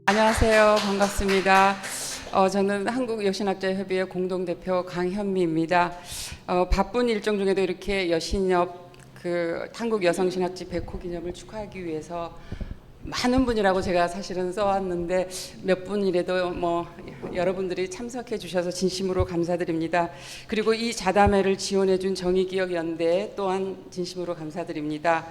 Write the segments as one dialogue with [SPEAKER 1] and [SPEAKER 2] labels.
[SPEAKER 1] 안녕하세요. 반갑습니다. 저는 한국여신학자협의회 공동대표 강현미입니다. 바쁜 일정 중에도 이렇게 여신협 한국여성신학지 100호 기념을 축하하기 위해서 많은 분이라고 제가 사실은 써왔는데 몇 분이라도 여러분들이 참석해 주셔서 진심으로 감사드립니다. 그리고 이 자담회를 지원해 준 정의기억연대 또한 진심으로 감사드립니다.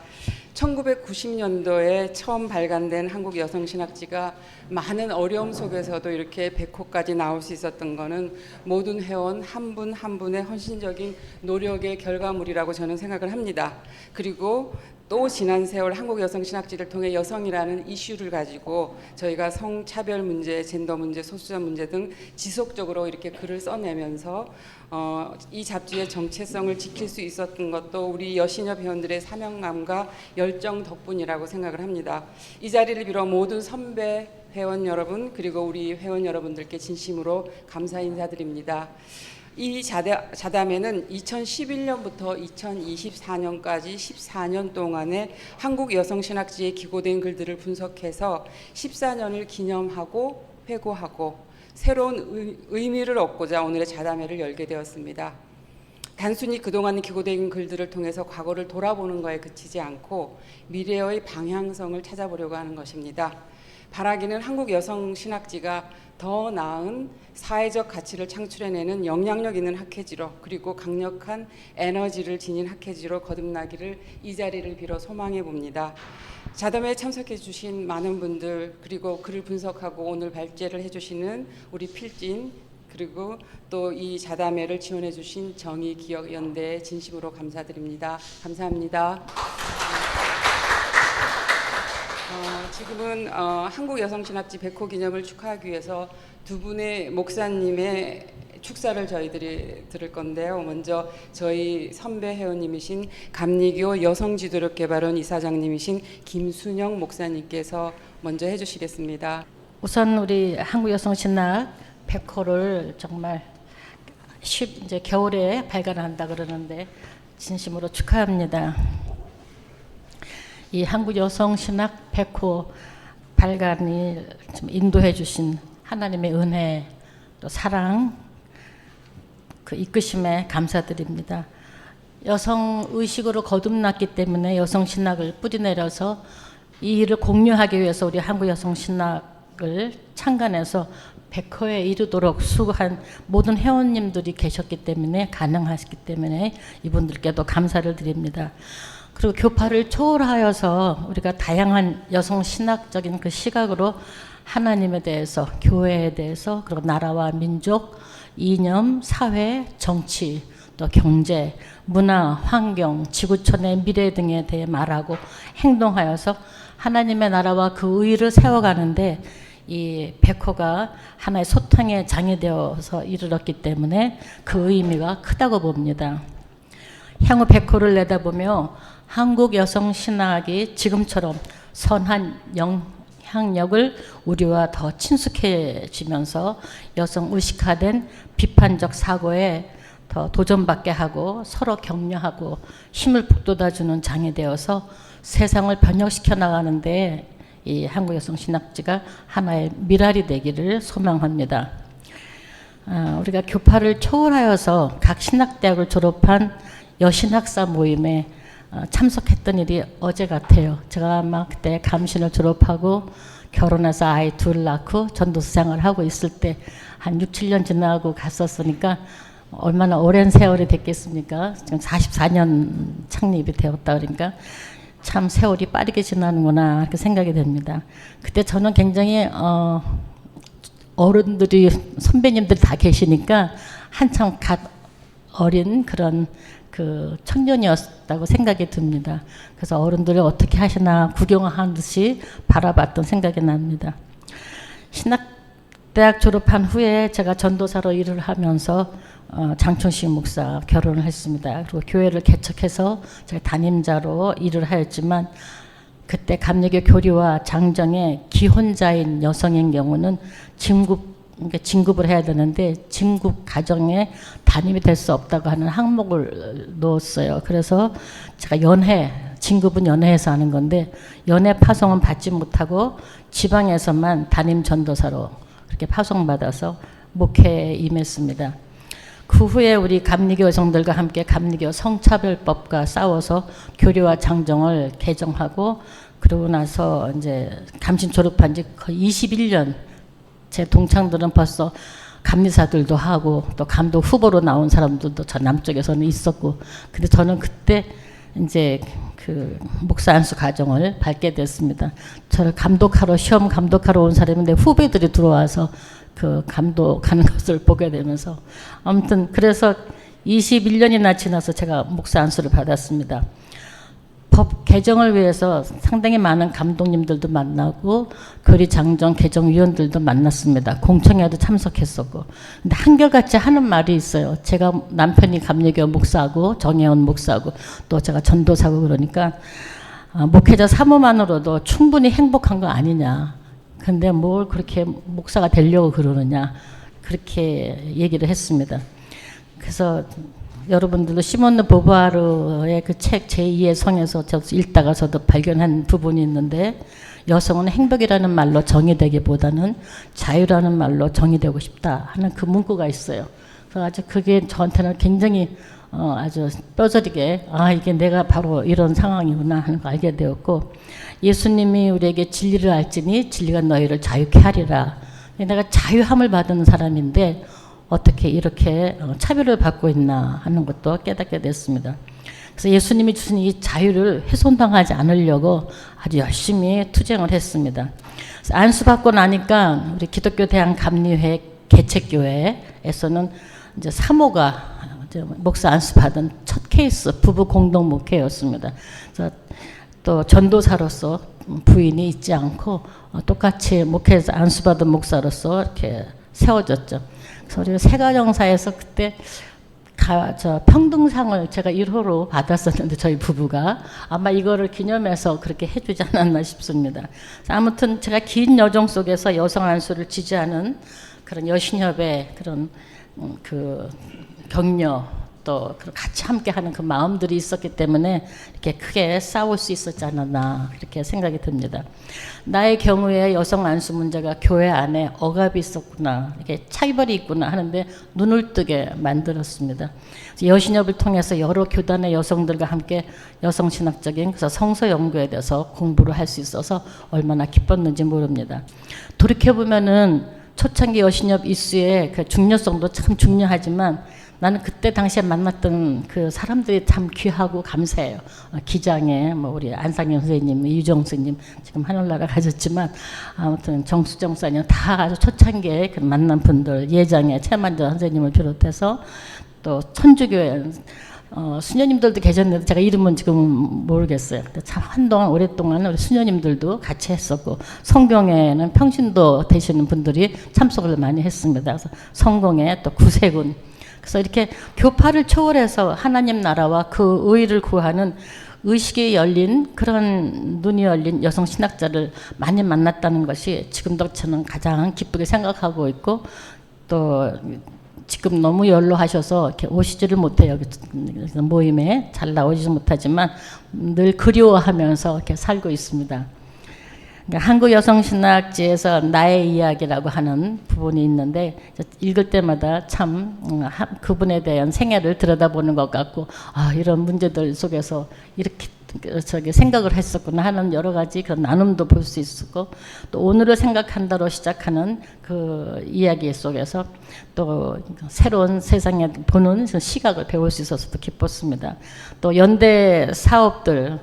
[SPEAKER 1] 1990년도에 처음 발간된 한국여성신학지가 많은 어려움 속에서도 이렇게 100호까지 나올 수 있었던 것은 모든 회원 한 분 한 분의 헌신적인 노력의 결과물이라고 저는 생각을 합니다. 그리고 또 지난 세월 한국여성신학지를 통해 여성이라는 이슈를 가지고 저희가 성차별 문제, 젠더 문제, 소수자 문제 등 지속적으로 이렇게 글을 써내면서 이 잡지의 정체성을 지킬 수 있었던 것도 우리 여신협 회원들의 사명감과 열정 덕분이라고 생각을 합니다. 이 자리를 빌어 모든 선배 회원 여러분 그리고 우리 회원 여러분들께 진심으로 감사 인사드립니다. 이 자담회는 2011년부터 2024년까지 14년 동안의 한국여성신학지에 기고된 글들을 분석해서 14년을 기념하고 회고하고 새로운 의미를 얻고자 오늘의 자담회를 열게 되었습니다. 단순히 그동안 기고된 글들을 통해서 과거를 돌아보는 거에 그치지 않고 미래의 방향성을 찾아보려고 하는 것입니다. 바라기는 한국여성신학지가 더 나은 사회적 가치를 창출해내는 영향력 있는 학회지로 그리고 강력한 에너지를 지닌 학회지로 거듭나기를 이 자리를 빌어 소망해 봅니다. 자담회에 참석해 주신 많은 분들 그리고 글을 분석하고 오늘 발제를 해주시는 우리 필진 그리고 또 이 자담회를 지원해 주신 정의기억연대에 진심으로 감사드립니다. 감사합니다. 지금은 한국여성신학지 100호 기념을 축하하기 위해서 두 분의 목사님의 축사를 저희들이 들을 건데요. 먼저 저희 선배 회원님이신 감리교 여성지도력개발원 이사장님이신 김순영 목사님께서 먼저 해주시겠습니다.
[SPEAKER 2] 우선 우리 한국여성신학 100호를 정말 이제 겨울에 발간한다 그러는데 진심으로 축하합니다. 이 한국여성신학 100호 발간이 좀 인도해 주신 하나님의 은혜 또 사랑 그 이끄심에 감사드립니다. 여성의식으로 거듭났기 때문에 여성신학을 뿌리내려서 이 일을 공유하기 위해서 우리 한국여성신학을 창간해서 100호에 이르도록 수고한 모든 회원님들이 계셨기 때문에 가능하셨기 때문에 이분들께도 감사를 드립니다. 그리고 교파를 초월하여서 우리가 다양한 여성 신학적인 그 시각으로 하나님에 대해서, 교회에 대해서, 그리고 나라와 민족, 이념, 사회, 정치, 또 경제, 문화, 환경, 지구촌의 미래 등에 대해 말하고 행동하여서 하나님의 나라와 그 의를 세워가는데 이 100호가 하나의 소탕의 장이 되어서 이르렀기 때문에 그 의미가 크다고 봅니다. 향후 100호를 내다보며 한국 여성 신학이 지금처럼 선한 영향력을 우리와 더 친숙해지면서 여성 의식화된 비판적 사고에 더 도전받게 하고 서로 격려하고 힘을 북돋아주는 장이 되어서 세상을 변혁시켜 나가는데 이 한국 여성 신학지가 하나의 미랄이 되기를 소망합니다. 우리가 교파를 초월하여서 각 신학대학을 졸업한 여신학사 모임에 참석했던 일이 어제 같아요. 제가 아마 그때 감신을 졸업하고 결혼해서 아이 둘 낳고 전도사 생활을 하고 있을 때 한 6, 7년 지나고 갔었으니까 얼마나 오랜 세월이 됐겠습니까? 지금 44년 창립이 되었다 그러니까 참 세월이 빠르게 지나는구나 이렇게 생각이 됩니다. 그때 저는 굉장히 어른들이 선배님들 다 계시니까 한참 갓 어린 그런 그 청년이었다고 생각이 듭니다. 그래서 어른들이 어떻게 하시나 구경하는 듯이 바라봤던 생각이 납니다. 신학대학 졸업한 후에 제가 전도사로 일을 하면서 장춘식 목사 결혼을 했습니다. 그리고 교회를 개척해서 제가 담임자로 일을 하였지만 그때 감리교 교리와 장정의 기혼자인 여성인 경우는 진급 그러니까 진급을 해야 되는데 진급 과정에 담임이 될 수 없다고 하는 항목을 넣었어요. 그래서 제가 진급은 연회에서 하는 건데 연회 파송은 받지 못하고 지방에서만 담임 전도사로 그렇게 파송받아서 목회에 임했습니다. 그 후에 우리 감리교 여성들과 함께 감리교 성차별법과 싸워서 교리와 장정을 개정하고 그러고 나서 이제 감신 졸업한 지 거의 21년, 제 동창들은 벌써 감리사들도 하고 또 감독 후보로 나온 사람들도 저 남쪽에서는 있었고, 근데 저는 그때 이제 그 목사 안수 과정을 밟게 됐습니다. 저를 시험 감독하러 온 사람인데 후배들이 들어와서 그 감독하는 것을 보게 되면서 아무튼 그래서 21년이나 지나서 제가 목사 안수를 받았습니다. 법 개정을 위해서 상당히 많은 감독님들도 만나고 교리 장정 개정위원들도 만났습니다. 공청회도 참석했었고. 근데 한결같이 하는 말이 있어요. 제가 남편이 감리교 목사고 정혜원 목사고 또 제가 전도사고 그러니까 목회자 사모만으로도 충분히 행복한 거 아니냐. 근데 뭘 그렇게 목사가 되려고 그러느냐. 그렇게 얘기를 했습니다. 그래서 여러분들도 시몬 보바르의 그 책 제2의 성에서 저 읽다가 저도 발견한 부분이 있는데, 여성은 행복이라는 말로 정의되기보다는 자유라는 말로 정의되고 싶다 하는 그 문구가 있어요. 그래서 아주 그게 저한테는 굉장히 아주 뼈저리게 이게 내가 바로 이런 상황이구나 하는 걸 알게 되었고, 예수님이 우리에게 진리를 알지니 진리가 너희를 자유케 하리라. 내가 자유함을 받은 사람인데 어떻게 이렇게 차별을 받고 있나 하는 것도 깨닫게 됐습니다. 그래서 예수님이 주신 이 자유를 훼손당하지 않으려고 아주 열심히 투쟁을 했습니다. 안수받고 나니까 우리 기독교 대한감리회 개책교회에서는 이제 사모가 목사 안수받은 첫 케이스 부부 공동 목회였습니다. 그래서 또 전도사로서 부인이 있지 않고 똑같이 목회에서 안수받은 목사로서 이렇게 세워졌죠. 그래서 우리가 세가정사에서 그때 평등상을 제가 1호로 받았었는데 저희 부부가 아마 이거를 기념해서 그렇게 해주지 않았나 싶습니다. 아무튼 제가 긴 여정 속에서 여성 안수를 지지하는 그런 여신협의 그런 그 격려 또 같이 함께하는 그 마음들이 있었기 때문에 이렇게 크게 싸울 수 있었지 않았나 이렇게 생각이 듭니다. 나의 경우에 여성 안수 문제가 교회 안에 억압이 있었구나, 이렇게 차별이 있구나 하는데 눈을 뜨게 만들었습니다. 여신협을 통해서 여러 교단의 여성들과 함께 여성신학적인 그래서 성서 연구에 대해서 공부를 할 수 있어서 얼마나 기뻤는지 모릅니다. 돌이켜보면은 초창기 여신협 이슈의 그 중요성도 참 중요하지만 나는 그때 당시에 만났던 그 사람들이 참 귀하고 감사해요. 기장에 우리 안상현 선생님, 유정 선생님 지금 하늘나라 가셨지만 아무튼 정수정 선생님 다 아주 초창기에 그 만난 분들, 예장에 최만전 선생님을 비롯해서 또 천주교회 수녀님들도 계셨는데 제가 이름은 지금 모르겠어요. 참 한동안 오랫동안 우리 수녀님들도 같이 했었고, 성경에는 평신도 되시는 분들이 참석을 많이 했습니다. 그래서 성공회 또 구세군, 그래서 이렇게 교파를 초월해서 하나님 나라와 그 의를 구하는 의식이 열린 그런 눈이 열린 여성 신학자를 많이 만났다는 것이 지금도 저는 가장 기쁘게 생각하고 있고, 또 지금 너무 연로하셔서 이렇게 오시지를 못해요. 모임에 잘 나오지 못하지만 늘 그리워하면서 이렇게 살고 있습니다. 그러니까 한국 여성신학지에서 나의 이야기라고 하는 부분이 있는데 읽을 때마다 참 그분에 대한 생애를 들여다보는 것 같고 이런 문제들 속에서 이렇게 생각을 했었구나 하는 여러 가지 그런 나눔도 볼 수 있었고, 또 오늘을 생각한다로 시작하는 그 이야기 속에서 또 새로운 세상에 보는 시각을 배울 수 있어서도 기뻤습니다. 또 연대 사업들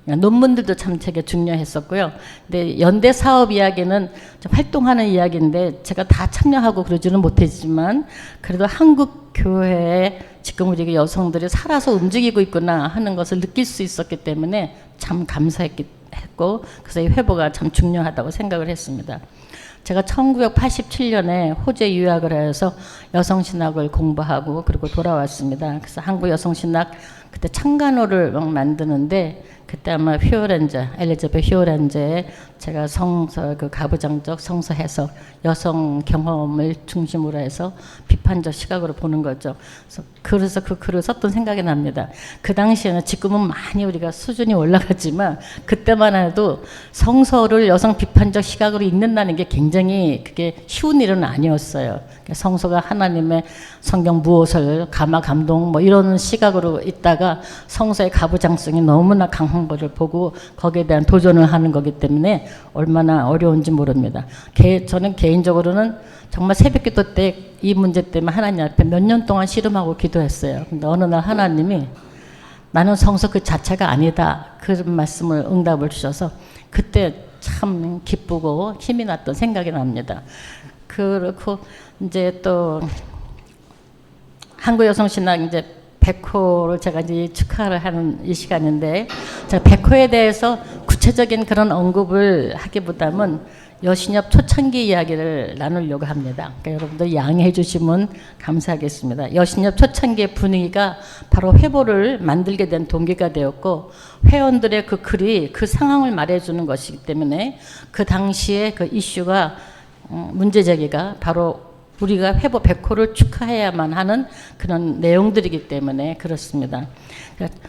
[SPEAKER 2] 논문들도 참 되게 중요했었고요. 근데 연대 사업 이야기는 좀 활동하는 이야기인데 제가 다 참여하고 그러지는 못했지만 그래도 한국 교회에 지금 우리 여성들이 살아서 움직이고 있구나 하는 것을 느낄 수 있었기 때문에 참 감사했고, 그래서 이 회보가 참 중요하다고 생각을 했습니다. 제가 1987년에 호주에 유학을 해서 여성신학을 공부하고 그리고 돌아왔습니다. 그래서 한국 여성신학 그때 창간호를 만드는데 그때 아마 휘오란제, 엘리자베스 휘오란제의 제가 성서 그 가부장적 성서 해석, 여성 경험을 중심으로 해서 비판적 시각으로 보는 거죠. 그래서 그 글을 썼던 생각이 납니다. 그 당시에는 지금은 많이 우리가 수준이 올라갔지만 그때만 해도 성서를 여성 비판적 시각으로 읽는다는 게 굉장히 그게 쉬운 일은 아니었어요. 성서가 하나님의 성경 무엇을 감화 감동 뭐 이런 시각으로 있다가 성서의 가부장성이 너무나 강한 것을 보고 거기에 대한 도전을 하는 거기 때문에 얼마나 어려운지 모릅니다. 저는 개인적으로는 정말 새벽기도 때 이 문제 때문에 하나님 앞에 몇 년 동안 씨름하고 기도했어요. 근데 어느 날 하나님이 나는 성서 그 자체가 아니다 그런 말씀을 응답을 주셔서 그때 참 기쁘고 힘이 났던 생각이 납니다. 그렇고 이제 또 한국여성신학 이제 100호를 제가 이제 축하를 하는 이 시간인데 제가 100호에 대해서 구체적인 그런 언급을 하기보다는 여신협 초창기 이야기를 나누려고 합니다. 그러니까 여러분들 양해해 주시면 감사하겠습니다. 여신협 초창기의 분위기가 바로 회보를 만들게 된 동기가 되었고 회원들의 그 글이 그 상황을 말해주는 것이기 때문에 그 당시에 그 이슈가 문제제기가 바로 우리가 회보 100호를 축하해야만 하는 그런 내용들이기 때문에 그렇습니다. 그러니까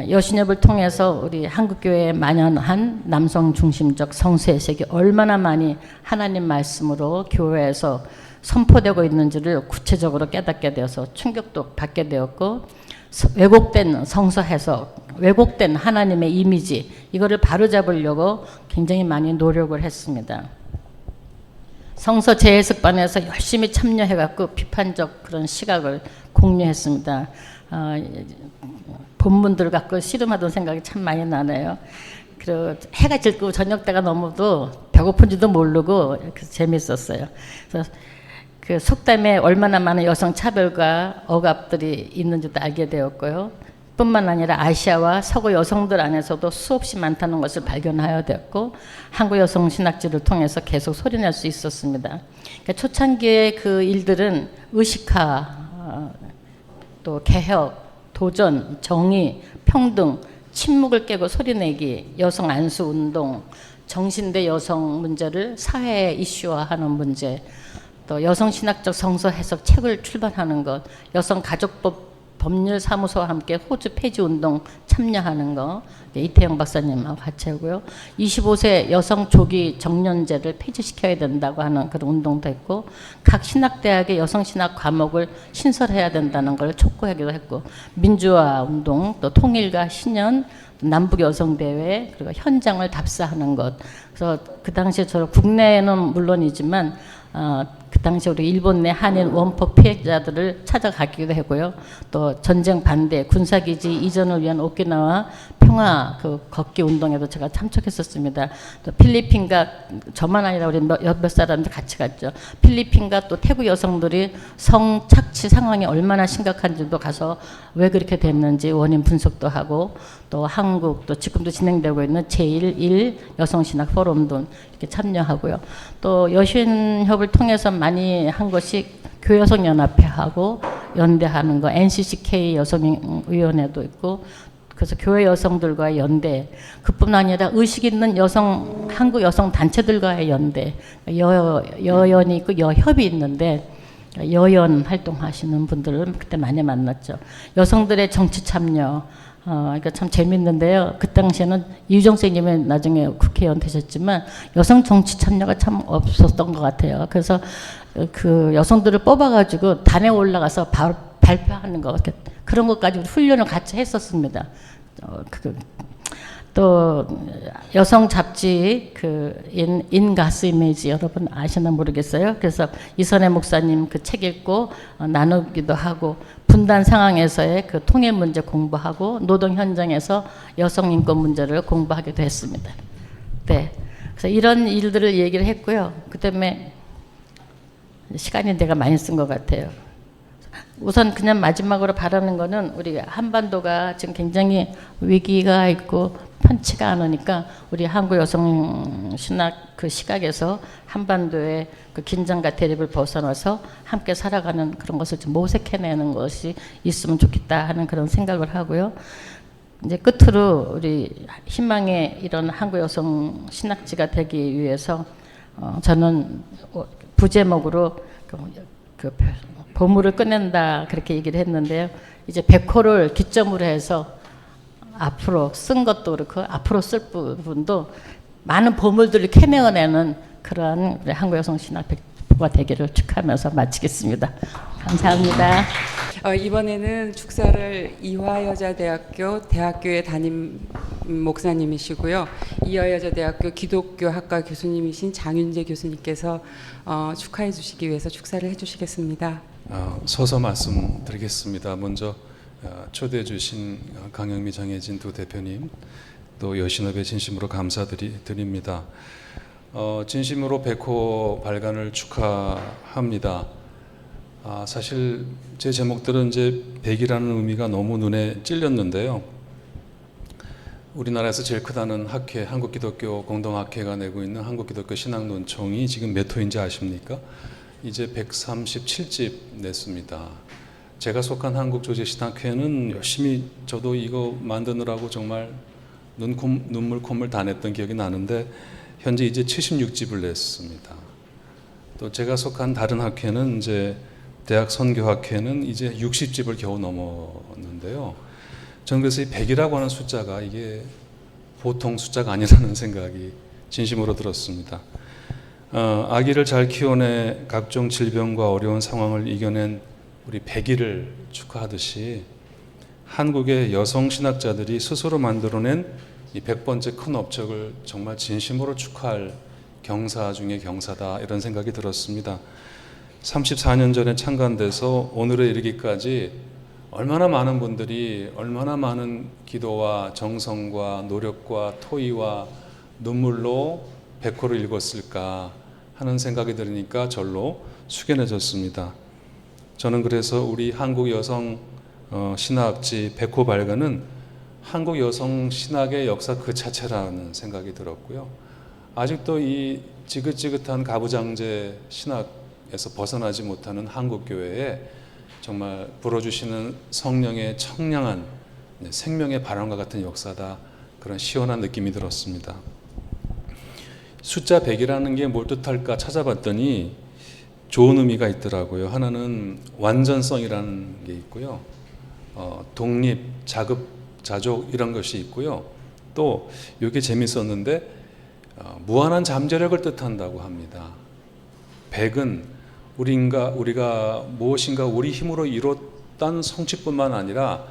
[SPEAKER 2] 여신협을 통해서 우리 한국교회에 만연한 남성 중심적 성서해석이 얼마나 많이 하나님 말씀으로 교회에서 선포되고 있는지를 구체적으로 깨닫게 되어서 충격도 받게 되었고 왜곡된 성서 해석, 왜곡된 하나님의 이미지 이거를 바로잡으려고 굉장히 많이 노력을 했습니다. 성서 재해석반에서 열심히 참여해갖고 비판적 그런 시각을 공유했습니다. 본문들 갖고 씨름하던 생각이 참 많이 나네요. 그리고 해가 질고 저녁 때가 넘어도 배고픈지도 모르고 재밌었어요. 그래서 그 속담에 얼마나 많은 여성 차별과 억압들이 있는지도 알게 되었고요. 뿐만 아니라 아시아와 서구 여성들 안에서도 수없이 많다는 것을 발견하여 되었고 한국 여성 신학지를 통해서 계속 소리낼 수 있었습니다. 그러니까 초창기의 그 일들은 의식화, 또 개혁, 도전, 정의, 평등, 침묵을 깨고 소리내기, 여성 안수 운동, 정신대 여성 문제를 사회에 이슈화하는 문제, 또 여성 신학적 성서 해석 책을 출版하는 것, 여성 가족법 법률사무소와 함께 호주 폐지 운동 참여하는 거, 이태영 박사님하고 같이 하고요. 25세 여성 조기 정년제를 폐지시켜야 된다고 하는 그런 운동도 했고, 각 신학대학의 여성신학 과목을 신설해야 된다는 걸 촉구하기도 했고, 민주화 운동, 또 통일과 신년, 남북 여성대회, 그리고 현장을 답사하는 것. 그래서 그 당시에 저 국내에는 물론이지만 그 당시 우리 일본 내 한인 원포 피해자들을 찾아가기도 하고요. 또 전쟁 반대, 군사기지 이전을 위한 오키나와 평화 그 걷기 운동에도 제가 참석했었습니다. 또 필리핀과 저만 아니라 우리 몇 사람들 같이 갔죠. 필리핀과 또 태국 여성들이 성착취 상황이 얼마나 심각한지도 가서 왜 그렇게 됐는지 원인 분석도 하고, 또 한국 또 지금도 진행되고 있는 제1 여성신학 포럼도 이렇게 참여하고요. 또 여신협을 통해서 많이 한 것이 교여성연합회하고 연대하는 거, NCCK 여성위원회도 있고, 그래서 교회 여성들과의 연대, 그뿐 아니라 의식 있는 여성, 한국 여성 단체들과의 연대, 여연이 있고 여협이 있는데 여연 활동하시는 분들을 그때 많이 만났죠. 여성들의 정치 참여, 그러니까 참 재밌는데요. 그 당시에는 이유정 선생님이 나중에 국회의원 되셨지만 여성 정치 참여가 참 없었던 것 같아요. 그래서 그 여성들을 뽑아가지고 단에 올라가서 발표하는 거, 그런 것까지 훈련을 같이 했었습니다. 또 여성 잡지 그 인가스 이미지 여러분 아시나 모르겠어요. 그래서 이선혜 목사님 그 책 읽고 나누기도 하고, 분단 상황에서의 그 통일 문제 공부하고, 노동 현장에서 여성 인권 문제를 공부하기도 했습니다. 네, 그래서 이런 일들을 얘기를 했고요. 그다음에 시간이 내가 많이 쓴 것 같아요. 우선 그냥 마지막으로 바라는 거는 우리 한반도가 지금 굉장히 위기가 있고 편치가 않으니까 우리 한국 여성 신학 그 시각에서 한반도의 그 긴장과 대립을 벗어나서 함께 살아가는 그런 것을 좀 모색해내는 것이 있으면 좋겠다 하는 그런 생각을 하고요. 이제 끝으로 우리 희망의 이런 한국 여성 신학지가 되기 위해서 저는 부제목으로 그 보물을 꺼낸다 그렇게 얘기를 했는데요. 이제 백호를 기점으로 해서 앞으로 쓴 것도 그렇고 앞으로 쓸 부분도 많은 보물들을 캐내어내는 그러한 우리 한국 여성 신학 백호가 되기를 축하하면서 마치겠습니다. 감사합니다.
[SPEAKER 1] 이번에는 축사를 이화여자대학교 대학교의 담임 목사님이시고요. 이화여자대학교 기독교학과 교수님이신 장윤재 교수님께서 축하해 주시기 위해서 축사를 해주시겠습니다.
[SPEAKER 3] 서서 말씀드리겠습니다. 먼저 초대해 주신 강영미 장혜진 두 대표님 또 여신업에 진심으로 감사드립니다. 진심으로 백호 발간을 축하합니다. 사실 제 제목들은 이제 백이라는 의미가 너무 눈에 찔렸는데요. 우리나라에서 제일 크다는 학회, 한국기독교 공동학회가 내고 있는 한국기독교 신학논총이 지금 몇 호인지 아십니까? 이제 137집 냈습니다. 제가 속한 한국조직신학회는 열심히 저도 이거 만드느라고 정말 눈물 콧물 다 냈던 기억이 나는데 현재 이제 76집을 냈습니다. 또 제가 속한 다른 학회는 이제 대학 선교학회는 이제 60집을 겨우 넘었는데요. 저는 그래서 이 100이라고 하는 숫자가 이게 보통 숫자가 아니라는 생각이 진심으로 들었습니다. 아기를 잘 키워내 각종 질병과 어려운 상황을 이겨낸 우리 100일을 축하하듯이 한국의 여성 신학자들이 스스로 만들어낸 이 100번째 큰 업적을 정말 진심으로 축하할 경사 중에 경사다 이런 생각이 들었습니다. 34년 전에 창간돼서 오늘에 이르기까지 얼마나 많은 분들이 얼마나 많은 기도와 정성과 노력과 토의와 눈물로 백호를 읽었을까 하는 생각이 들으니까 절로 숙연해졌습니다. 저는 그래서 우리 한국 여성 신학지 백호 발간은 한국 여성 신학의 역사 그 자체라는 생각이 들었고요. 아직도 이 지긋지긋한 가부장제 신학에서 벗어나지 못하는 한국 교회에 정말 불어주시는 성령의 청량한 생명의 바람과 같은 역사다, 그런 시원한 느낌이 들었습니다. 숫자 100이라는 게 뭘 뜻할까 찾아봤더니 좋은 의미가 있더라고요. 하나는 완전성이라는 게 있고요. 독립, 자급, 자족 이런 것이 있고요. 또 이게 재밌었는데 무한한 잠재력을 뜻한다고 합니다. 100은 우리가 무엇인가 우리 힘으로 이뤘다는 성취뿐만 아니라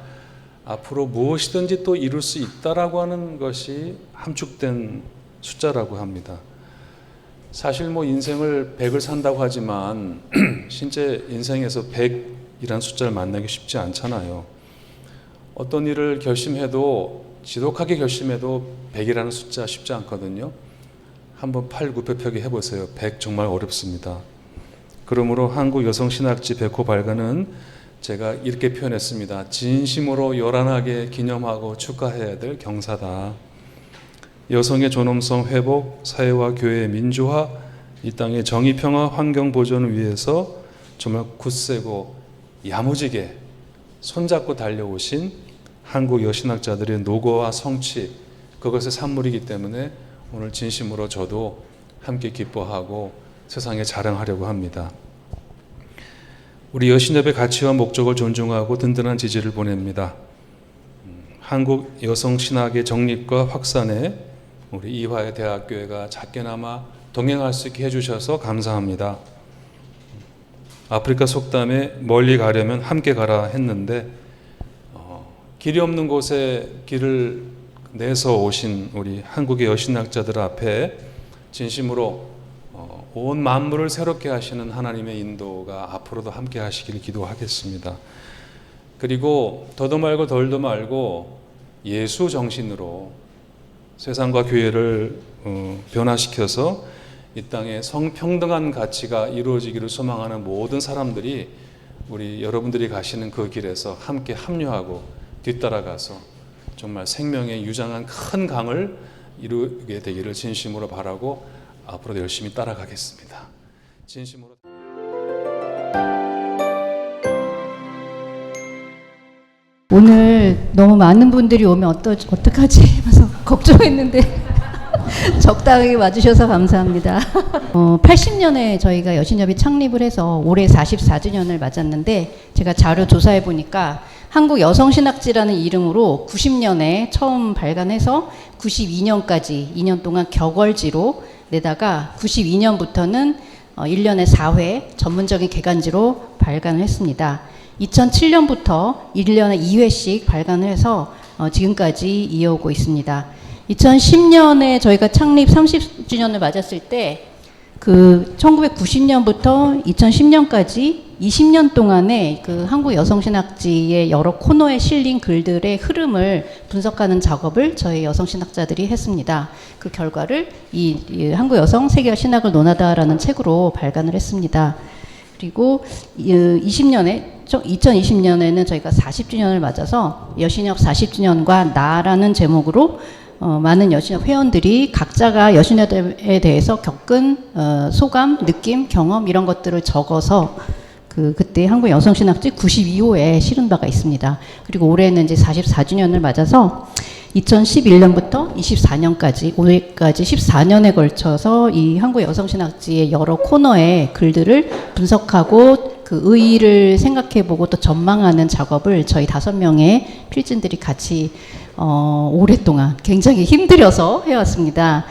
[SPEAKER 3] 앞으로 무엇이든지 또 이룰 수 있다라고 하는 것이 함축된 숫자라고 합니다. 사실 뭐 인생을 100을 산다고 하지만 실제 인생에서 100이라는 숫자를 만나기 쉽지 않잖아요. 어떤 일을 결심해도 지독하게 결심해도 100이라는 숫자 쉽지 않거든요. 한번 팔굽혀펴기 해보세요. 100 정말 어렵습니다. 그러므로 한국 여성신학지 백호 발간은 제가 이렇게 표현했습니다. 진심으로 요란하게 기념하고 축하해야 될 경사다. 여성의 존엄성 회복, 사회와 교회의 민주화, 이 땅의 정의, 평화, 환경 보존을 위해서 정말 굳세고 야무지게 손잡고 달려오신 한국 여신학자들의 노고와 성취, 그것의 산물이기 때문에 오늘 진심으로 저도 함께 기뻐하고 세상에 자랑하려고 합니다. 우리 여신협의 가치와 목적을 존중하고 든든한 지지를 보냅니다. 한국 여성신학의 정립과 확산에 우리 이화의 대학교회가 작게나마 동행할 수 있게 해주셔서 감사합니다. 아프리카 속담에 멀리 가려면 함께 가라 했는데 길이 없는 곳에 길을 내서 오신 우리 한국의 여신학자들 앞에 진심으로 온 만물을 새롭게 하시는 하나님의 인도가 앞으로도 함께 하시기를 기도하겠습니다. 그리고 더도 말고 덜도 말고 예수 정신으로 세상과 교회를 변화시켜서 이 땅에 성평등한 가치가 이루어지기를 소망하는 모든 사람들이 우리 여러분들이 가시는 그 길에서 함께 합류하고 뒤따라가서 정말 생명의 유장한 큰 강을 이루게 되기를 진심으로 바라고 앞으로도 열심히 따라가겠습니다. 진심으로.
[SPEAKER 4] 오늘 너무 많은 분들이 오면 어떡하지 하면서 걱정했는데 적당하게 와주셔서 감사합니다. 80년에 저희가 여신협이 창립을 해서 올해 44주년을 맞았는데 제가 자료 조사해 보니까 한국여성신학지라는 이름으로 90년에 처음 발간해서 92년까지 2년 동안 격월지로 내다가 92년부터는 1년에 4회 전문적인 개간지로 발간을 했습니다. 2007년부터 1년에 2회씩 발간을 해서 지금까지 이어오고 있습니다. 2010년에 저희가 창립 30주년을 맞았을 때 그 1990년부터 2010년까지 20년 동안의 그 한국 여성신학지의 여러 코너에 실린 글들의 흐름을 분석하는 작업을 저희 여성신학자들이 했습니다. 그 결과를 이 한국 여성 세계화 신학을 논하다라는 책으로 발간을 했습니다. 그리고 2020년에는 저희가 40주년을 맞아서 여신협 40주년과 나라는 제목으로 많은 여신협 회원들이 각자가 여신협에 대해서 겪은 소감, 느낌, 경험 이런 것들을 적어서 그때 한국 여성신학지 92호에 실은 바가 있습니다. 그리고 올해는 이제 44주년을 맞아서 2011년부터 24년까지 올해까지 14년에 걸쳐서 이 한국 여성신학지의 여러 코너의 글들을 분석하고 그 의의를 생각해보고 또 전망하는 작업을 저희 5명의 필진들이 같이 오랫동안 굉장히 힘들여서 해왔습니다.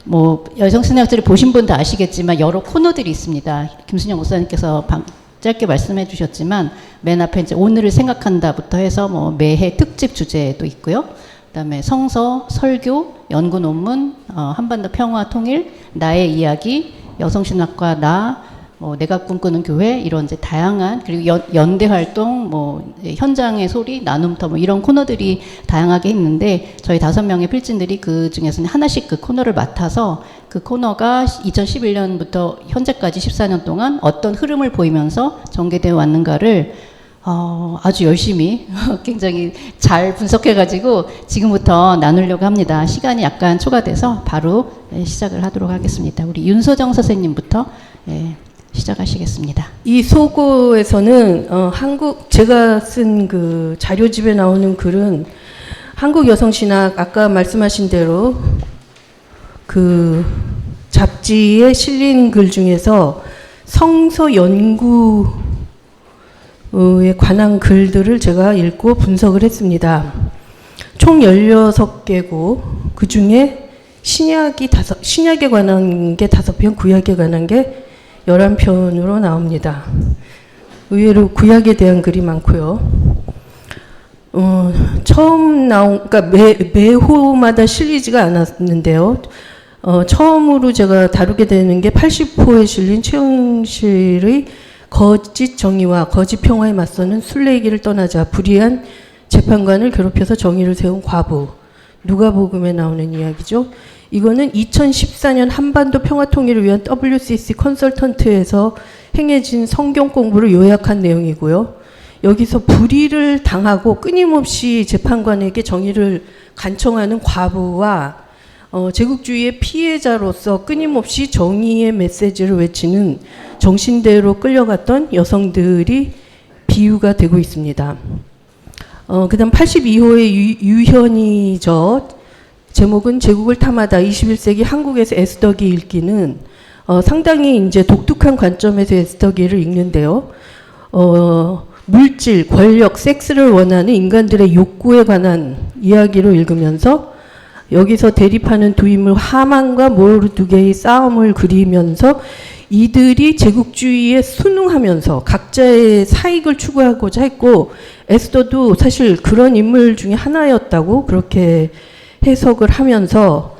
[SPEAKER 4] 뭐 여성신학지를 보신 분도 아시겠지만 여러 코너들이 있습니다. 김순영 목사님께서 짧게 말씀해 주셨지만 맨 앞에 이제 오늘을 생각한다부터 해서 뭐 매해 특집 주제도 있고요. 그다음에 성서, 설교, 연구 논문, 한반도 평화 통일, 나의 이야기, 여성신학과 나, 내가 꿈꾸는 교회 이런 이제 다양한 그리고 연대 활동, 현장의 소리, 나눔터 이런 코너들이 다양하게 있는데 저희 5명의 필진들이 그 중에서는 하나씩 그 코너를 맡아서 그 코너가 2011년부터 현재까지 14년 동안 어떤 흐름을 보이면서 전개되어 왔는가를 아주 열심히 굉장히 잘 분석해가지고 지금부터 나누려고 합니다. 시간이 약간 초과돼서 바로 시작을 하도록 하겠습니다. 우리 윤소정 선생님부터 시작하시겠습니다.
[SPEAKER 5] 이 소고에서는 제가 쓴 그 자료집에 나오는 글은 한국 여성신학 아까 말씀하신 대로 그 잡지에 실린 글 중에서 성서 연구에 관한 글들을 제가 읽고 분석을 했습니다. 총 16개고 그 중에 신약에 관한 게 5편, 구약에 관한 게 11편으로 나옵니다. 의외로 구약에 대한 글이 많고요. 처음 그러니까 매호마다 실리지가 않았는데요. 처음으로 제가 다루게 되는 게 80호에 실린 최영실의 거짓 정의와 거짓 평화에 맞서는 순례기를 떠나자 불의한 재판관을 괴롭혀서 정의를 세운 과부. 누가복음에 나오는 이야기죠. 이거는 2014년 한반도 평화 통일을 위한 WCC 컨설턴트에서 행해진 성경 공부를 요약한 내용이고요. 여기서 불의를 당하고 끊임없이 재판관에게 정의를 간청하는 과부와 제국주의의 피해자로서 끊임없이 정의의 메시지를 외치는 정신대로 끌려갔던 여성들이 비유가 되고 있습니다. 그 다음 82호의 유현이죠. 제목은 제국을 탐하다 21세기 한국에서 에스더기 읽기는 상당히 이제 독특한 관점에서 에스더기를 읽는데요. 물질, 권력, 섹스를 원하는 인간들의 욕구에 관한 이야기로 읽으면서 여기서 대립하는 두 인물 하만과 모르드게의 싸움을 그리면서 이들이 제국주의에 순응하면서 각자의 사익을 추구하고자 했고 에스더도 사실 그런 인물 중에 하나였다고 그렇게 해석을 하면서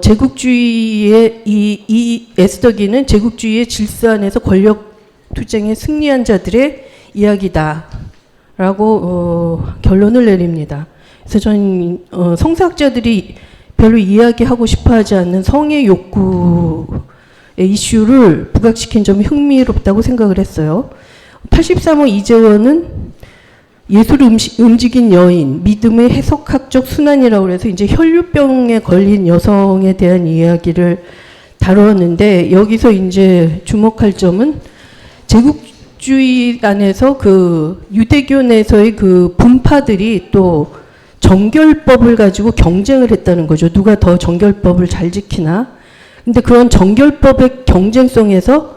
[SPEAKER 5] 제국주의의 이 에스더기는 제국주의의 질서 안에서 권력 투쟁에 승리한 자들의 이야기다라고 결론을 내립니다. 그래서 저는 성서학자들이 별로 이야기하고 싶어하지 않는 성의 욕구의 이슈를 부각시킨 점이 흥미롭다고 생각을 했어요. 83호 이재원은 예술을 움직인 여인, 믿음의 해석학적 순환이라고 해서 이제 혈류병에 걸린 여성에 대한 이야기를 다루었는데 여기서 이제 주목할 점은 제국주의 안에서 그 유대교 내에서의 그 분파들이 또 정결법을 가지고 경쟁을 했다는 거죠. 누가 더 정결법을 잘 지키나. 근데 그런 정결법의 경쟁 속에서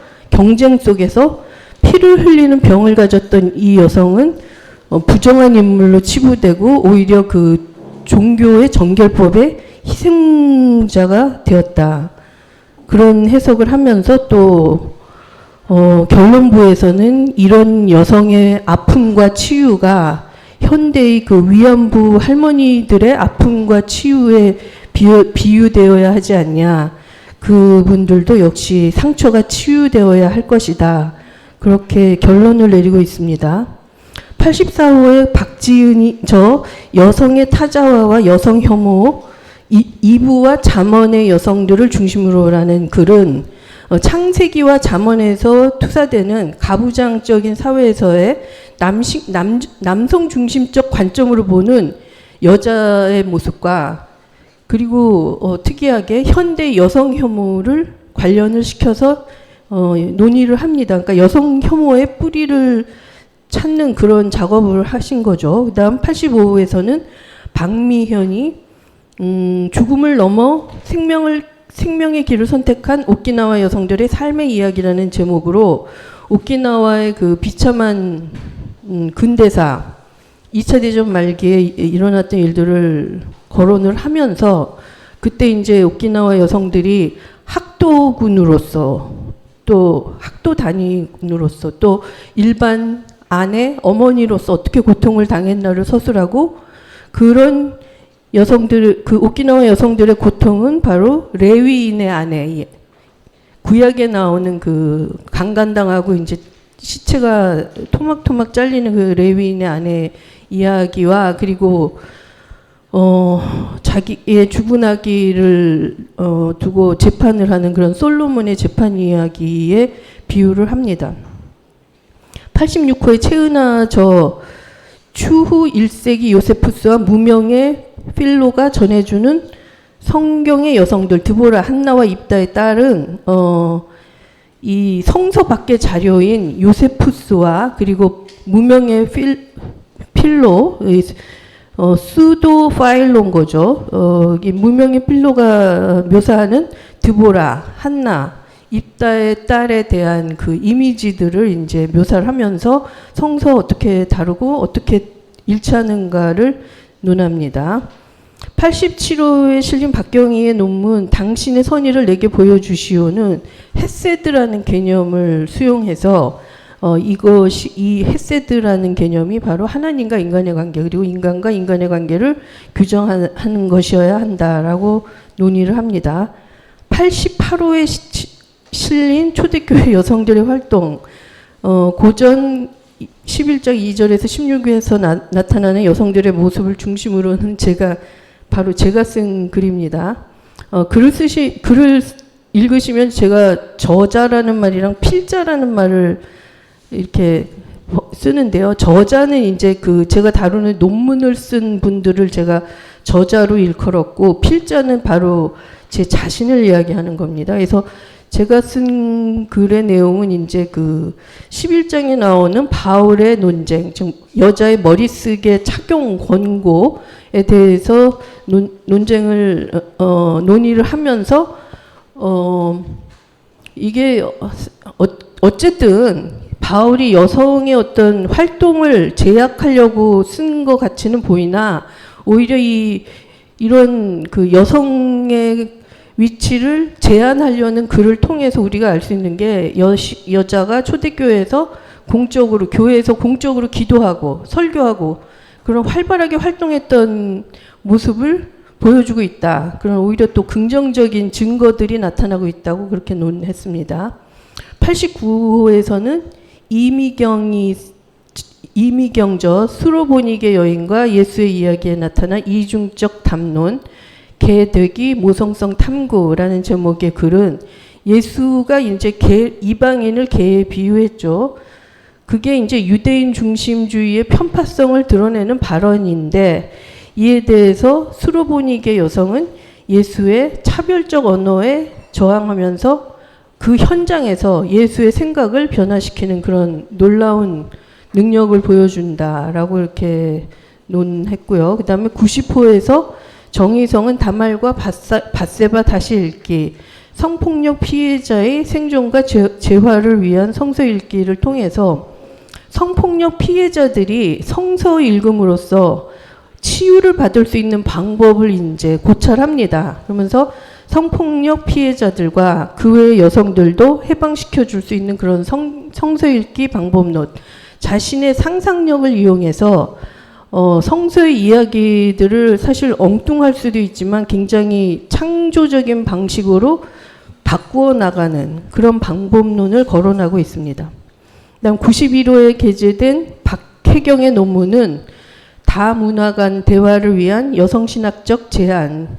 [SPEAKER 5] 피를 흘리는 병을 가졌던 이 여성은 부정한 인물로 치부되고 오히려 그 종교의 정결법의 희생자가 되었다. 그런 해석을 하면서 또 결론부에서는 이런 여성의 아픔과 치유가 현대의 그 위안부 할머니들의 아픔과 치유에 비유되어야 하지 않냐. 그분들도 역시 상처가 치유되어야 할 것이다. 그렇게 결론을 내리고 있습니다. 84호의 박지은이 여성의 타자화와 여성 혐오, 이부와 잠언의 여성들을 중심으로라는 글은 창세기와 잠언에서 투사되는 가부장적인 사회에서의 남성 중심적 관점으로 보는 여자의 모습과 그리고 특이하게 현대 여성 혐오를 관련을 시켜서 논의를 합니다. 그러니까 여성 혐오의 뿌리를 찾는 그런 작업을 하신 거죠. 그다음 85호에서는 박미현이 죽음을 넘어 생명의 길을 선택한 오키나와 여성들의 삶의 이야기라는 제목으로 오키나와의 그 비참한 근대사 2차 대전 말기에 일어났던 일들을 거론을 하면서 그때 이제 오키나와 여성들이 학도군으로서 또 학도 단위군으로서 또 일반 아내, 어머니로서 어떻게 고통을 당했나를 서술하고 그런 여성들, 그 오키나와 여성들의 고통은 바로 레위인의 아내, 구약에 나오는 그 강간당하고 이제 시체가 토막토막 잘리는 그 레위인의 아내 이야기와 그리고 자기의 죽은 아기를 두고 재판을 하는 그런 솔로몬의 재판 이야기에 비유를 합니다. 86호의 최은하 추후 1세기 요세푸스와 무명의 필로가 전해주는 성경의 여성들 드보라, 한나와 입다의 딸은 이 성서 밖의 자료인 요세푸스와 그리고 무명의 필로 수도 파일론 거죠. 이 무명의 필로가 묘사하는 드보라, 한나, 입다의 딸에 대한 그 이미지들을 이제 묘사를 하면서 성서 어떻게 다루고 어떻게 일치하는가를 논합니다. 87호에 실린 박경희의 논문 당신의 선의를 내게 보여주시오는 헤세드라는 개념을 수용해서 이 헤세드라는 개념이 바로 하나님과 인간의 관계 그리고 인간과 인간의 관계를 규정하는 것이어야 한다라고 논의를 합니다. 88호에 실린 초대교회 여성들의 활동 고전 11장 2절에서 16회에서 나타나는 여성들의 모습을 중심으로는 바로 제가 쓴 글입니다. 글을 읽으시면 제가 저자라는 말이랑 필자라는 말을 이렇게 쓰는데요. 저자는 이제 제가 다루는 논문을 쓴 분들을 제가 저자로 일컬었고 필자는 바로 제 자신을 이야기하는 겁니다. 그래서 제가 쓴 글의 내용은 이제 11장에 나오는 바울의 논쟁, 즉 여자의 머리쓰개 착용 권고에 대해서 논의를 하면서 이게 어쨌든 바울이 여성의 어떤 활동을 제약하려고 쓴 것 같이는 보이나 오히려 이런 여성의 위치를 제한하려는 글을 통해서 우리가 알 수 있는 게 여자가 초대교회에서 교회에서 공적으로 기도하고 설교하고 그런 활발하게 활동했던 모습을 보여주고 있다. 그런 오히려 또 긍정적인 증거들이 나타나고 있다고 그렇게 논했습니다. 89호에서는 이미경저 수로보니게 여인과 예수의 이야기에 나타난 이중적 담론 개되기 모성성 탐구라는 제목의 글은 예수가 이제 이방인을 개에 비유했죠. 그게 이제 유대인 중심주의의 편파성을 드러내는 발언인데 이에 대해서 수로보니게 여성은 예수의 차별적 언어에 저항하면서 그 현장에서 예수의 생각을 변화시키는 그런 놀라운 능력을 보여준다라고 이렇게 논했고요. 그 다음에 90호에서 정의성은 다말과 밧세바 다시 읽기, 성폭력 피해자의 생존과 재활을 위한 성서 읽기를 통해서 성폭력 피해자들이 성서 읽음으로써 치유를 받을 수 있는 방법을 이제 고찰합니다. 그러면서 성폭력 피해자들과 그 외의 여성들도 해방시켜 줄 수 있는 그런 성서 읽기 방법론, 자신의 상상력을 이용해서 성서의 이야기들을 사실 엉뚱할 수도 있지만 굉장히 창조적인 방식으로 바꾸어 나가는 그런 방법론을 거론하고 있습니다. 그다음 91호에 게재된 박혜경의 논문은 다문화 간 대화를 위한 여성신학적 제안,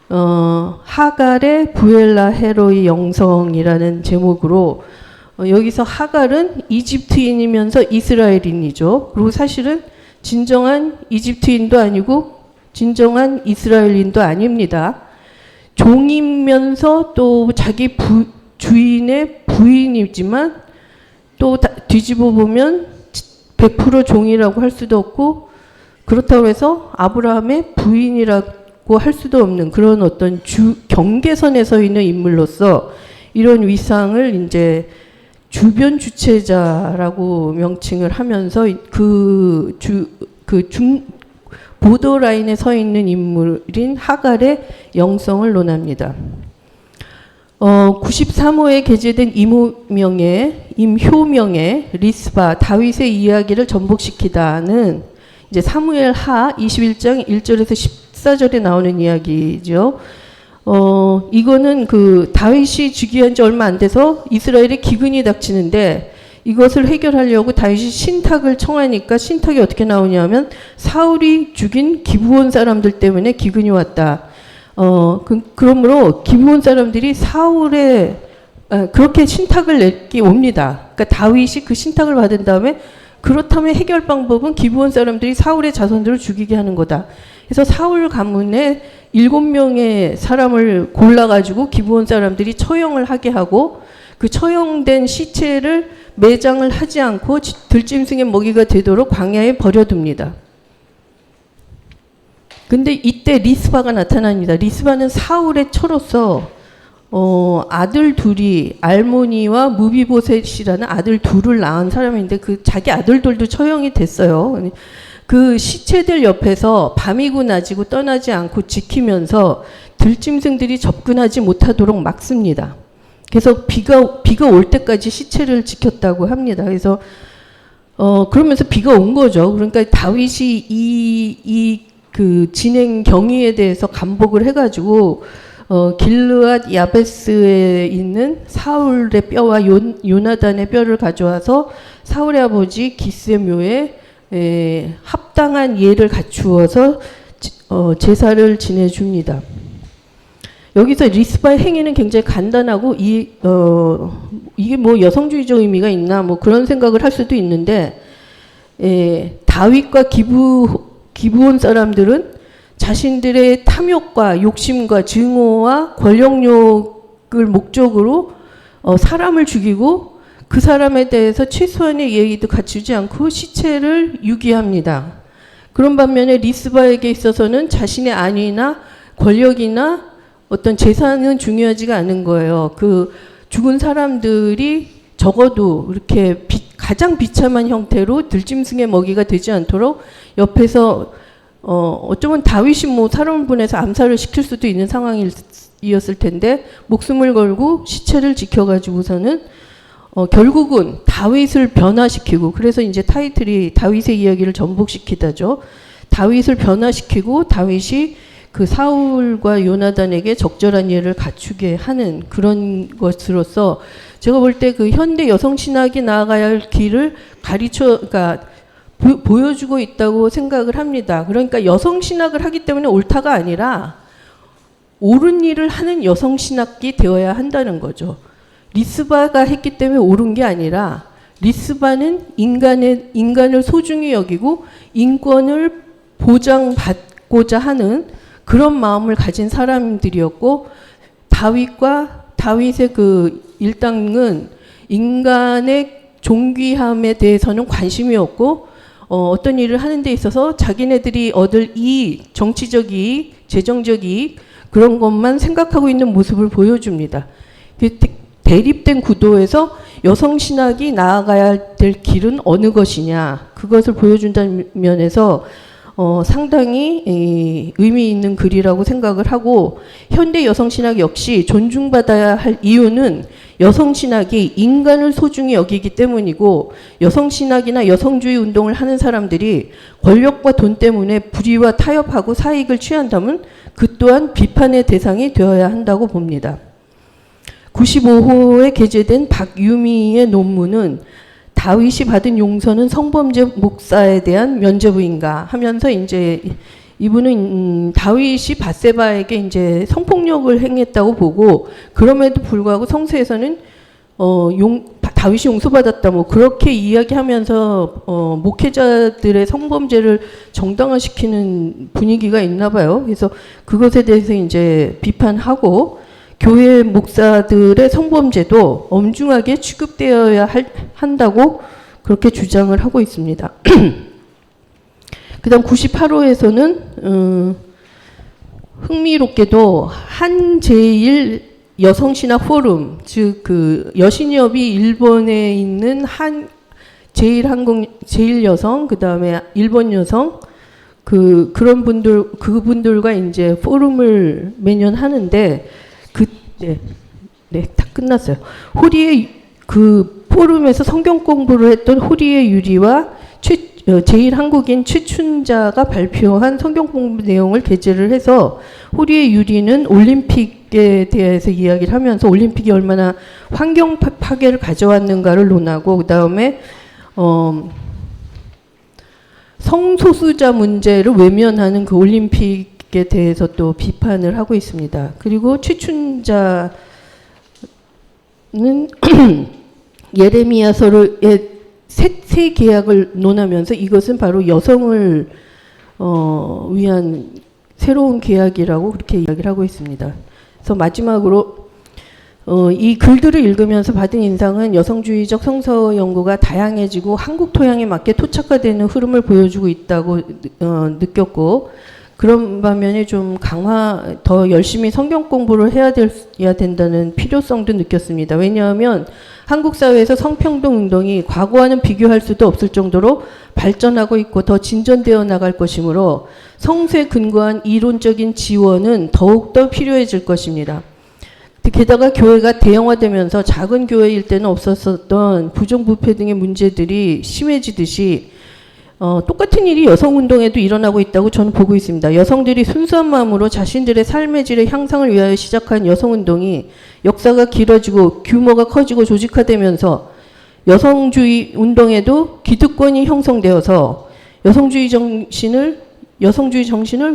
[SPEAKER 5] 하갈의 부엘라 헤로의 영성이라는 제목으로 여기서 하갈은 이집트인이면서 이스라엘인이죠. 그리고 사실은 진정한 이집트인도 아니고 진정한 이스라엘인도 아닙니다. 종이면서 또 자기 주인의 부인이지만 또 뒤집어 보면 100% 종이라고 할 수도 없고 그렇다고 해서 아브라함의 부인이라고 할 수도 없는 그런 어떤 경계선에 서 있는 인물로서 이런 위상을 이제 주변 주체자라고 명칭을 하면서 보더라인에 서 있는 인물인 하갈의 영성을 논합니다. 93호에 게재된 임효명의 리스바 다윗의 이야기를 전복시키다는 이제 사무엘 하 21장 1절에서 14절에 나오는 이야기죠. 이거는 그 다윗이 즉위한 지 얼마 안 돼서 이스라엘에 기근이 닥치는데 이것을 해결하려고 다윗이 신탁을 청하니까 신탁이 어떻게 나오냐면 사울이 죽인 기브온 사람들 때문에 기근이 왔다. 그러므로 기브온 사람들이 사울의 그렇게 신탁을 내기 옵니다. 그러니까 다윗이 그 신탁을 받은 다음에 그렇다면 해결 방법은 기브온 사람들이 사울의 자손들을 죽이게 하는 거다. 그래서 사울 가문에 7명의 사람을 골라가지고 기브온 사람들이 처형을 하게 하고 그 처형된 시체를 매장을 하지 않고 들짐승의 먹이가 되도록 광야에 버려둡니다. 근데 이때 리스바가 나타납니다. 리스바는 사울의 처로서 아들 둘이 알모니와 무비보셋이라는 아들 둘을 낳은 사람인데 그 자기 아들들도 처형이 됐어요. 그 시체들 옆에서 밤이고 낮이고 떠나지 않고 지키면서 들짐승들이 접근하지 못하도록 막습니다. 그래서 비가 올 때까지 시체를 지켰다고 합니다. 그래서 그러면서 비가 온 거죠. 그러니까 다윗이 그 진행 경위에 대해서 감복을 해가지고 길르앗 야베스에 있는 사울의 뼈와 요나단의 뼈를 가져와서 사울의 아버지 기스의 묘에 합당한 예를 갖추어서 제사를 지내줍니다. 여기서 리스바의 행위는 굉장히 간단하고 이게 뭐 여성주의적 의미가 있나 뭐 그런 생각을 할 수도 있는데 다윗과 기브온 사람들은 자신들의 탐욕과 욕심과 증오와 권력욕을 목적으로 사람을 죽이고 그 사람에 대해서 최소한의 예의도 갖추지 않고 시체를 유기합니다. 그런 반면에 리스바에게 있어서는 자신의 안위나 권력이나 어떤 재산은 중요하지가 않은 거예요. 그 죽은 사람들이 적어도 이렇게 가장 비참한 형태로 들짐승의 먹이가 되지 않도록 옆에서 어쩌면 다윗이 뭐 사람을 보내서 암살을 시킬 수도 있는 상황이었을 텐데 목숨을 걸고 시체를 지켜가지고서는 결국은 다윗을 변화시키고 그래서 이제 타이틀이 다윗의 이야기를 전복시키다죠. 다윗을 변화시키고 다윗이 그 사울과 요나단에게 적절한 예를 갖추게 하는 그런 것으로서 제가 볼 때 그 현대 여성 신학이 나아가야 할 길을 그러니까 보여주고 있다고 생각을 합니다. 그러니까 여성 신학을 하기 때문에 옳다가 아니라 옳은 일을 하는 여성 신학이 되어야 한다는 거죠. 리스바가 했기 때문에 옳은 게 아니라 리스바는 인간을 소중히 여기고 인권을 보장받고자 하는 그런 마음을 가진 사람들이었고 다윗의 그 일당은 인간의 존귀함에 대해서는 관심이 없고 어떤 일을 하는 데 있어서 자기네들이 얻을 이익, 정치적 이익, 재정적 이익 그런 것만 생각하고 있는 모습을 보여줍니다. 대립된 구도에서 여성 신학이 나아가야 될 길은 어느 것이냐 그것을 보여준다는 면에서 상당히 의미 있는 글이라고 생각을 하고 현대 여성 신학 역시 존중받아야 할 이유는 여성 신학이 인간을 소중히 여기기 때문이고 여성 신학이나 여성주의 운동을 하는 사람들이 권력과 돈 때문에 불의와 타협하고 사익을 취한다면 그 또한 비판의 대상이 되어야 한다고 봅니다. 95호에 게재된 박유미의 논문은 다윗이 받은 용서는 성범죄 목사에 대한 면죄부인가 하면서 이제 이분은 다윗이 밧세바에게 이제 성폭력을 행했다고 보고 그럼에도 불구하고 성서에서는 다윗이 용서받았다 뭐 그렇게 이야기하면서 목회자들의 성범죄를 정당화시키는 분위기가 있나 봐요. 그래서 그것에 대해서 이제 비판하고 교회 목사들의 성범죄도 엄중하게 취급되어야 한다고 그렇게 주장을 하고 있습니다. 그 다음 98호에서는 흥미롭게도 한제일 여성신학 포럼, 즉 그 여신협이 일본에 있는 제일 여성, 그 다음에 일본 여성, 그런 분들, 그분들과 이제 포럼을 매년 하는데, 다 끝났어요. 호리의 그 포럼에서 성경 공부를 했던 호리의 유리와 제일 한국인 최춘자가 발표한 성경 공부 내용을 게재를 해서 호리의 유리는 올림픽에 대해서 이야기를 하면서 올림픽이 얼마나 환경 파괴를 가져왔는가를 논하고 그 다음에 성소수자 문제를 외면하는 그 올림픽에 대해서 또 비판을 하고 있습니다. 그리고 최춘자는 예레미야서의 새 계약을 논하면서 이것은 바로 여성을 위한 새로운 계약이라고 그렇게 이야기를 하고 있습니다. 그래서 마지막으로 이 글들을 읽으면서 받은 인상은 여성주의적 성서 연구가 다양해지고 한국 토양에 맞게 토착화되는 흐름을 보여주고 있다고 느꼈고 그런 반면에 좀 더 열심히 성경 공부를 해야 된다는 필요성도 느꼈습니다. 왜냐하면 한국 사회에서 성평등 운동이 과거와는 비교할 수도 없을 정도로 발전하고 있고 더 진전되어 나갈 것이므로 성서에 근거한 이론적인 지원은 더욱더 필요해질 것입니다. 게다가 교회가 대형화되면서 작은 교회일 때는 없었던 부정부패 등의 문제들이 심해지듯이 똑같은 일이 여성운동에도 일어나고 있다고 저는 보고 있습니다. 여성들이 순수한 마음으로 자신들의 삶의 질의 향상을 위하여 시작한 여성운동이 역사가 길어지고 규모가 커지고 조직화되면서 여성주의 운동에도 기득권이 형성되어서 여성주의 정신을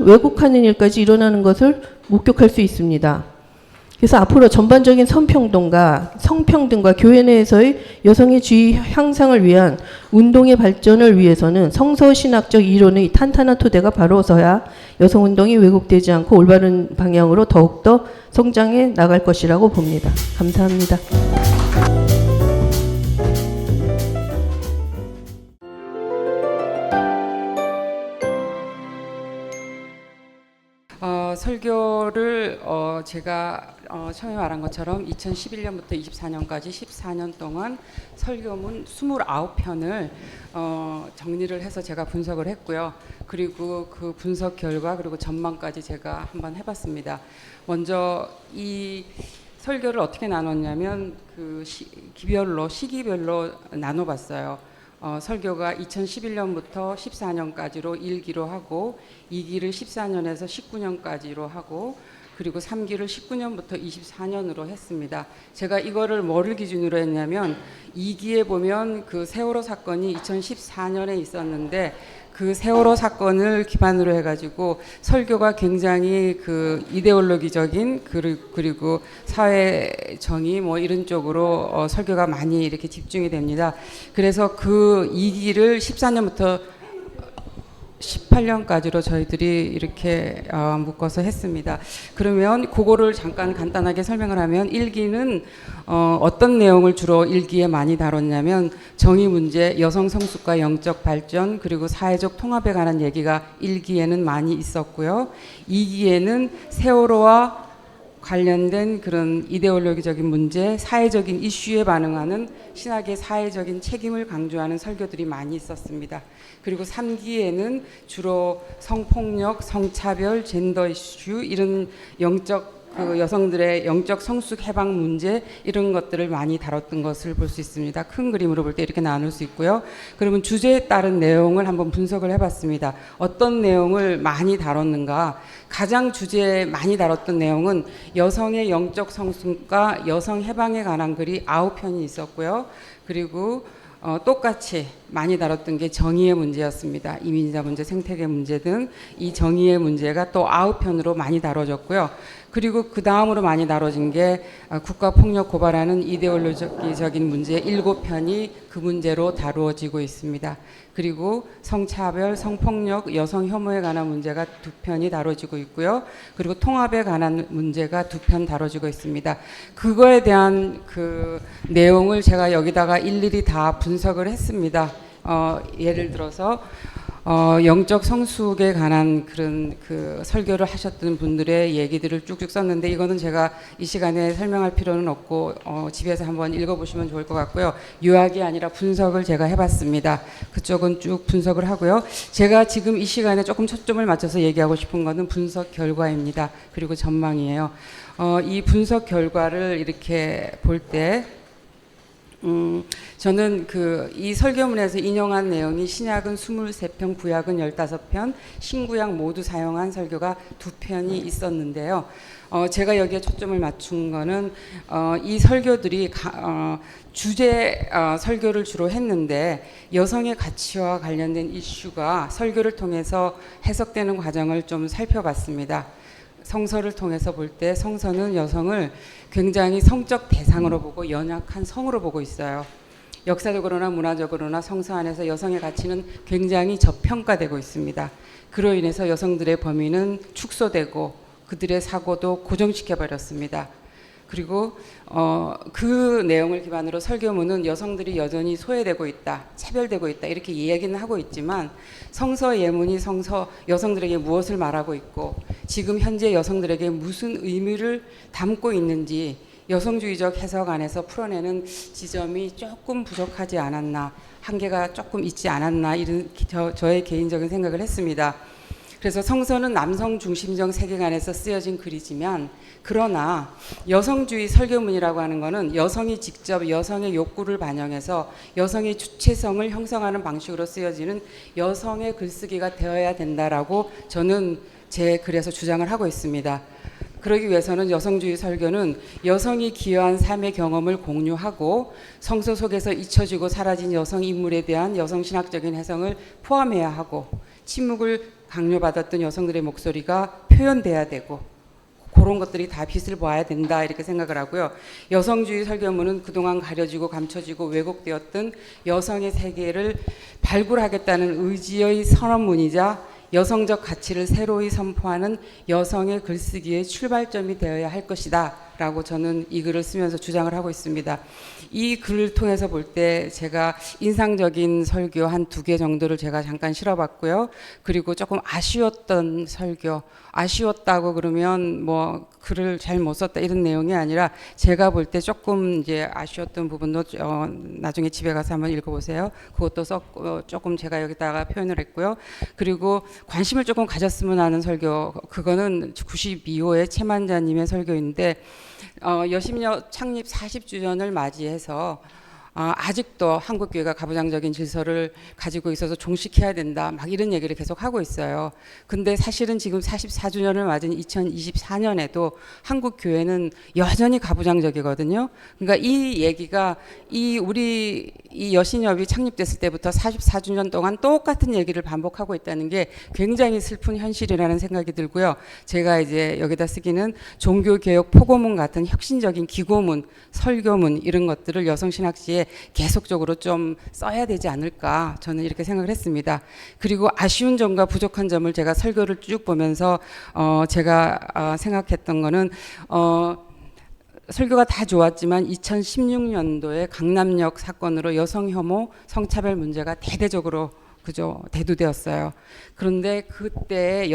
[SPEAKER 5] 왜곡하는 일까지 일어나는 것을 목격할 수 있습니다. 그래서 앞으로 전반적인 성평등과 교회 내에서의 여성의 지위 향상을 위한 운동의 발전을 위해서는 성서신학적 이론의 탄탄한 토대가 바로 서야 여성운동이 왜곡되지 않고 올바른 방향으로 더욱더 성장해 나갈 것이라고 봅니다. 감사합니다.
[SPEAKER 1] 설교를 제가 처음에 말한 것처럼 2011년부터 24년까지 14년 동안 설교문 29편을 정리를 해서 제가 분석을 했고요. 그리고 그 분석 결과 그리고 전망까지 제가 한번 해봤습니다. 먼저 이 설교를 어떻게 나눴냐면 그 시기별로 나눠봤어요. 설교가 2011년부터 14년까지로 1기로 하고 2기를 14년에서 19년까지로 하고 그리고 3기를 19년부터 24년으로 했습니다. 제가 이거를 뭐를 기준으로 했냐면 2기에 보면 그 세월호 사건이 2014년에 있었는데 그 세월호 사건을 기반으로 해가지고 설교가 굉장히 그 이데올로기적인 그리고 사회 정의 뭐 이런 쪽으로 설교가 많이 이렇게 집중이 됩니다. 그래서 그 2기를 14년부터 18년까지로 저희들이 이렇게 묶어서 했습니다. 그러면 그거를 잠깐 간단하게 설명을 하면 일기는 어떤 내용을 주로 일기에 많이 다뤘냐면 정의 문제, 여성 성숙과 영적 발전, 그리고 사회적 통합에 관한 얘기가 일기에는 많이 있었고요. 2기에는 세월호와 관련된 그런 이데올로기적인 문제, 사회적인 이슈에 반응하는 신학의 사회적인 책임을 강조하는 설교들이 많이 있었습니다. 그리고 3기에는 주로 성폭력, 성차별, 젠더 이슈 이런 영적 여성들의 영적 성숙 해방 문제 이런 것들을 많이 다뤘던 것을 볼 수 있습니다. 큰 그림으로 볼 때 이렇게 나눌 수 있고요. 그러면 주제에 따른 내용을 한번 분석을 해봤습니다. 어떤 내용을 많이 다뤘는가? 가장 주제에 많이 다뤘던 내용은 여성의 영적 성숙과 여성 해방에 관한 글이 9편이 있었고요. 그리고 똑같이 많이 다뤘던 게 정의의 문제였습니다. 이민자 문제, 생태계 문제 등 이 정의의 문제가 또 9편으로 많이 다뤄졌고요. 그리고 그 다음으로 많이 다뤄진 게 국가폭력 고발하는 이데올로기적인 문제 7편이 그 문제로 다루어지고 있습니다. 그리고 성차별, 성폭력, 여성 혐오에 관한 문제가 2편이 다뤄지고 있고요. 그리고 통합에 관한 문제가 2편 다뤄지고 있습니다. 그거에 대한 그 내용을 제가 여기다가 일일이 다 분석을 했습니다. 예를 들어서 영적 성숙에 관한 그런 그 설교를 하셨던 분들의 얘기들을 쭉쭉 썼는데 이거는 제가 이 시간에 설명할 필요는 없고 집에서 한번 읽어보시면 좋을 것 같고요. 요약이 아니라 분석을 제가 해봤습니다. 그쪽은 쭉 분석을 하고요. 제가 지금 이 시간에 조금 초점을 맞춰서 얘기하고 싶은 거는 분석 결과입니다. 그리고 전망이에요. 이 분석 결과를 이렇게 볼 때 저는 이 설교문에서 인용한 내용이 신약은 23편, 구약은 15편, 신구약 모두 사용한 설교가 2편이 있었는데요. 제가 여기에 초점을 맞춘 거는 이 설교들이 주제 설교를 주로 했는데 여성의 가치와 관련된 이슈가 설교를 통해서 해석되는 과정을 좀 살펴봤습니다. 성서를 통해서 볼 때 성서는 여성을 굉장히 성적 대상으로 보고 연약한 성으로 보고 있어요. 역사적으로나 문화적으로나 성서 안에서 여성의 가치는 굉장히 저평가되고 있습니다. 그로 인해서 여성들의 범위는 축소되고 그들의 사고도 고정시켜 버렸습니다. 그리고 그 내용을 기반으로 설교문은 여성들이 여전히 소외되고 있다, 차별되고 있다 이렇게 이야기는 하고 있지만 성서 예문이 여성들에게 무엇을 말하고 있고 지금 현재 여성들에게 무슨 의미를 담고 있는지 여성주의적 해석 안에서 풀어내는 지점이 조금 부족하지 않았나, 한계가 조금 있지 않았나 이런 저의 개인적인 생각을 했습니다. 그래서 성서는 남성 중심적 세계관에서 쓰여진 글이지만 그러나 여성주의 설교문이라고 하는 것은 여성이 직접 여성의 욕구를 반영해서 여성의 주체성을 형성하는 방식으로 쓰여지는 여성의 글쓰기가 되어야 된다라고 저는 제 글에서 주장을 하고 있습니다. 그러기 위해서는 여성주의 설교는 여성이 기여한 삶의 경험을 공유하고 성서 속에서 잊혀지고 사라진 여성 인물에 대한 여성신학적인 해석을 포함해야 하고 침묵을 강요받았던 여성들의 목소리가 표현돼야 되고 그런 것들이 다 빛을 보아야 된다 이렇게 생각을 하고요. 여성주의 설교문은 그동안 가려지고 감춰지고 왜곡되었던 여성의 세계를 발굴하겠다는 의지의 선언문이자 여성적 가치를 새로이 선포하는 여성의 글쓰기의 출발점이 되어야 할 것이다 라고 저는 이 글을 쓰면서 주장을 하고 있습니다. 이 글을 통해서 볼 때 제가 인상적인 설교 한 2개 정도를 제가 잠깐 실어봤고요. 그리고 조금 아쉬웠던 설교, 아쉬웠다고 그러면 뭐 글을 잘 못 썼다 이런 내용이 아니라 제가 볼 때 조금 이제 아쉬웠던 부분도 나중에 집에 가서 한번 읽어보세요. 그것도 썼고 조금 제가 여기다가 표현을 했고요. 그리고 관심을 조금 가졌으면 하는 설교, 그거는 92호의 채만자님의 설교인데 여심여 창립 40주년을 맞이해서 아직도 한국교회가 가부장적인 질서를 가지고 있어서 종식해야 된다 막 이런 얘기를 계속 하고 있어요. 근데 사실은 지금 44주년을 맞은 2024년에도 한국교회는 여전히 가부장적이거든요. 그러니까 이 얘기가 우리 여신협이 창립됐을 때부터 44주년 동안 똑같은 얘기를 반복하고 있다는 게 굉장히 슬픈 현실이라는 생각이 들고요. 제가 이제 여기다 쓰기는 종교개혁 포고문 같은 혁신적인 기고문, 설교문 이런 것들을 여성신학지에 문제에 계속적으로 좀 써야 되지 않을까 저는 이렇게 생각을 했습니다. 그리고 아쉬운 점과 부족한 점을 제가 설교를 쭉 보면서 제가 생각했던 거는 설교가 다 좋았지만 2016년도에 강남역 사건으로 여성 혐오 성차별 문제가 대대적으로 대두되었어요. 그런데 그때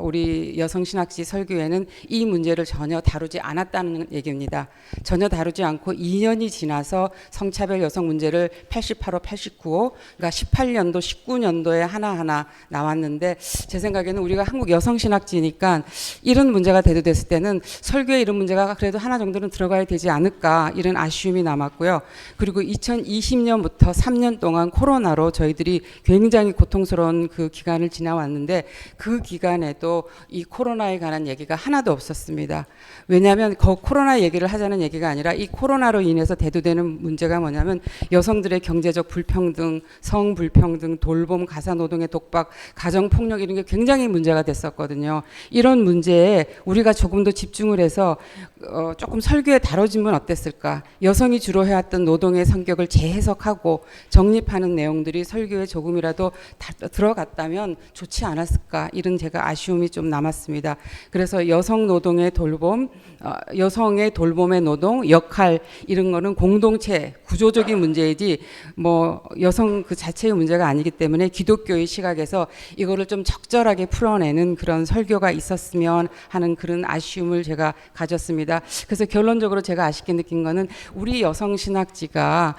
[SPEAKER 1] 우리 여성 신학지 설교에는 이 문제를 전혀 다루지 않았다는 얘기입니다. 전혀 다루지 않고 2년이 지나서 성차별 여성 문제를 88호, 89호, 그러니까 18년도, 19년도에 하나하나 나왔는데 제 생각에는 우리가 한국 여성 신학지니까 이런 문제가 대두됐을 때는 설교에 이런 문제가 그래도 하나 정도는 들어가야 되지 않을까 이런 아쉬움이 남았고요. 그리고 2020년부터 3년 동안 코로나로 저희들이 굉장히 고통스러운 그 기간을 지나왔는데 그 기간에도 이 코로나에 관한 얘기가 하나도 없었습니다. 왜냐하면 코로나 얘기를 하자는 얘기가 아니라 이 코로나로 인해서 대두되는 문제가 뭐냐면 여성들의 경제적 불평등, 성불평등, 돌봄, 가사노동의 독박, 가정폭력 이런 게 굉장히 문제가 됐었거든요. 이런 문제에 우리가 조금 더 집중을 해서 조금 설교에 다뤄지면 어땠을까? 여성이 주로 해왔던 노동의 성격을 재해석하고 정립하는 내용들이 설교에 조금이라도 들어갔다면 좋지 않았을까? 이런 제가 아쉬움이 좀 남았습니다. 그래서 여성 노동의 돌봄, 여성의 돌봄의 노동, 역할 이런 거는 공동체, 구조적인 문제이지 뭐 여성 그 자체의 문제가 아니기 때문에 기독교의 시각에서 이거를 좀 적절하게 풀어내는 그런 설교가 있었으면 하는 그런 아쉬움을 제가 가졌습니다. 그래서 결론적으로 제가 아쉽게 느낀 거는 우리 여성 신학지가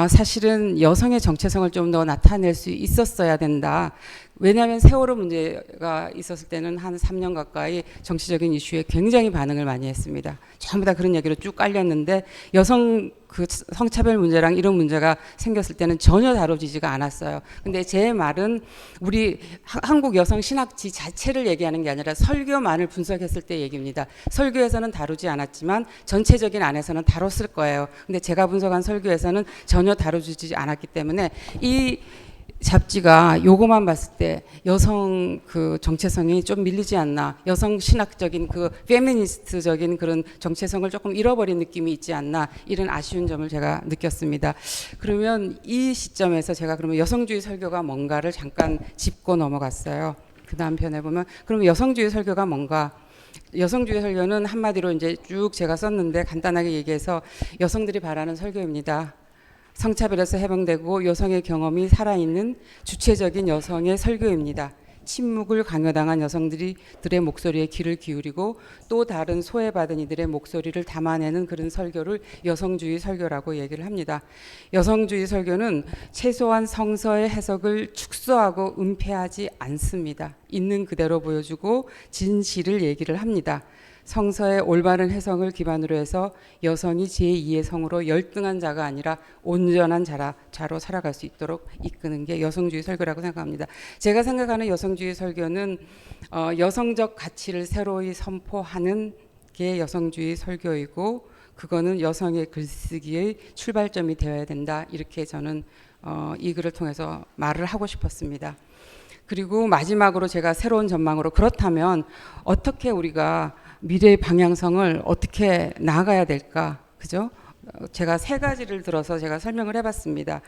[SPEAKER 1] 사실은 여성의 정체성을 좀 더 나타낼 수 있었어야 된다. 왜냐하면 세월호 문제가 있었을 때는 한 3년 가까이 정치적인 이슈에 굉장히 반응을 많이 했습니다. 전부 다 그런 얘기로 쭉 깔렸는데 여성 그 성차별 문제랑 이런 문제가 생겼을 때는 전혀 다뤄지지가 않았어요. 근데 제 말은 우리 한국 여성 신학지 자체를 얘기하는 게 아니라 설교만을 분석했을 때 얘기입니다. 설교에서는 다루지 않았지만 전체적인 안에서는 다뤘을 거예요. 근데 제가 분석한 설교에서는 전혀 다뤄지지 않았기 때문에 이 잡지가 요거만 봤을 때 여성 그 정체성이 좀 밀리지 않나, 여성 신학적인 그 페미니스트적인 그런 정체성을 조금 잃어버린 느낌이 있지 않나, 이런 아쉬운 점을 제가 느꼈습니다. 그러면 이 시점에서 제가 그러면 여성주의 설교가 뭔가를 잠깐 짚고 넘어갔어요. 그 다음 편에 보면 그럼 여성주의 설교가 뭔가? 여성주의 설교는 한마디로 이제 쭉 제가 썼는데 간단하게 얘기해서 여성들이 바라는 설교입니다. 성차별에서 해방되고 여성의 경험이 살아있는 주체적인 여성의 설교입니다. 침묵을 강요당한 여성들의 목소리에 귀를 기울이고 또 다른 소외받은 이들의 목소리를 담아내는 그런 설교를 여성주의 설교라고 얘기를 합니다. 여성주의 설교는 최소한 성서의 해석을 축소하고 은폐하지 않습니다. 있는 그대로 보여주고 진실을 얘기를 합니다. 성서의 올바른 해석을 기반으로 해서 여성이 제2의 성으로 열등한 자가 아니라 온전한 자로 살아갈 수 있도록 이끄는 게 여성주의 설교라고 생각합니다. 제가 생각하는 여성주의 설교는 여성적 가치를 새로이 선포하는 게 여성주의 설교이고 그거는 여성의 글쓰기의 출발점이 되어야 된다. 이렇게 저는 이 글을 통해서 말을 하고 싶었습니다. 그리고 마지막으로 제가 새로운 전망으로 그렇다면 어떻게 우리가 미래의 방향성을 어떻게 나아가야 될까, 그죠? 제가 세 가지를 들어서 제가 설명을 해봤습니다.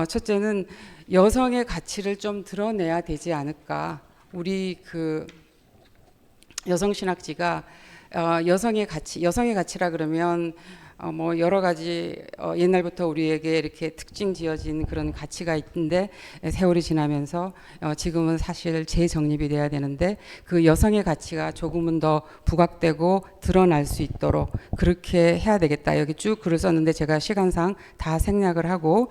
[SPEAKER 1] 첫째는 여성의 가치를 좀 드러내야 되지 않을까. 우리 그 여성신학지가 여성의 가치라 그러면 뭐 여러 가지 옛날부터 우리에게 이렇게 특징 지어진 그런 가치가 있는데 세월이 지나면서 지금은 사실 재정립이 돼야 되는데 그 여성의 가치가 조금은 더 부각되고 드러날 수 있도록 그렇게 해야 되겠다. 여기 쭉 글을 썼는데 제가 시간상 다 생략을 하고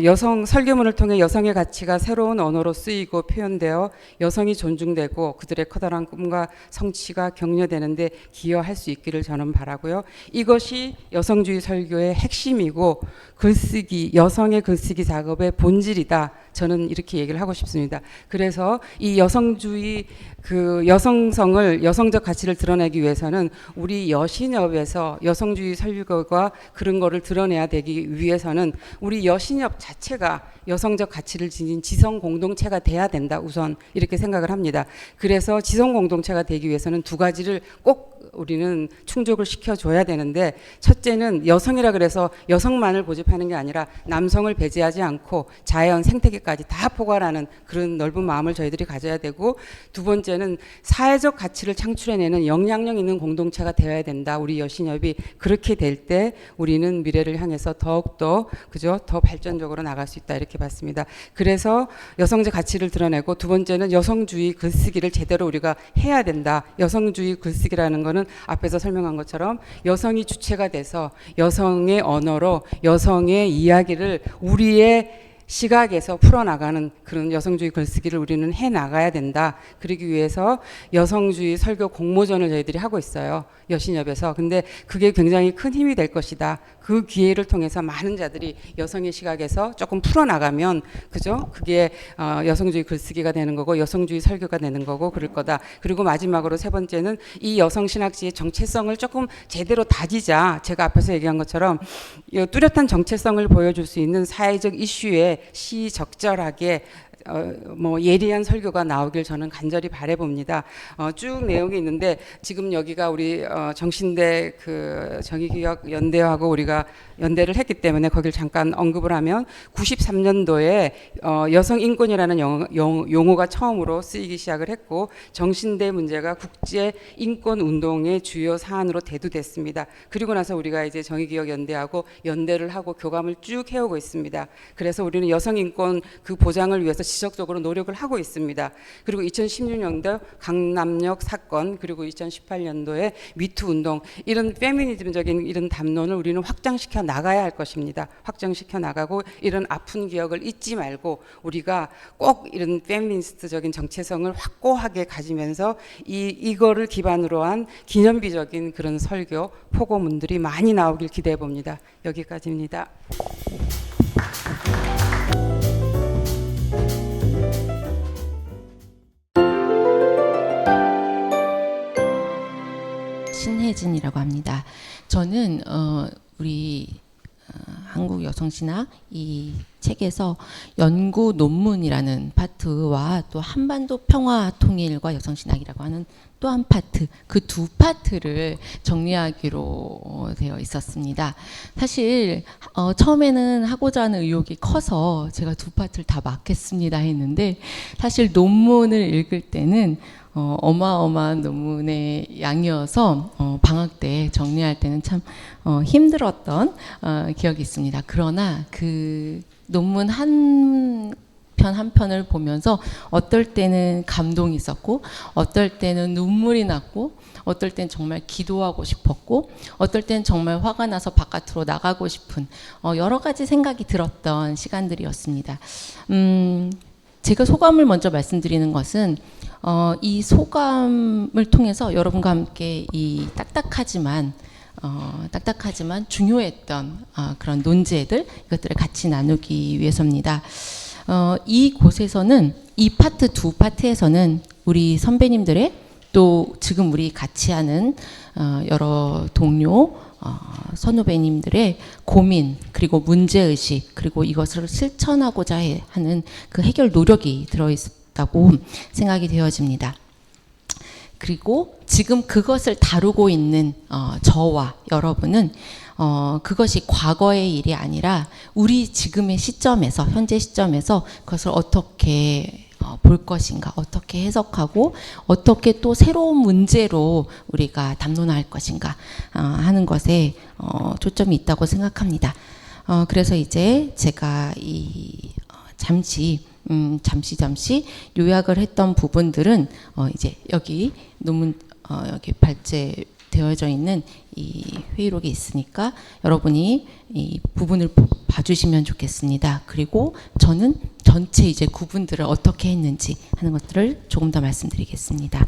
[SPEAKER 1] 여성 설교문을 통해 여성의 가치가 새로운 언어로 쓰이고 표현되어 여성이 존중되고 그들의 커다란 꿈과 성취가 격려되는데 기여할 수 있기를 저는 바라고요. 이것이 여성주의 설교의 핵심이고 글쓰기, 여성의 글쓰기 작업의 본질이다. 저는 이렇게 얘기를 하고 싶습니다. 그래서 이 여성주의 그 여성성을 여성적 가치를 드러내기 위해서는 우리 여신협에서 여성주의 설교가 그런 거를 드러내야 되기 위해서는 우리 여신협 자체가 여성적 가치를 지닌 지성 공동체가 돼야 된다. 우선 이렇게 생각을 합니다. 그래서 지성 공동체가 되기 위해서는 두 가지를 꼭 우리는 충족을 시켜줘야 되는데, 첫째는 여성이라 그래서 여성만을 고집하는 게 아니라 남성을 배제하지 않고 자연 생태계까지 다 포괄하는 그런 넓은 마음을 저희들이 가져야 되고, 두 번째는 사회적 가치를 창출해내는 영향력 있는 공동체가 되어야 된다. 우리 여신협이 그렇게 될 때 우리는 미래를 향해서 더욱더 그죠? 더 발전적으로 나갈 수 있다 이렇게 봤습니다. 그래서 여성적 가치를 드러내고, 두 번째는 여성주의 글쓰기를 제대로 우리가 해야 된다. 여성주의 글쓰기라는 거는 앞에서 설명한 것처럼 여성이 주체가 돼서 여성의 언어로 여성의 이야기를 우리의 시각에서 풀어나가는 그런 여성주의 글쓰기를 우리는 해나가야 된다. 그러기 위해서 여성주의 설교 공모전을 저희들이 하고 있어요. 여신협에서. 근데 그게 굉장히 큰 힘이 될 것이다. 그 기회를 통해서 많은 자들이 여성의 시각에서 조금 풀어나가면, 그죠? 그게 여성주의 글쓰기가 되는 거고 여성주의 설교가 되는 거고 그럴 거다. 그리고 마지막으로 세 번째는 이 여성신학지의 정체성을 조금 제대로 다지자. 제가 앞에서 얘기한 것처럼 뚜렷한 정체성을 보여줄 수 있는 사회적 이슈에 시적절하게 뭐 예리한 설교가 나오길 저는 간절히 바라봅니다. 쭉 내용이 있는데, 지금 여기가 우리 정신대 그 정의기억연대하고 우리가 연대를 했기 때문에 거길 잠깐 언급을 하면, 93년도에 여성인권이라는 용어가 처음으로 쓰이기 시작을 했고, 정신대 문제가 국제 인권 운동의 주요 사안으로 대두됐습니다. 그리고 나서 우리가 이제 정의기억연대하고 연대를 하고 교감을 쭉 해오고 있습니다. 그래서 우리는 여성인권 그 보장을 위해서 지속적으로 노력을 하고 있습니다. 그리고 2016년도 강남역 사건, 그리고 2018년도에 미투 운동, 이런 페미니즘적인 이런 담론을 우리는 확장시켜 나가야 할 것입니다. 확장시켜 나가고, 이런 아픈 기억을 잊지 말고 우리가 꼭 이런 페미니스트적인 정체성을 확고하게 가지면서 이거를 기반으로 한 기념비적인 그런 설교 포고문들이 많이 나오길 기대해 봅니다. 여기까지입니다.
[SPEAKER 6] 신혜진이라고 합니다. 저는 우리 한국 여성신학 이 책에서 연구 논문이라는 파트와 또 한반도 평화 통일과 여성신학이라고 하는 또 한 파트, 그 두 파트를 정리하기로 되어 있었습니다. 사실 처음에는 하고자 하는 의욕이 커서 제가 두 파트를 다 맡겠습니다 했는데, 사실 논문을 읽을 때는 어마어마한 논문의 양이어서 방학 때 정리할 때는 참 힘들었던 기억이 있습니다. 그러나 그 논문 한 편 한 편을 보면서 어떨 때는 감동이 있었고, 어떨 때는 눈물이 났고, 어떨 때는 정말 기도하고 싶었고, 어떨 때는 정말 화가 나서 바깥으로 나가고 싶은 여러 가지 생각이 들었던 시간들이었습니다. 제가 소감을 먼저 말씀드리는 것은 이 소감을 통해서 여러분과 함께 이 딱딱하지만 중요했던 그런 논제들, 이것들을 같이 나누기 위해서입니다. 이 곳에서는 이 파트 두 파트에서는 우리 선배님들의, 또 지금 우리 같이 하는 여러 동료 선후배님들의 고민, 그리고 문제의식, 그리고 이것을 실천하고자 하는 그 해결 노력이 들어있다고 생각이 되어집니다. 그리고 지금 그것을 다루고 있는 저와 여러분은 그것이 과거의 일이 아니라 우리 지금의 시점에서, 현재 시점에서 그것을 어떻게 볼 것인가, 어떻게 해석하고 어떻게 또 새로운 문제로 우리가 담론할 것인가 하는 것에 초점이 있다고 생각합니다. 그래서 이제 제가 잠시 요약을 했던 부분들은 이제 여기 논문 여기 발제되어져 있는 이 회의록이 있으니까 여러분이 이 부분을 봐주시면 좋겠습니다. 그리고 저는 전체 이제 구분들을 어떻게 했는지 하는 것들을 조금 더 말씀드리겠습니다.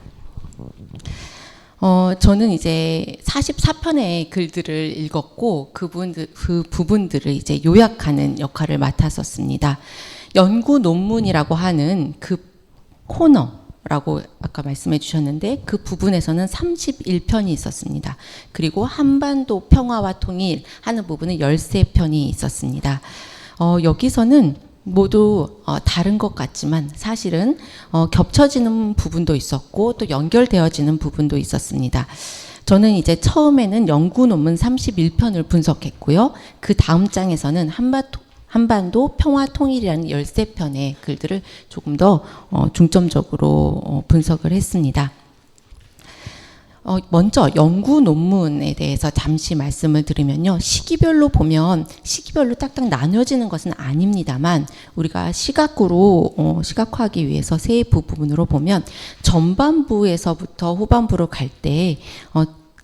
[SPEAKER 6] 저는 이제 44편의 글들을 읽었고 그 부분들을 이제 요약하는 역할을 맡았었습니다. 연구 논문이라고 하는 그 코너라고 아까 말씀해 주셨는데 그 부분에서는 31편이 있었습니다. 그리고 한반도 평화와 통일 하는 부분은 13편이 있었습니다. 여기서는 모두 다른 것 같지만 사실은 겹쳐지는 부분도 있었고 또 연결되어지는 부분도 있었습니다. 저는 이제 처음에는 연구 논문 31편을 분석했고요. 그 다음 장에서는 한반도 평화 통일이라는 13편의 글들을 조금 더 중점적으로 분석을 했습니다. 먼저 연구 논문에 대해서 잠시 말씀을 드리면요. 시기별로 보면 시기별로 딱딱 나뉘어지는 것은 아닙니다만 우리가 시각으로 시각화하기 위해서 세 부분으로 보면 전반부에서부터 후반부로 갈 때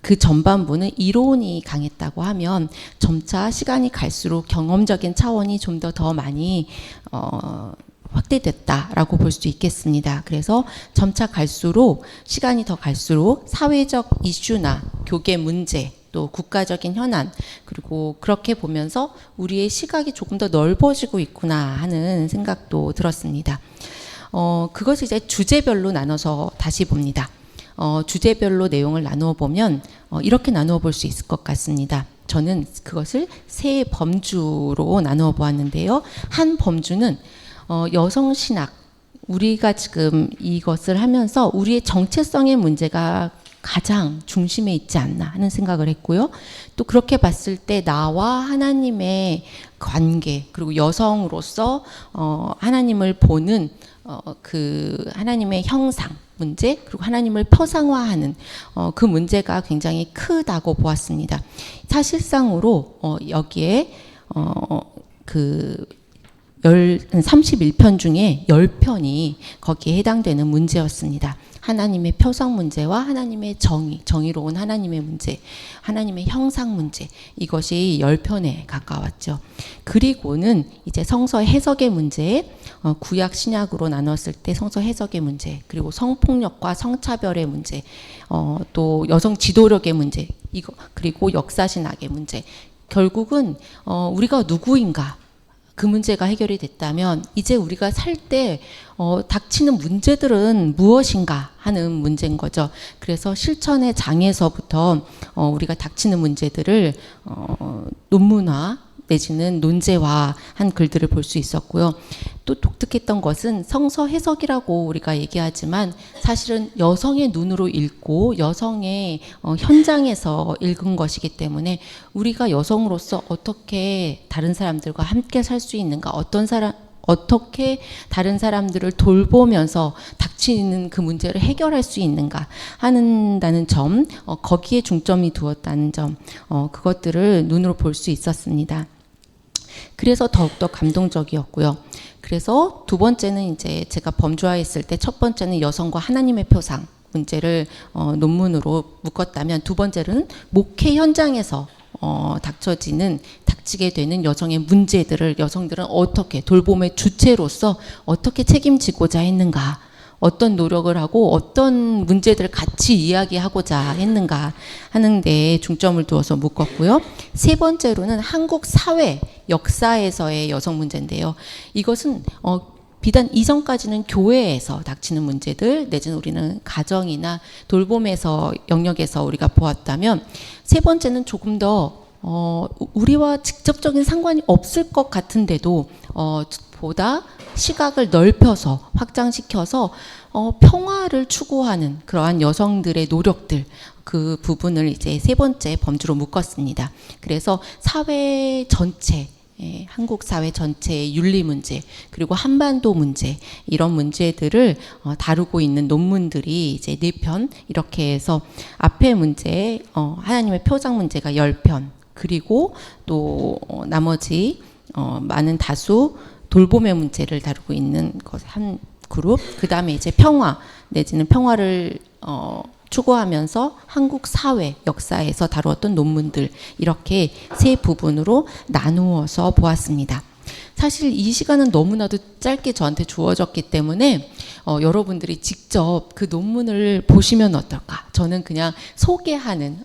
[SPEAKER 6] 그 전반부는 이론이 강했다고 하면 점차 시간이 갈수록 경험적인 차원이 좀 더 많이 확대됐다라고 볼 수 있겠습니다. 그래서 점차 갈수록 시간이 더 갈수록 사회적 이슈나 교계 문제 또 국가적인 현안 그리고 그렇게 보면서 우리의 시각이 조금 더 넓어지고 있구나 하는 생각도 들었습니다. 그것을 이제 주제별로 나눠서 다시 봅니다. 주제별로 내용을 나누어 보면 이렇게 나누어 볼 수 있을 것 같습니다. 저는 그것을 세 범주로 나누어 보았는데요. 한 범주는 여성신학, 우리가 지금 이것을 하면서 우리의 정체성의 문제가 가장 중심에 있지 않나 하는 생각을 했고요. 또 그렇게 봤을 때 나와 하나님의 관계 그리고 여성으로서 하나님을 보는 그 하나님의 형상 문제 그리고 하나님을 표상화하는 그 문제가 굉장히 크다고 보았습니다. 사실상으로 여기에 그 31편 중에 10편이 거기에 해당되는 문제였습니다. 하나님의 표상 문제와 하나님의 정의로운 하나님의 문제, 하나님의 형상 문제, 이것이 10편에 가까웠죠. 그리고는 이제 성서 해석의 문제, 구약 신약으로 나눴을 때 성서 해석의 문제, 그리고 성폭력과 성차별의 문제, 또 여성 지도력의 문제, 그리고 역사신학의 문제. 결국은 우리가 누구인가? 그 문제가 해결이 됐다면 이제 우리가 살 때 닥치는 문제들은 무엇인가 하는 문제인 거죠. 그래서 실천의 장에서부터 우리가 닥치는 문제들을 논문화 내지는 논제화한 글들을 볼 수 있었고요. 또 독특했던 것은 성서 해석이라고 우리가 얘기하지만 사실은 여성의 눈으로 읽고 여성의 현장에서 읽은 것이기 때문에 우리가 여성으로서 어떻게 다른 사람들과 함께 살 수 있는가, 어떻게 다른 사람들을 돌보면서 닥치는 그 문제를 해결할 수 있는가 하는다는 점, 거기에 중점이 두었다는 점, 그것들을 눈으로 볼 수 있었습니다. 그래서 더욱더 감동적이었고요. 그래서 두 번째는 이제 제가 범주화했을 때 첫 번째는 여성과 하나님의 표상 문제를 논문으로 묶었다면 두 번째는 목회 현장에서 닥치게 되는 여성의 문제들을 여성들은 어떻게 돌봄의 주체로서 어떻게 책임지고자 했는가, 어떤 노력을 하고 어떤 문제들을 같이 이야기하고자 했는가 하는 데에 중점을 두어서 묶었고요. 세 번째로는 한국 사회 역사에서의 여성 문제인데요. 이것은 비단 이전까지는 교회에서 닥치는 문제들 내지는 우리는 가정이나 돌봄에서 영역에서 우리가 보았다면 세 번째는 조금 더 우리와 직접적인 상관이 없을 것 같은데도 보다 시각을 넓혀서 확장시켜서 평화를 추구하는 그러한 여성들의 노력들 그 부분을 이제 세 번째 범주로 묶었습니다. 그래서 사회 전체 한국 사회 전체의 윤리 문제 그리고 한반도 문제 이런 문제들을 다루고 있는 논문들이 이제 4편 이렇게 해서 앞에 문제 하나님의 표상 문제가 10편 그리고 또 나머지 많은 다수 돌봄의 문제를 다루고 있는 것 한 그룹 그 다음에 이제 평화 내지는 평화를 추구하면서 한국 사회 역사에서 다루었던 논문들 이렇게 세 부분으로 나누어서 보았습니다. 사실 이 시간은 너무나도 짧게 저한테 주어졌기 때문에 여러분들이 직접 그 논문을 보시면 어떨까? 저는 그냥 소개하는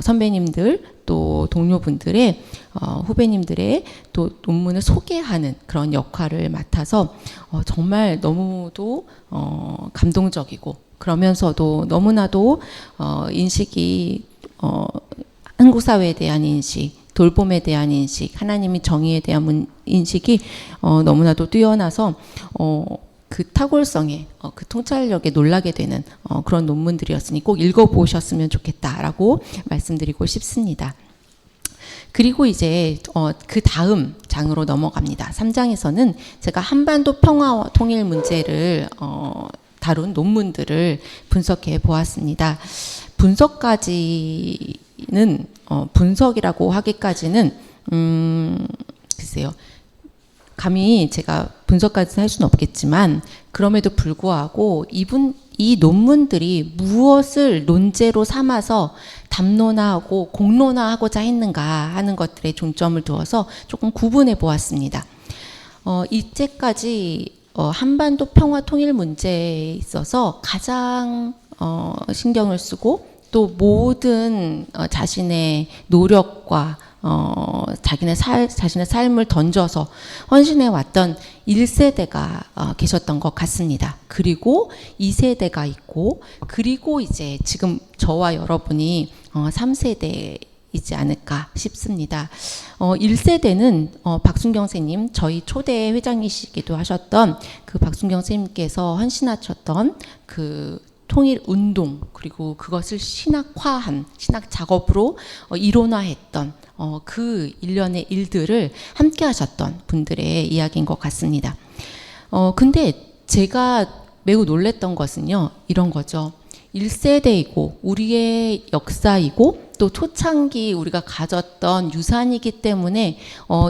[SPEAKER 6] 선배님들 또 동료분들의 후배님들의 또 논문을 소개하는 그런 역할을 맡아서 정말 너무도 감동적이고 그러면서도 너무나도 인식이 한국 사회에 대한 인식, 돌봄에 대한 인식, 하나님의 정의에 대한 인식이 너무나도 뛰어나서 그 탁월성에 그 통찰력에 놀라게 되는 그런 논문들이었으니 꼭 읽어보셨으면 좋겠다라고 말씀드리고 싶습니다. 그리고 이제 그 다음 장으로 넘어갑니다. 3장에서는 제가 한반도 평화와 통일 문제를 다룬 논문들을 분석해 보았습니다. 분석까지는 분석이라고 하기까지는 글쎄요. 감히 제가 분석까지는 할 수는 없겠지만 그럼에도 불구하고 이 논문들이 무엇을 논제로 삼아서 담론화하고 공론화하고자 했는가 하는 것들에 중점을 두어서 조금 구분해 보았습니다. 이때까지 한반도 평화 통일 문제에 있어서 가장 신경을 쓰고 또 모든 자신의 노력과 자신의 삶을 던져서 헌신해 왔던 1세대가 계셨던 것 같습니다. 그리고 2세대가 있고 그리고 이제 지금 저와 여러분이 3세대이지 않을까 싶습니다. 1세대는 박순경 선생님, 저희 초대 회장이시기도 하셨던 그 박순경 선생님께서 헌신하셨던 그 통일 운동 그리고 그것을 신학화한 신학 작업으로 이론화했던 그 일련의 일들을 함께 하셨던 분들의 이야기인 것 같습니다. 근데 제가 매우 놀랬던 것은요, 이런 거죠. 1세대이고 우리의 역사이고 또 초창기 우리가 가졌던 유산이기 때문에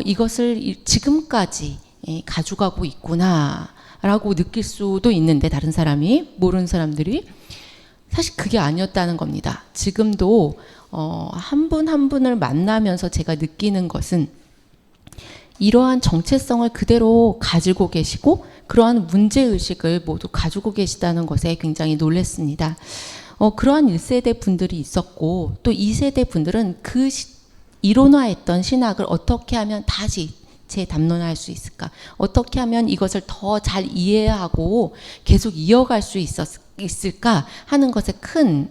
[SPEAKER 6] 이것을 지금까지 가져가고 있구나 라고 느낄 수도 있는데, 다른 사람이, 모르는 사람들이 사실 그게 아니었다는 겁니다. 지금도 한 분 한 분을 만나면서 제가 느끼는 것은 이러한 정체성을 그대로 가지고 계시고 그러한 문제의식을 모두 가지고 계시다는 것에 굉장히 놀랐습니다. 그러한 1세대 분들이 있었고 또 2세대 분들은 그 이론화했던 신학을 어떻게 하면 다시 재담론할 수 있을까? 어떻게 하면 이것을 더 잘 이해하고 계속 이어갈 수 있을까 하는 것에 큰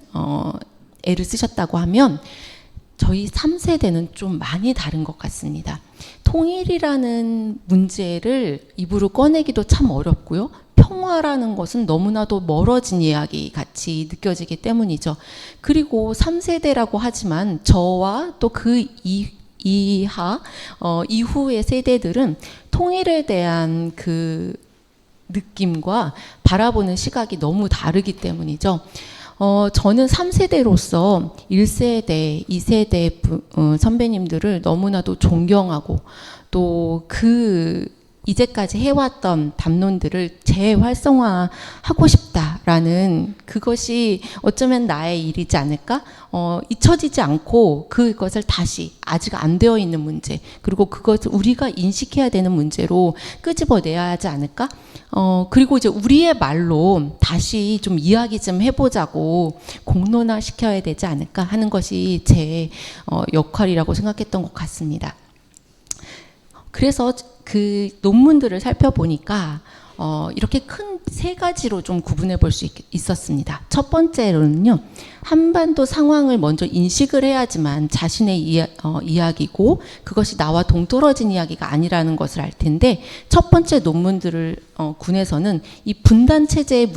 [SPEAKER 6] 애를 쓰셨다고 하면 저희 3세대는 좀 많이 다른 것 같습니다. 통일이라는 문제를 입으로 꺼내기도 참 어렵고요. 평화라는 것은 너무나도 멀어진 이야기 같이 느껴지기 때문이죠. 그리고 3세대라고 하지만 저와 또 그 이후의 세대들은 통일에 대한 그 느낌과 바라보는 시각이 너무 다르기 때문이죠. 저는 3세대로서 1세대, 2세대 선배님들을 너무나도 존경하고 또 이제까지 해왔던 담론들을 재활성화하고 싶다라는 그것이 어쩌면 나의 일이지 않을까? 잊혀지지 않고 그것을 다시 아직 안 되어 있는 문제, 그리고 그것을 우리가 인식해야 되는 문제로 끄집어내야 하지 않을까? 그리고 이제 우리의 말로 다시 좀 이야기 좀 해보자고 공론화 시켜야 되지 않을까 하는 것이 제 역할이라고 생각했던 것 같습니다. 그래서 그 논문들을 살펴보니까 이렇게 큰 3가지로 좀 구분해 볼 수 있었습니다. 첫 번째로는요, 한반도 상황을 먼저 인식을 해야지만 자신의 이야기고 그것이 나와 동떨어진 이야기가 아니라는 것을 알 텐데, 첫 번째 논문들을 군에서는 이 분단 체제의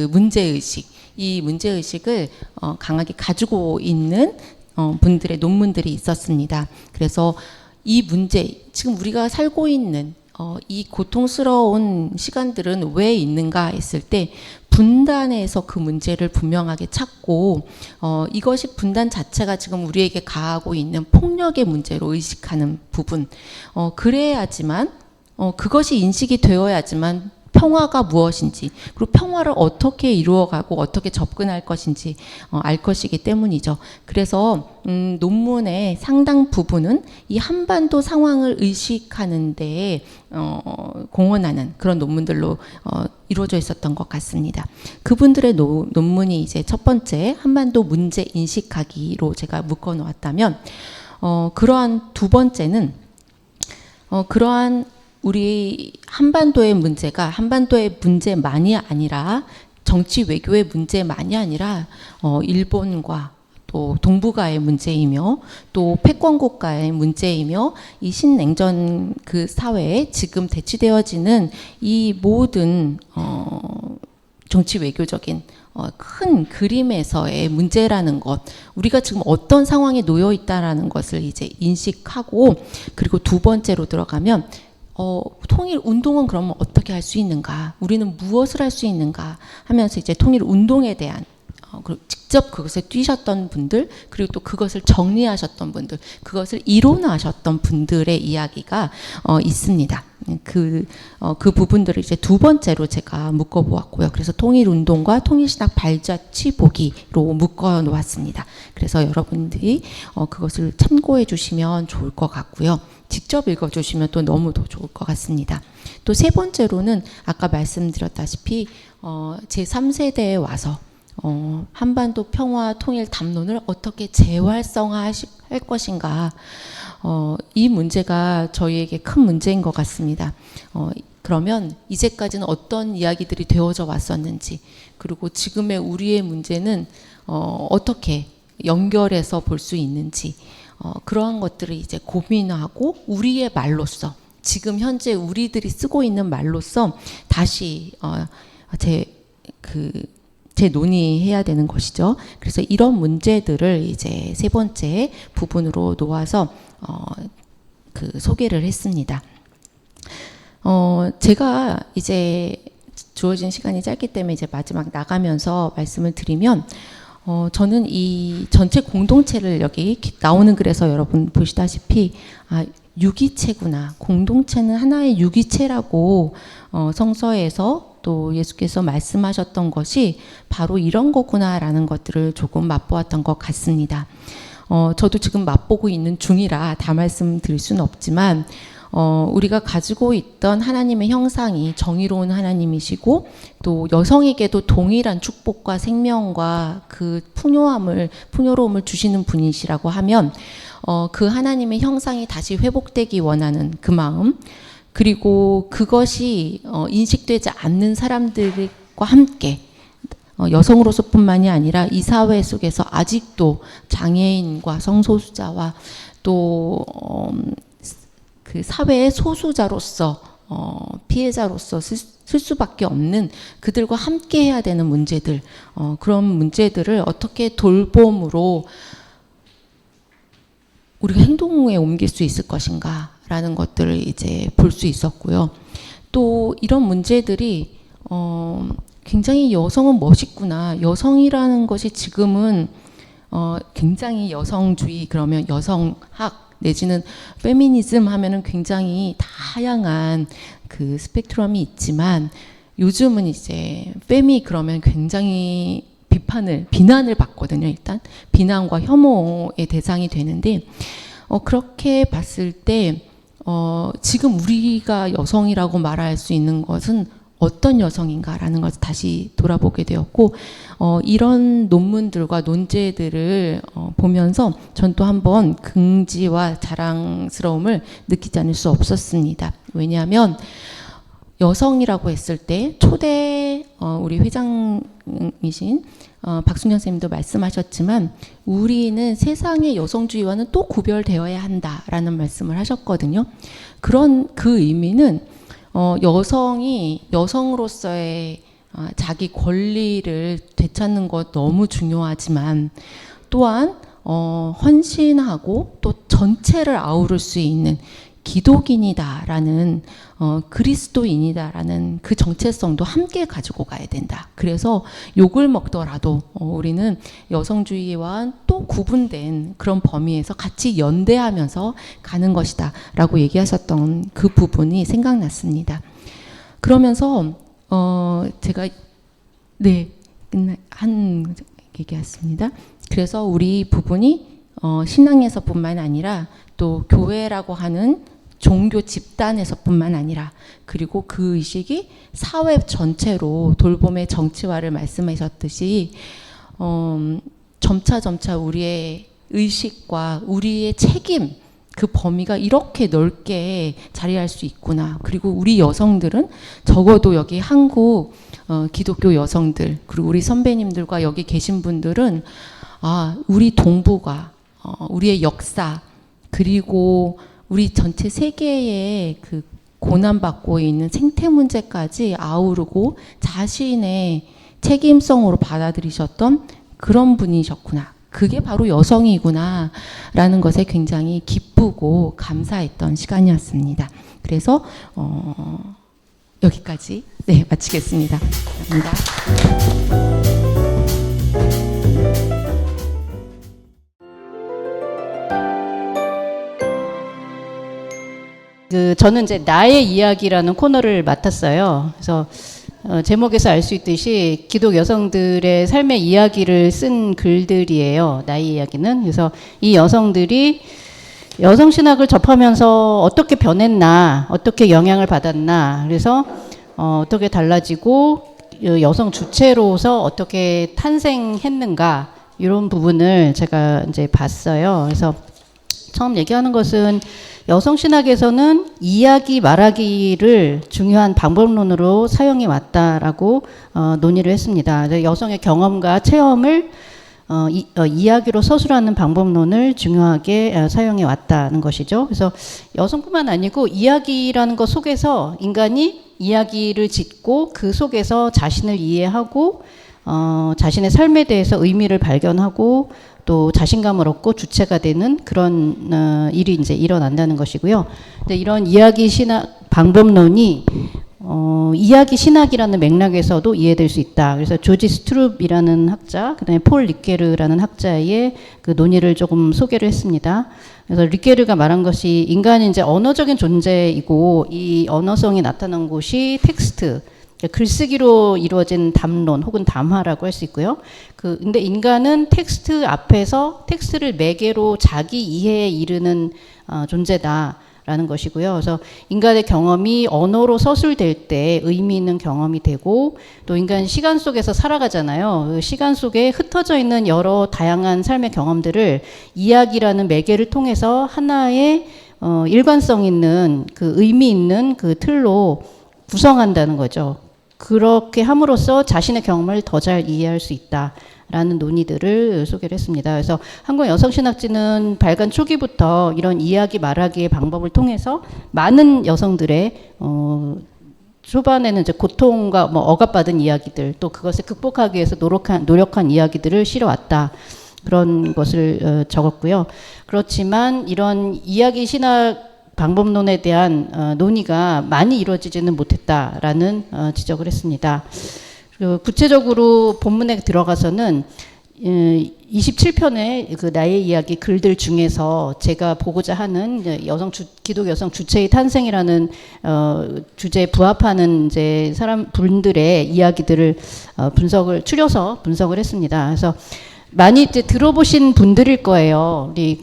[SPEAKER 6] 문제의식, 이 문제의식을 강하게 가지고 있는 분들의 논문들이 있었습니다. 그래서 이 문제, 지금 우리가 살고 있는 이 고통스러운 시간들은 왜 있는가 했을 때 분단에서 그 문제를 분명하게 찾고 이것이 분단 자체가 지금 우리에게 가하고 있는 폭력의 문제로 의식하는 부분, 그래야지만 그것이 인식이 되어야지만 평화가 무엇인지, 그리고 평화를 어떻게 이루어가고 어떻게 접근할 것인지 알 것이기 때문이죠. 그래서 논문의 상당 부분은 이 한반도 상황을 의식하는 데에 공헌하는 그런 논문들로 이루어져 있었던 것 같습니다. 그분들의 논문이 이제 첫 번째 한반도 문제 인식하기로 제가 묶어 놓았다면, 그러한 두 번째는 그러한 우리 한반도의 문제가 한반도의 문제만이 아니라 정치 외교의 문제만이 아니라 일본과 또 동북아의 문제이며 또 패권 국가의 문제이며 이 신냉전 그 사회에 지금 대치되어지는 이 모든 정치 외교적인 큰 그림에서의 문제라는 것, 우리가 지금 어떤 상황에 놓여 있다라는 것을 이제 인식하고, 그리고 두 번째로 들어가면 통일 운동은 그러면 어떻게 할 수 있는가, 우리는 무엇을 할 수 있는가 하면서 이제 통일 운동에 대한 직접 그것을 뛰셨던 분들, 그리고 또 그것을 정리하셨던 분들, 그것을 이론화하셨던 분들의 이야기가 있습니다. 그 부분들을 이제 두 번째로 제가 묶어보았고요. 그래서 통일운동과 통일신학 발자취 보기로 묶어 놓았습니다. 그래서 여러분들이 그것을 참고해 주시면 좋을 것 같고요. 직접 읽어주시면 또 너무 더 좋을 것 같습니다. 또 세 번째로는 아까 말씀드렸다시피 제3세대에 와서 한반도 평화 통일 담론을 어떻게 재활성화할 것인가, 이 문제가 저희에게 큰 문제인 것 같습니다. 그러면 이제까지는 어떤 이야기들이 되어져 왔었는지, 그리고 지금의 우리의 문제는 어떻게 연결해서 볼 수 있는지, 그러한 것들을 이제 고민하고 우리의 말로써, 지금 현재 우리들이 쓰고 있는 말로써 다시 논의해야 되는 것이죠. 그래서 이런 문제들을 이제 세 번째 부분으로 놓아서 소개를 했습니다. 제가 이제 주어진 시간이 짧기 때문에 이제 마지막 나가면서 말씀을 드리면, 저는 이 전체 공동체를 여기 나오는 글에서 여러분 보시다시피 유기체구나, 공동체는 하나의 유기체라고 성서에서 또 예수께서 말씀하셨던 것이 바로 이런 거구나라는 것들을 조금 맛보았던 것 같습니다. 저도 지금 맛보고 있는 중이라 다 말씀드릴 수는 없지만, 우리가 가지고 있던 하나님의 형상이 정의로운 하나님이시고, 또 여성에게도 동일한 축복과 생명과 그 풍요로움을 주시는 분이시라고 하면, 그 하나님의 형상이 다시 회복되기 원하는 그 마음, 그리고 그것이 인식되지 않는 사람들과 함께, 여성으로서뿐만이 아니라 이 사회 속에서 아직도 장애인과 성소수자와 또 그 사회의 소수자로서 피해자로서 쓸 수밖에 없는 그들과 함께 해야 되는 문제들, 그런 문제들을 어떻게 돌봄으로 우리가 행동에 옮길 수 있을 것인가라는 것들을 이제 볼 수 있었고요. 또 이런 문제들이 굉장히 여성은 멋있구나, 여성이라는 것이 지금은 굉장히 여성주의, 그러면 여성학 내지는 페미니즘 하면은 굉장히 다양한 그 스펙트럼이 있지만, 요즘은 이제 페미 그러면 굉장히 비난을 받거든요. 일단 비난과 혐오의 대상이 되는데, 그렇게 봤을 때 지금 우리가 여성이라고 말할 수 있는 것은 어떤 여성인가라는 것을 다시 돌아보게 되었고, 이런 논문들과 논제들을 보면서 전 또 한번 긍지와 자랑스러움을 느끼지 않을 수 없었습니다. 왜냐하면 여성이라고 했을 때 초대 우리 회장이신 박순현 선생님도 말씀하셨지만, 우리는 세상의 여성주의와는 또 구별되어야 한다라는 말씀을 하셨거든요. 그런 그 의미는 여성이 여성으로서의 자기 권리를 되찾는 것 너무 중요하지만, 또한 헌신하고 또 전체를 아우를 수 있는 기독인이다라는, 그리스도인이다라는 그 정체성도 함께 가지고 가야 된다. 그래서 욕을 먹더라도 우리는 여성주의와 또 구분된 그런 범위에서 같이 연대하면서 가는 것이다 라고 얘기하셨던 그 부분이 생각났습니다. 그러면서 제가 한 얘기였습니다. 그래서 우리 부분이 신앙에서뿐만 아니라 또 교회라고 하는 종교 집단에서뿐만 아니라 그리고 그 의식이 사회 전체로 돌봄의 정치화를 말씀하셨듯이 점차 우리의 의식과 우리의 책임 그 범위가 이렇게 넓게 자리할 수 있구나. 그리고 우리 여성들은 적어도 여기 한국 기독교 여성들 그리고 우리 선배님들과 여기 계신 분들은 우리 동북아 우리의 역사 그리고 우리 전체 세계의 그 고난받고 있는 생태 문제까지 아우르고 자신의 책임성으로 받아들이셨던 그런 분이셨구나. 그게 바로 여성이구나 라는 것에 굉장히 기쁘고 감사했던 시간이었습니다. 그래서 여기까지 마치겠습니다. 감사합니다.
[SPEAKER 4] 저는 이제 나의 이야기라는 코너를 맡았어요. 그래서 제목에서 알 수 있듯이 기독 여성들의 삶의 이야기를 쓴 글들이에요. 나의 이야기는. 그래서 이 여성들이 여성신학을 접하면서 어떻게 변했나, 어떻게 영향을 받았나, 그래서 어떻게 달라지고 여성 주체로서 어떻게 탄생했는가 이런 부분을 제가 이제 봤어요. 그래서 처음 얘기하는 것은 여성신학에서는 이야기 말하기를 중요한 방법론으로 사용해 왔다라고 논의를 했습니다. 여성의 경험과 체험을 이야기로 서술하는 방법론을 중요하게 사용해 왔다는 것이죠. 그래서 여성뿐만 아니고 이야기라는 것 속에서 인간이 이야기를 짓고 그 속에서 자신을 이해하고 자신의 삶에 대해서 의미를 발견하고 또 자신감을 얻고 주체가 되는 그런 일이 이제 일어난다는 것이고요. 근데 이런 이야기 신학 방법론이 이야기 신학이라는 맥락에서도 이해될 수 있다. 그래서 조지 스트룹이라는 학자, 그다음에 폴 리케르라는 학자의 그 논의를 조금 소개를 했습니다. 그래서 리케르가 말한 것이 인간이 이제 언어적인 존재이고 이 언어성이 나타난 곳이 텍스트, 글쓰기로 이루어진 담론 혹은 담화라고 할 수 있고요. 근데 인간은 텍스트 앞에서 텍스트를 매개로 자기 이해에 이르는 존재다라는 것이고요. 그래서 인간의 경험이 언어로 서술될 때 의미 있는 경험이 되고 또 인간 시간 속에서 살아가잖아요. 그 시간 속에 흩어져 있는 여러 다양한 삶의 경험들을 이야기라는 매개를 통해서 하나의 일관성 있는 그 의미 있는 그 틀로 구성한다는 거죠. 그렇게 함으로써 자신의 경험을 더 잘 이해할 수 있다라는 논의들을 소개를 했습니다. 그래서 한국 여성신학지는 발간 초기부터 이런 이야기 말하기의 방법을 통해서 많은 여성들의 초반에는 이제 고통과 억압받은 이야기들 또 그것을 극복하기 위해서 노력한 이야기들을 실어왔다. 그런 것을 적었고요. 그렇지만 이런 이야기 신학 방법론에 대한 논의가 많이 이루어지지는 못했다라는 지적을 했습니다. 그리고 구체적으로 본문에 들어가서는 27편의 그 나의 이야기 글들 중에서 제가 보고자 하는 기독 여성 주체의 탄생이라는 주제에 부합하는 이제 분들의 이야기들을 추려서 분석을 했습니다. 그래서 많이 이제 들어보신 분들일 거예요. 우리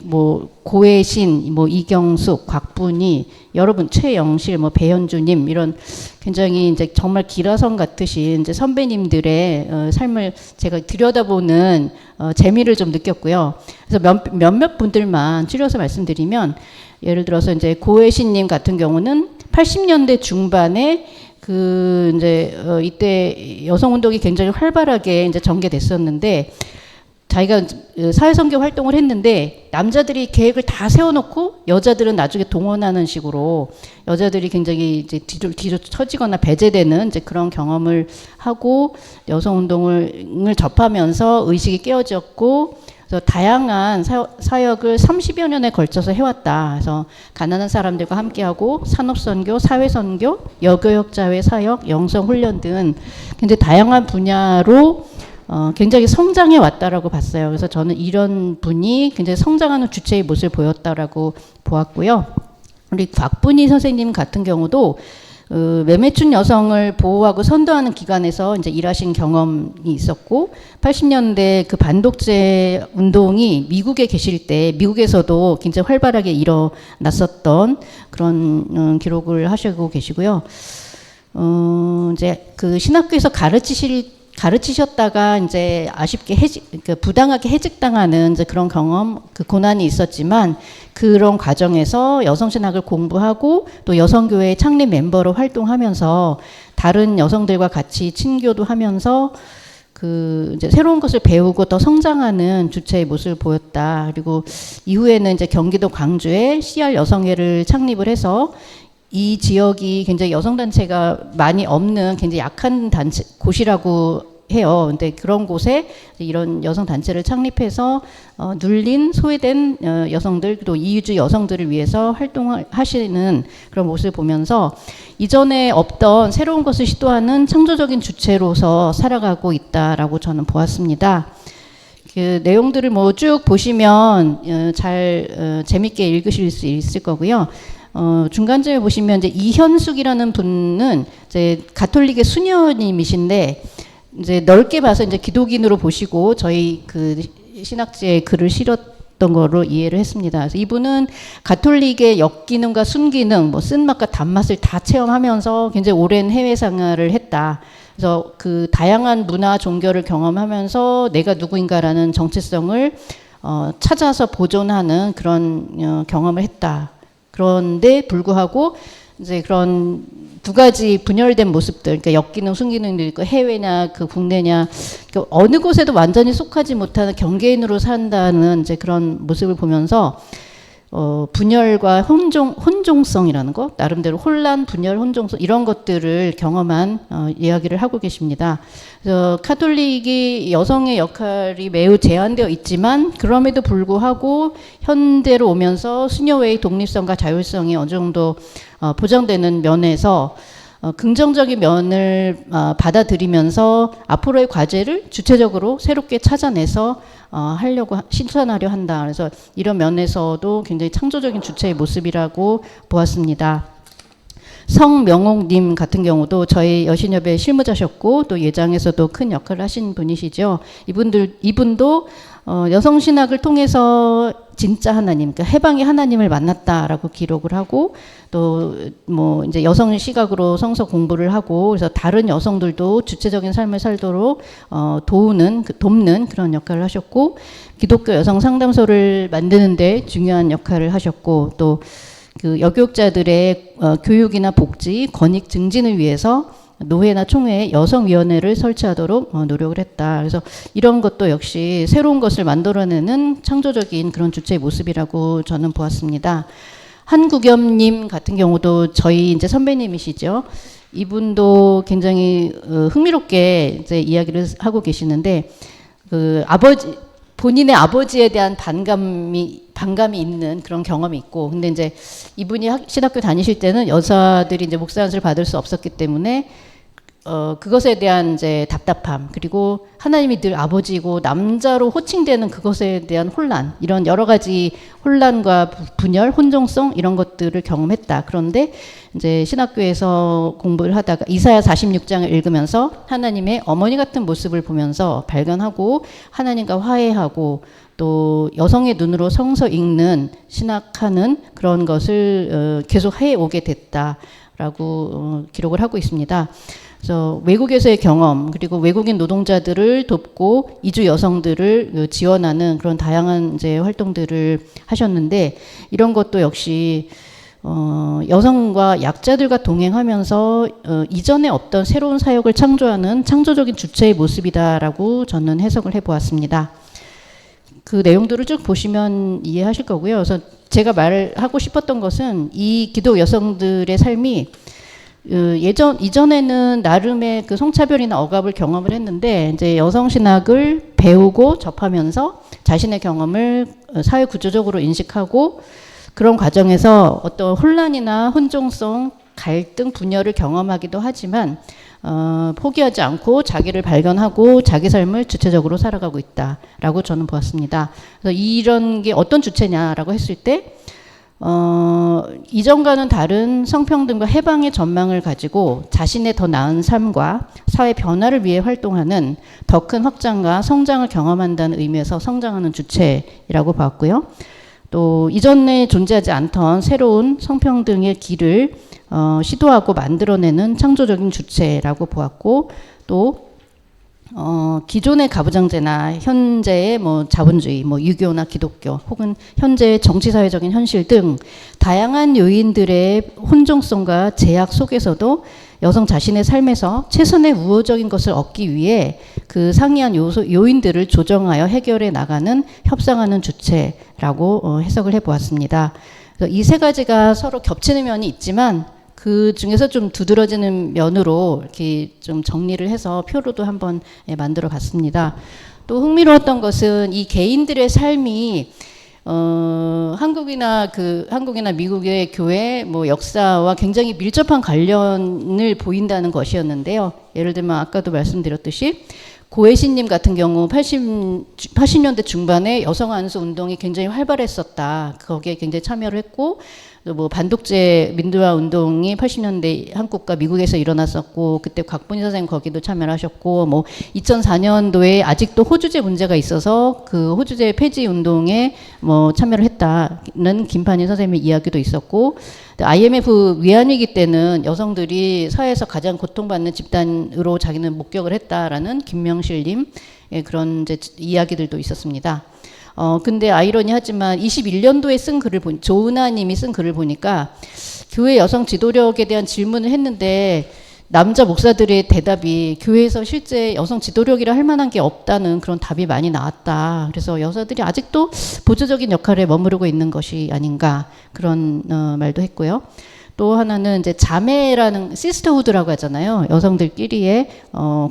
[SPEAKER 4] 고혜신, 이경숙, 곽분이, 여러분 최영실, 배현주님 이런 굉장히 이제 정말 기라성 같으신 이제 선배님들의 삶을 제가 들여다보는 재미를 좀 느꼈고요. 그래서 몇몇 분들만 추려서 말씀드리면 예를 들어서 이제 고혜신님 같은 경우는 80년대 중반에 이때 여성운동이 굉장히 활발하게 이제 전개됐었는데. 자기가 사회선교 활동을 했는데 남자들이 계획을 다 세워놓고 여자들은 나중에 동원하는 식으로 여자들이 굉장히 이제 뒤로 처지거나 배제되는 이제 그런 경험을 하고 여성운동을 접하면서 의식이 깨어졌고 그래서 다양한 사역을 30여 년에 걸쳐서 해왔다. 그래서 가난한 사람들과 함께하고 산업선교, 사회선교, 여교역자회 사역, 영성훈련 등 굉장히 다양한 분야로 굉장히 성장해 왔다라고 봤어요. 그래서 저는 이런 분이 굉장히 성장하는 주체의 모습을 보였다라고 보았고요. 우리 곽분희 선생님 같은 경우도 매매춘 여성을 보호하고 선도하는 기관에서 이제 일하신 경험이 있었고 80년대 그 반독재 운동이 미국에 계실 때 미국에서도 굉장히 활발하게 일어났었던 그런 기록을 하시고 계시고요. 이제 그 신학교에서 가르치셨다가 이제 아쉽게 부당하게 해직당하는 이제 그런 경험, 그 고난이 있었지만 그런 과정에서 여성신학을 공부하고 또 여성교회 창립 멤버로 활동하면서 다른 여성들과 같이 친교도 하면서 그 이제 새로운 것을 배우고 더 성장하는 주체의 모습을 보였다. 그리고 이후에는 이제 경기도 광주에 CR 여성회를 창립을 해서 이 지역이 굉장히 여성단체가 많이 없는 굉장히 약한 단체, 곳이라고 해요. 근데 그런 곳에 이런 여성단체를 창립해서 눌린, 소외된 여성들, 또 이주주 여성들을 위해서 활동하시는 그런 모습을 보면서 이전에 없던 새로운 것을 시도하는 창조적인 주체로서 살아가고 있다라고 저는 보았습니다. 그 내용들을 뭐 쭉 보시면 잘 재밌게 읽으실 수 있을 거고요. 중간쯤에 보시면 이제 이현숙이라는 분은 이제 가톨릭의 수녀님이신데 이제 넓게 봐서 이제 기독인으로 보시고 저희 그 신학지에 글을 실었던 거로 이해를 했습니다. 그래서 이분은 가톨릭의 역기능과 순기능, 뭐 쓴맛과 단맛을 다 체험하면서 굉장히 오랜 해외 생활을 했다. 그래서 그 다양한 문화, 종교를 경험하면서 내가 누구인가라는 정체성을 찾아서 보존하는 그런 경험을 했다. 그런데 불구하고 이제 그런 두 가지 분열된 모습들, 그러니까 역기능, 순기능도 있고 해외냐 그 국내냐, 그러니까 어느 곳에도 완전히 속하지 못하는 경계인으로 산다는 이제 그런 모습을 보면서 분열과 혼종성이라는 것, 나름대로 혼란, 분열, 혼종성 이런 것들을 경험한 이야기를 하고 계십니다. 그래서 카톨릭이 여성의 역할이 매우 제한되어 있지만 그럼에도 불구하고 현대로 오면서 수녀회의 독립성과 자율성이 어느 정도 보장되는 면에서 긍정적인 면을 받아들이면서 앞으로의 과제를 주체적으로 새롭게 찾아내서 실천하려 한다. 그래서 이런 면에서도 굉장히 창조적인 주체의 모습이라고 보았습니다. 성명옥님 같은 경우도 저희 여신협의 실무자셨고 또 예장에서도 큰 역할을 하신 분이시죠. 이분도 여성신학을 통해서 진짜 하나님, 그러니까 해방의 하나님을 만났다라고 기록을 하고 또 뭐 이제 여성 시각으로 성서 공부를 하고 그래서 다른 여성들도 주체적인 삶을 살도록 돕는 그런 역할을 하셨고 기독교 여성 상담소를 만드는데 중요한 역할을 하셨고 또 그 여교육자들의 교육이나 복지, 권익 증진을 위해서 노회나 총회에 여성위원회를 설치하도록 노력을 했다. 그래서 이런 것도 역시 새로운 것을 만들어내는 창조적인 그런 주체의 모습이라고 저는 보았습니다. 한국염님 같은 경우도 저희 이제 선배님이시죠. 이분도 굉장히 흥미롭게 이제 이야기를 하고 계시는데 그 본인의 아버지에 대한 반감이 있는 그런 경험이 있고, 근데 이제 이분이 신학교 다니실 때는 여자들이 이제 목사안수를 받을 수 없었기 때문에 그것에 대한 이제 답답함, 그리고 하나님이 늘 아버지고 남자로 호칭되는 그것에 대한 혼란, 이런 여러 가지 혼란과 분열, 혼종성 이런 것들을 경험했다. 그런데 이제 신학교에서 공부를 하다가 이사야 46장을 읽으면서 하나님의 어머니 같은 모습을 보면서 발견하고 하나님과 화해하고 또 여성의 눈으로 성서 읽는 신학하는 그런 것을 계속 해오게 됐다라고 기록을 하고 있습니다. 그래서 외국에서의 경험 그리고 외국인 노동자들을 돕고 이주 여성들을 지원하는 그런 다양한 이제 활동들을 하셨는데 이런 것도 역시 여성과 약자들과 동행하면서 이전에 없던 새로운 사역을 창조하는 창조적인 주체의 모습이다라고 저는 해석을 해보았습니다. 그 내용들을 쭉 보시면 이해하실 거고요. 그래서 제가 말하고 싶었던 것은 이 기독 여성들의 삶이 이전에는 나름의 그 성차별이나 억압을 경험을 했는데 이제 여성 신학을 배우고 접하면서 자신의 경험을 사회 구조적으로 인식하고 그런 과정에서 어떤 혼란이나 혼종성, 갈등, 분열을 경험하기도 하지만 포기하지 않고 자기를 발견하고 자기 삶을 주체적으로 살아가고 있다라고 저는 보았습니다. 그래서 이런 게 어떤 주체냐라고 했을 때 이전과는 다른 성평등과 해방의 전망을 가지고 자신의 더 나은 삶과 사회 변화를 위해 활동하는 더 큰 확장과 성장을 경험한다는 의미에서 성장하는 주체라고 봤고요. 또 이전에 존재하지 않던 새로운 성평등의 길을 시도하고 만들어내는 창조적인 주체라고 보았고, 또 기존의 가부장제나 현재의 뭐 자본주의, 뭐 유교나 기독교, 혹은 현재의 정치사회적인 현실 등 다양한 요인들의 혼종성과 제약 속에서도 여성 자신의 삶에서 최선의 우호적인 것을 얻기 위해 그 상이한 요인들을 조정하여 해결해 나가는 협상하는 주체라고 해석을 해보았습니다. 이 세 가지가 서로 겹치는 면이 있지만 그 중에서 좀 두드러지는 면으로 이렇게 좀 정리를 해서 표로도 한번 만들어 봤습니다. 또 흥미로웠던 것은 이 개인들의 삶이 한국이나 미국의 교회 뭐 역사와 굉장히 밀접한 관련을 보인다는 것이었는데요. 예를 들면 아까도 말씀드렸듯이 고혜신님 같은 경우 80년대 중반에 여성 안수 운동이 굉장히 활발했었다. 거기에 굉장히 참여를 했고, 뭐 반독재 민주화 운동이 80년대 한국과 미국에서 일어났었고, 그때 곽본희 선생님 거기도 참여를 하셨고, 뭐 2004년도에 아직도 호주제 문제가 있어서 그 호주제 폐지 운동에 뭐 참여를 했다는 김판희 선생님의 이야기도 있었고, IMF 위안위기 때는 여성들이 사회에서 가장 고통받는 집단으로 자기는 목격을 했다라는 김명실님의 그런 이제 이야기들도 있었습니다. 근데 아이러니하지만 21년도에 쓴 글을 조은하님이 쓴 글을 보니까 교회 여성 지도력에 대한 질문을 했는데 남자 목사들의 대답이 교회에서 실제 여성 지도력이라 할 만한 게 없다는 그런 답이 많이 나왔다. 그래서 여자들이 아직도 보조적인 역할에 머무르고 있는 것이 아닌가, 그런 말도 했고요. 또 하나는 이제 자매라는 시스터후드라고 하잖아요. 여성들끼리의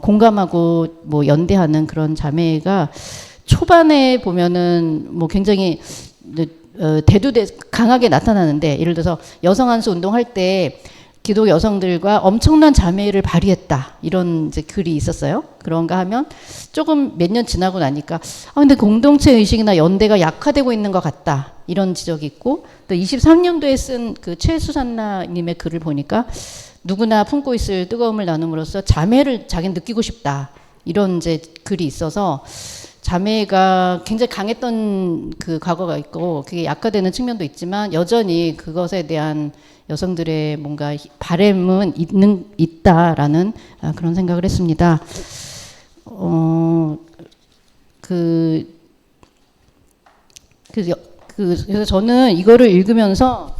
[SPEAKER 4] 공감하고 뭐 연대하는 그런 자매가 초반에 보면은 뭐 굉장히 강하게 나타나는데, 예를 들어서 여성 안수 운동할 때 기독 여성들과 엄청난 자매를 발휘했다, 이런 이제 글이 있었어요. 그런가 하면 조금 몇 년 지나고 나니까 근데 공동체 의식이나 연대가 약화되고 있는 것 같다, 이런 지적이 있고, 또 23년도에 쓴 그 최수산나님의 글을 보니까 누구나 품고 있을 뜨거움을 나눔으로써 자매를 자기는 느끼고 싶다, 이런 이제 글이 있어서 자매가 굉장히 강했던 그 과거가 있고 그게 약화되는 측면도 있지만 여전히 그것에 대한 여성들의 뭔가 바램은 있다라는 그런 생각을 했습니다. 그래서 저는 이거를 읽으면서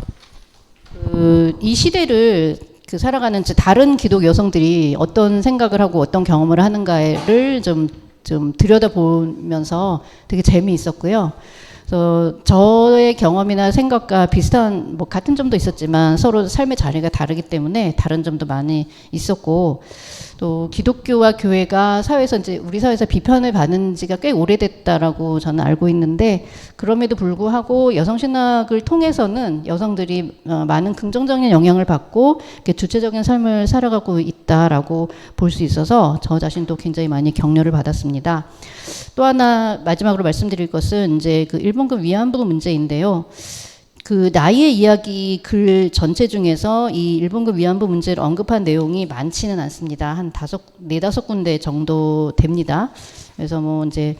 [SPEAKER 4] 이 시대를 살아가는 다른 기독 여성들이 어떤 생각을 하고 어떤 경험을 하는가를 좀 들여다보면서 되게 재미있었고요. 그래서 저의 경험이나 생각과 비슷한 뭐 같은 점도 있었지만 서로 삶의 자리가 다르기 때문에 다른 점도 많이 있었고, 또 기독교와 교회가 사회에서 이제 우리 사회에서 비판을 받은 지가 꽤 오래됐다라고 저는 알고 있는데, 그럼에도 불구하고 여성신학을 통해서는 여성들이 많은 긍정적인 영향을 받고 주체적인 삶을 살아가고 있다라고 볼 수 있어서 저 자신도 굉장히 많이 격려를 받았습니다. 또 하나 마지막으로 말씀드릴 것은 이제 그 일본군 위안부 문제인데요. 그 나이의 이야기 글 전체 중에서 이 일본군 위안부 문제를 언급한 내용이 많지는 않습니다. 한 4-5군데 정도 됩니다. 그래서 뭐 이제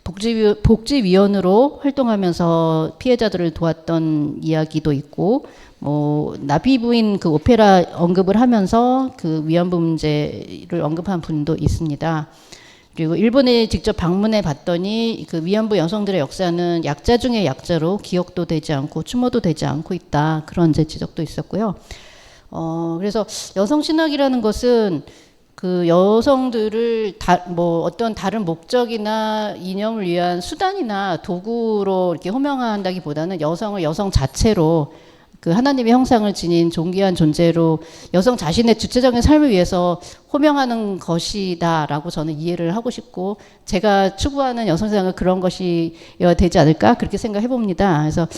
[SPEAKER 4] 복지위원으로 활동하면서 피해자들을 도왔던 이야기도 있고, 뭐 나비부인 그 오페라 언급을 하면서 그 위안부 문제를 언급한 분도 있습니다. 그리고 일본에 직접 방문해 봤더니 그 위안부 여성들의 역사는 약자 중에 약자로 기억도 되지 않고 추모도 되지 않고 있다, 그런 이제 지적도 있었고요. 그래서 여성신학이라는 것은 그 여성들을 뭐 어떤 다른 목적이나 이념을 위한 수단이나 도구로 이렇게 호명한다기보다는 여성을 여성 자체로 그 하나님의 형상을 지닌 존귀한 존재로 여성 자신의 주체적인 삶을 위해서 호명하는 것이다라고 저는 이해를 하고 싶고, 제가 추구하는 여성신학은 그런 것이 되지 않을까, 그렇게 생각해 봅니다. 그래서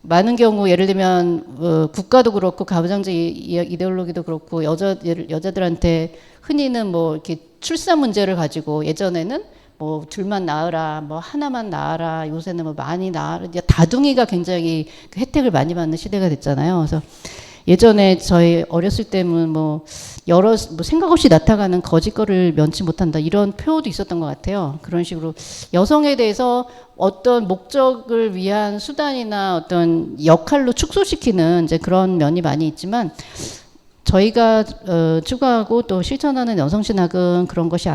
[SPEAKER 4] 많은 경우 예를 들면 국가도 그렇고 가부장제 이데올로기도 그렇고 여자들한테 흔히는 뭐 이렇게 출산 문제를 가지고 예전에는 뭐 둘만 낳으라, 뭐 하나만 낳아라, 요새는 뭐 많이 낳아라, 이제 다둥이가 굉장히 그 혜택을 많이 받는 시대가 됐잖아요. 그래서 예전에 저희 어렸을 때는 뭐 여러 뭐 생각 없이 나타가는 거짓거리를 면치 못한다 이런 표어도 있었던 것 같아요. 그런 식으로 여성에 대해서 어떤 목적을 위한 수단이나 어떤 역할로 축소시키는 이제 그런 면이 많이 있지만 저희가 추구하고 또 실천하는 여성신학은 그런 것이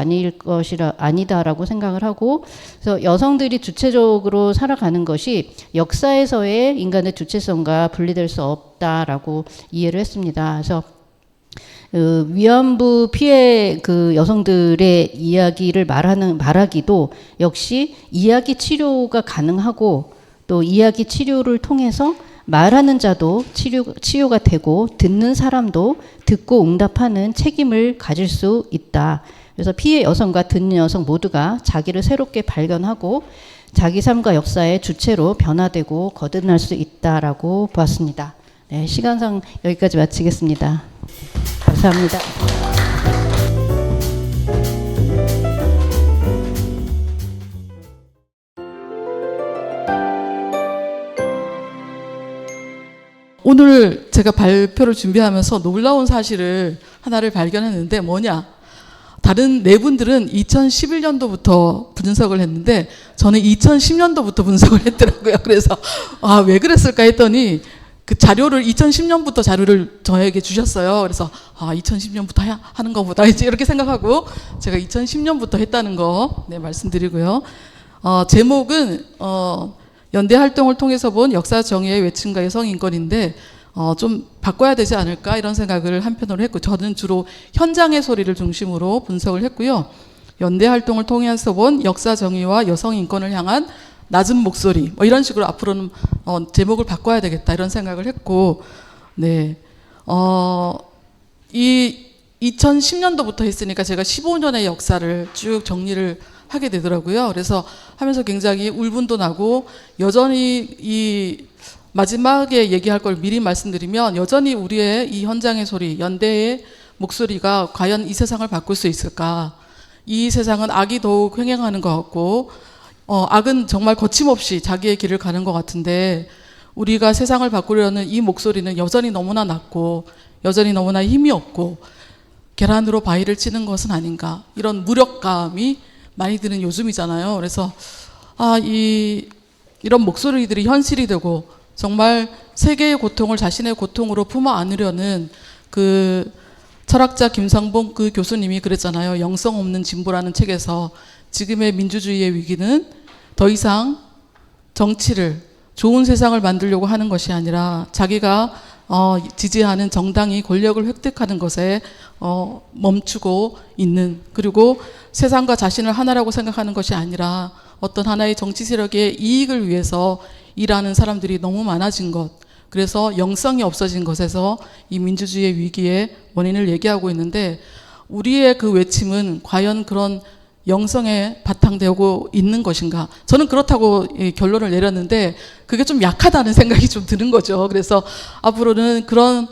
[SPEAKER 4] 아니다라고 생각을 하고, 그래서 여성들이 주체적으로 살아가는 것이 역사에서의 인간의 주체성과 분리될 수 없다라고 이해를 했습니다. 그래서 위안부 피해 그 여성들의 이야기를 말하기도 역시 이야기 치료가 가능하고, 또 이야기 치료를 통해서 말하는 자도 치유가 되고 듣는 사람도 듣고 응답하는 책임을 가질 수 있다. 그래서 피해 여성과 듣는 여성 모두가 자기를 새롭게 발견하고 자기 삶과 역사의 주체로 변화되고 거듭날 수 있다라고 보았습니다. 네, 시간상 여기까지 마치겠습니다. 감사합니다.
[SPEAKER 7] 오늘 제가 발표를 준비하면서 놀라운 사실을 하나를 발견했는데 뭐냐? 다른 네 분들은 2011년도부터 분석을 했는데 저는 2010년도부터 분석을 했더라고요. 그래서 왜 그랬을까 했더니 그 자료를 2010년부터 자료를 저에게 주셨어요. 그래서 2010년부터 하는 거보다 이제 이렇게 생각하고 제가 2010년부터 했다는 거 말씀드리고요. 제목은 연대 활동을 통해서 본 역사 정의의 외침과 여성 인권인데 좀 바꿔야 되지 않을까 이런 생각을 한편으로 했고, 저는 주로 현장의 소리를 중심으로 분석을 했고요. 연대 활동을 통해서 본 역사 정의와 여성 인권을 향한 낮은 목소리 뭐 이런 식으로 앞으로는 제목을 바꿔야 되겠다 이런 생각을 했고, 네, 이 2010년도부터 했으니까 제가 15년의 역사를 쭉 정리를 하게 되더라고요. 그래서 하면서 굉장히 울분도 나고, 여전히 이 마지막에 얘기할 걸 미리 말씀드리면 여전히 우리의 이 현장의 소리, 연대의 목소리가 과연 이 세상을 바꿀 수 있을까? 이 세상은 악이 더욱 횡행하는 것 같고 악은 정말 거침없이 자기의 길을 가는 것 같은데, 우리가 세상을 바꾸려는 이 목소리는 여전히 너무나 낮고 여전히 너무나 힘이 없고 계란으로 바위를 치는 것은 아닌가, 이런 무력감이 많이 드는 요즘이잖아요. 그래서 이런 목소리들이 현실이 되고 정말 세계의 고통을 자신의 고통으로 품어 안으려는 그 철학자 김상봉 그 교수님이 그랬잖아요. 영성 없는 진보라는 책에서 지금의 민주주의의 위기는 더 이상 정치를, 좋은 세상을 만들려고 하는 것이 아니라 자기가 지지하는 정당이 권력을 획득하는 것에 멈추고 있는, 그리고 세상과 자신을 하나라고 생각하는 것이 아니라 어떤 하나의 정치 세력의 이익을 위해서 일하는 사람들이 너무 많아진 것, 그래서 영성이 없어진 것에서 이 민주주의의 위기의 원인을 얘기하고 있는데, 우리의 그 외침은 과연 그런 영성에 바탕되고 있는 것인가? 저는 그렇다고 결론을 내렸는데 그게 좀 약하다는 생각이 좀 드는 거죠. 그래서 앞으로는 그런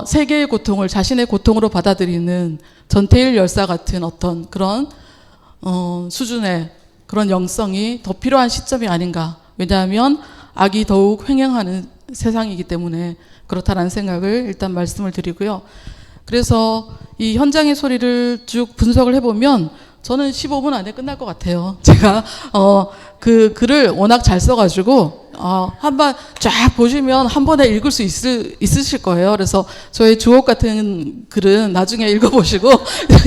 [SPEAKER 7] 세계의 고통을 자신의 고통으로 받아들이는 전태일 열사 같은 어떤 그런 수준의 그런 영성이 더 필요한 시점이 아닌가. 왜냐하면 악이 더욱 횡행하는 세상이기 때문에 그렇다라는 생각을 일단 말씀을 드리고요. 그래서 이 현장의 소리를 쭉 분석을 해보면 저는 15분 안에 끝날 것 같아요. 제가 그 글을 워낙 잘 써가지고 한번 쫙 보시면 한 번에 읽을 수 있으실 거예요. 그래서 저의 주옥 같은 글은 나중에 읽어보시고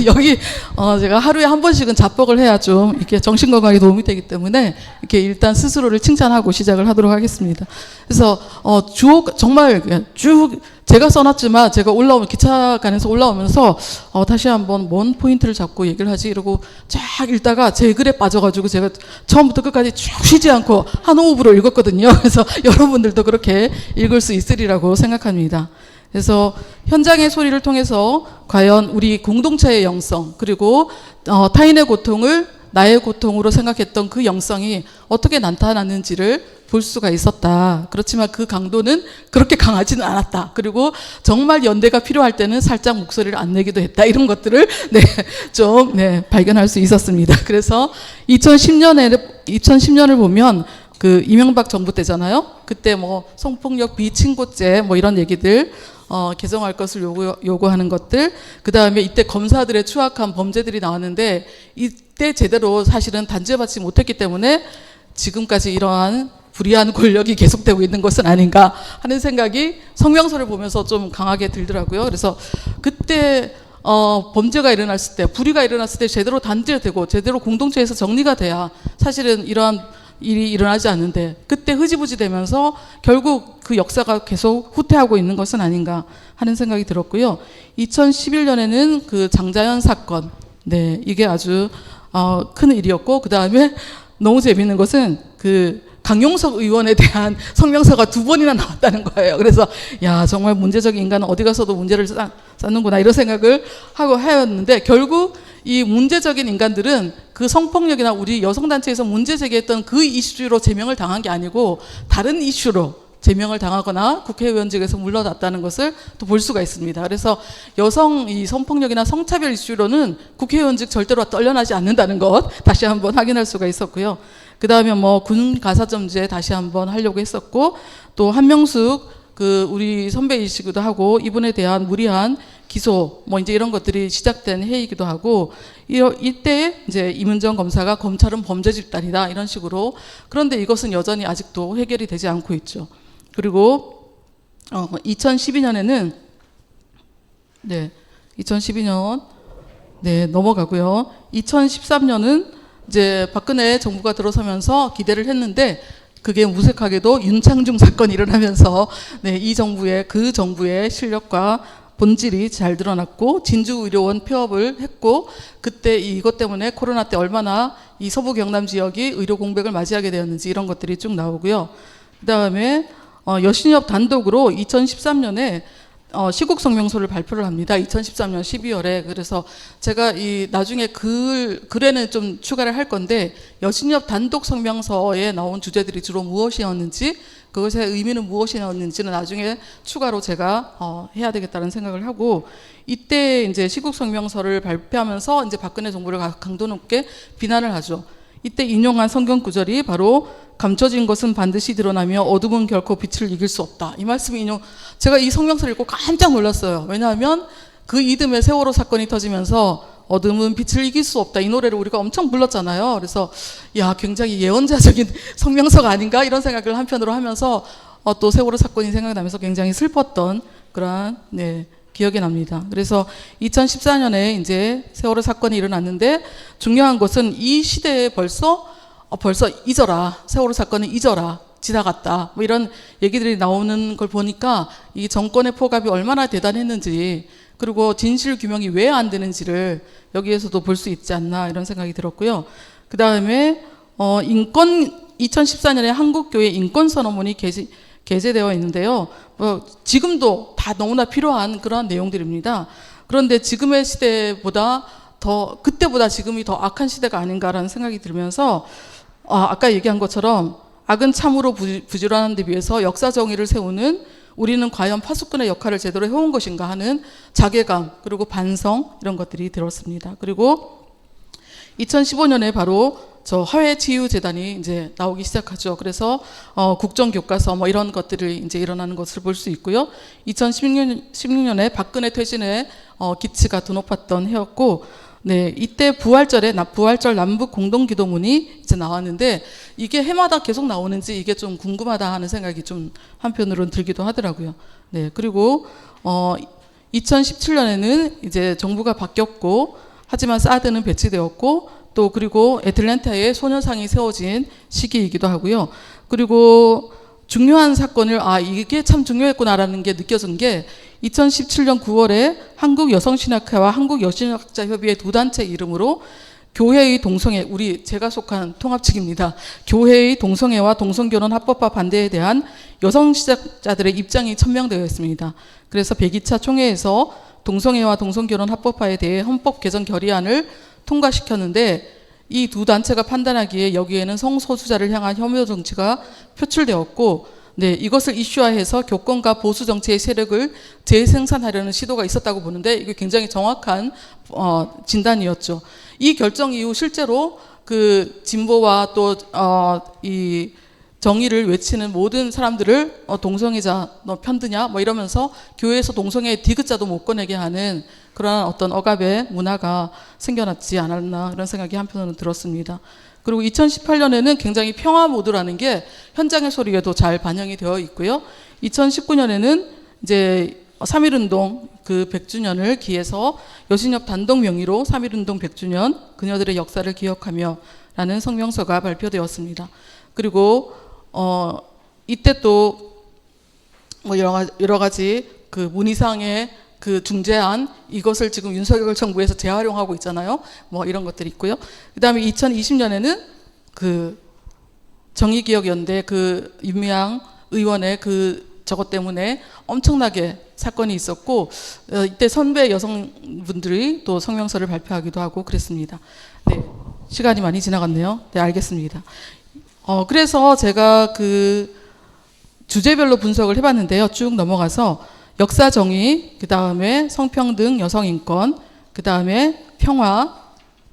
[SPEAKER 7] 여기 제가 하루에 한 번씩은 자뻑을 해야 좀 이렇게 정신 건강에 도움이 되기 때문에 이렇게 일단 스스로를 칭찬하고 시작을 하도록 하겠습니다. 그래서 주옥 정말 쭉 제가 써놨지만 제가 기차간에서 올라오면서 다시 한번 뭔 포인트를 잡고 얘기를 하지 이러고 쫙 읽다가 제 글에 빠져가지고 제가 처음부터 끝까지 쭉 쉬지 않고 한 호흡으로 읽었거든요. 그래서 여러분들도 그렇게 읽을 수 있으리라고 생각합니다. 그래서 현장의 소리를 통해서 과연 우리 공동체의 영성, 그리고 타인의 고통을 나의 고통으로 생각했던 그 영성이 어떻게 나타났는지를 볼 수가 있었다. 그렇지만 그 강도는 그렇게 강하지는 않았다. 그리고 정말 연대가 필요할 때는 살짝 목소리를 안 내기도 했다. 이런 것들을 좀 발견할 수 있었습니다. 그래서 2010년을 보면 그 이명박 정부 때잖아요. 그때 뭐 성폭력 비친고죄 뭐 이런 얘기들 개정할 것을 요구하는 것들, 그 다음에 이때 검사들의 추악한 범죄들이 나왔는데 이때 제대로 사실은 단죄받지 못했기 때문에 지금까지 이러한 불의한 권력이 계속되고 있는 것은 아닌가 하는 생각이 성명서를 보면서 좀 강하게 들더라고요. 그래서 그때 범죄가 일어났을 때, 불의가 일어났을 때 제대로 단죄되고 제대로 공동체에서 정리가 돼야 사실은 이러한 일이 일어나지 않는데 그때 흐지부지 되면서 결국 그 역사가 계속 후퇴하고 있는 것은 아닌가 하는 생각이 들었고요. 2011년에는 그 장자연 사건, 이게 아주 큰 일이었고, 그 다음에 너무 재밌는 것은 그 강용석 의원에 대한 성명서가 2번이나 나왔다는 거예요. 그래서 야, 정말 문제적인 인간은 어디 가서도 문제를 쌓는구나 이런 생각을 하고 하였는데, 결국 이 문제적인 인간들은 그 성폭력이나 우리 여성단체에서 문제 제기했던 그 이슈로 제명을 당한 게 아니고 다른 이슈로 제명을 당하거나 국회의원직에서 물러났다는 것을 또 볼 수가 있습니다. 그래서 여성 이 성폭력이나 성차별 이슈로는 국회의원직 절대로 떨려나지 않는다는 것 다시 한번 확인할 수가 있었고요. 그 다음에 뭐 군 가사점제 다시 한번 하려고 했었고, 또 한명숙 그 우리 선배이시기도 하고 이분에 대한 무리한 기소 뭐 이제 이런 것들이 시작된 해이기도 하고, 이때 이제 임은정 검사가 검찰은 범죄 집단이다 이런 식으로, 그런데 이것은 여전히 아직도 해결이 되지 않고 있죠. 그리고 2012년에는 2012년 넘어가고요. 2013년은 이제 박근혜 정부가 들어서면서 기대를 했는데 그게 무색하게도 윤창중 사건이 일어나면서 이 정부의 그 정부의 실력과 본질이 잘 드러났고, 진주의료원 폐업을 했고, 그때 이것 때문에 코로나 때 얼마나 이 서부 경남 지역이 의료 공백을 맞이하게 되었는지 이런 것들이 쭉 나오고요. 그 다음에 여신협 단독으로 2013년에 시국 성명서를 발표를 합니다. 2013년 12월에. 그래서 제가 이 나중에 글에는 좀 추가를 할 건데, 여신협 단독 성명서에 나온 주제들이 주로 무엇이었는지, 그것의 의미는 무엇이었는지는 나중에 추가로 제가 해야 되겠다는 생각을 하고, 이때 이제 시국 성명서를 발표하면서 이제 박근혜 정부를 강도 높게 비난을 하죠. 이때 인용한 성경 구절이 바로 감춰진 것은 반드시 드러나며 어둠은 결코 빛을 이길 수 없다. 이 말씀이 제가 이 성명서를 읽고 깜짝 놀랐어요. 왜냐하면 그 이듬해 세월호 사건이 터지면서 어둠은 빛을 이길 수 없다. 이 노래를 우리가 엄청 불렀잖아요. 그래서 야, 굉장히 예언자적인 성명서가 아닌가 이런 생각을 한편으로 하면서 또 세월호 사건이 생각나면서 굉장히 슬펐던 그런 기억이 납니다. 그래서 2014년에 이제 세월호 사건이 일어났는데, 중요한 것은 이 시대에 벌써 잊어라. 세월호 사건은 잊어라. 지나갔다. 뭐 이런 얘기들이 나오는 걸 보니까 이 정권의 포갑이 얼마나 대단했는지, 그리고 진실 규명이 왜 안 되는지를 여기에서도 볼 수 있지 않나 이런 생각이 들었고요. 그 다음에 2014년에 한국교회 인권선언문이 게재되어 있는데요. 지금도 다 너무나 필요한 그런 내용들입니다. 그런데 지금의 시대보다 그때보다 지금이 더 악한 시대가 아닌가라는 생각이 들면서, 아까 얘기한 것처럼 악은 참으로 부지런한 데 비해서 역사 정의를 세우는 우리는 과연 파수꾼의 역할을 제대로 해온 것인가 하는 자괴감, 그리고 반성 이런 것들이 들었습니다. 그리고 2015년에 바로 저 화해치유재단이 이제 나오기 시작하죠. 그래서 국정교과서 뭐 이런 것들이 이제 일어나는 것을 볼 수 있고요. 2016년에 박근혜 퇴진의 기치가 더 높았던 해였고, 이때 부활절 남북 공동기도문이 이제 나왔는데, 이게 해마다 계속 나오는지 이게 좀 궁금하다 하는 생각이 좀 한편으로는 들기도 하더라고요. 그리고 2017년에는 이제 정부가 바뀌었고, 하지만 사드는 배치되었고, 또 그리고 애틀랜타에 소녀상이 세워진 시기이기도 하고요. 그리고 중요한 사건을 이게 참 중요했구나라는 게 느껴진 게 2017년 9월에 한국여성신학회와 한국여신학자협의회 두 단체 이름으로 교회의 동성애, 제가 속한 통합측입니다. 교회의 동성애와 동성결혼 합법화 반대에 대한 여성시작자들의 입장이 천명되어 있습니다. 그래서 102차 총회에서 동성애와 동성결혼 합법화에 대해 헌법 개정 결의안을 통과시켰는데, 이 두 단체가 판단하기에 여기에는 성소수자를 향한 혐오 정치가 표출되었고, 네, 이것을 이슈화해서 교권과 보수 정치의 세력을 재생산하려는 시도가 있었다고 보는데, 이게 굉장히 정확한 진단이었죠. 이 결정 이후 실제로 그 진보와 또 이 정의를 외치는 모든 사람들을 동성애자 너 편드냐 뭐 이러면서 교회에서 동성애 디귿자도 못 꺼내게 하는 그러한 어떤 억압의 문화가 생겨났지 않았나, 그런 생각이 한편으로는 들었습니다. 그리고 2018년에는 굉장히 평화 모드라는 게 현장의 소리에도 잘 반영이 되어 있고요. 2019년에는 이제 3.1운동 그 100주년을 기해서 여신협 단독 명의로 3.1운동 100주년 그녀들의 역사를 기억하며 라는 성명서가 발표되었습니다. 그리고 이때 또 뭐 여러 가지 그 문희상의 그 중재안, 이것을 지금 윤석열 정부에서 재활용하고 있잖아요. 뭐 이런 것들이 있고요. 그다음에 2020년에는 그 정의기억연대 그 윤미향 의원의 그 저것 때문에 엄청나게 사건이 있었고, 이때 선배 여성분들이 또 성명서를 발표하기도 하고 그랬습니다. 네, 시간이 많이 지나갔네요. 네, 알겠습니다. 그래서 제가 그 주제별로 분석을 해봤는데요. 쭉 넘어가서 역사 정의, 그 다음에 성평등, 여성인권, 그 다음에 평화,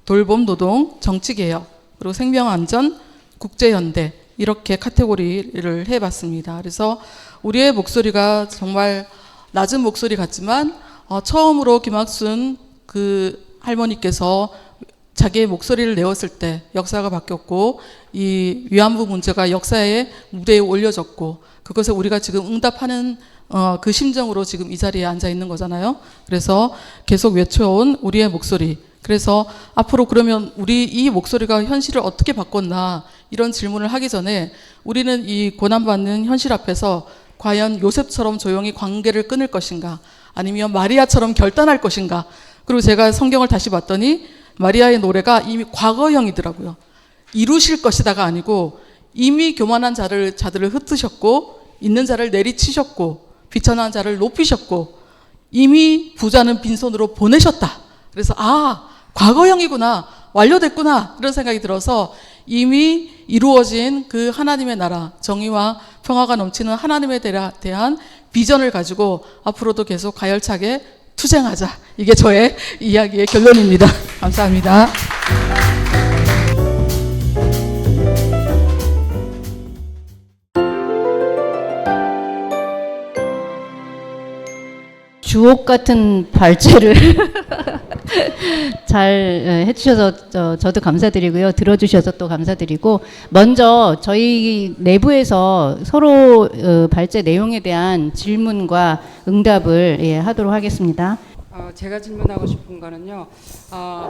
[SPEAKER 7] 돌봄 노동, 정치개혁, 그리고 생명안전, 국제연대, 이렇게 카테고리를 해봤습니다. 그래서 우리의 목소리가 정말 낮은 목소리 같지만 처음으로 김학순 그 할머니께서 자기의 목소리를 내었을 때 역사가 바뀌었고, 이 위안부 문제가 역사의 무대에 올려졌고, 그것에 우리가 지금 응답하는 그 심정으로 지금 이 자리에 앉아 있는 거잖아요. 그래서 계속 외쳐온 우리의 목소리. 그래서 앞으로 그러면 우리 이 목소리가 현실을 어떻게 바꿨나, 이런 질문을 하기 전에 우리는 이 고난받는 현실 앞에서 과연 요셉처럼 조용히 관계를 끊을 것인가, 아니면 마리아처럼 결단할 것인가. 그리고 제가 성경을 다시 봤더니 마리아의 노래가 이미 과거형이더라고요. 이루실 것이다가 아니고 이미 교만한 자들을 흩으셨고, 있는 자를 내리치셨고, 비천한 자를 높이셨고, 이미 부자는 빈손으로 보내셨다. 그래서 과거형이구나, 완료됐구나, 이런 생각이 들어서 이미 이루어진 그 하나님의 나라, 정의와 평화가 넘치는 하나님에 대한 비전을 가지고 앞으로도 계속 가열차게 투쟁하자. 이게 저의 이야기의 결론입니다. 감사합니다.
[SPEAKER 4] 주옥 같은 발제를 잘 해주셔서 저도 감사드리고요. 들어주셔서 또 감사드리고, 먼저 저희 내부에서 서로 발제 내용에 대한 질문과 응답을 하도록 하겠습니다.
[SPEAKER 1] 제가 질문하고 싶은 거는요.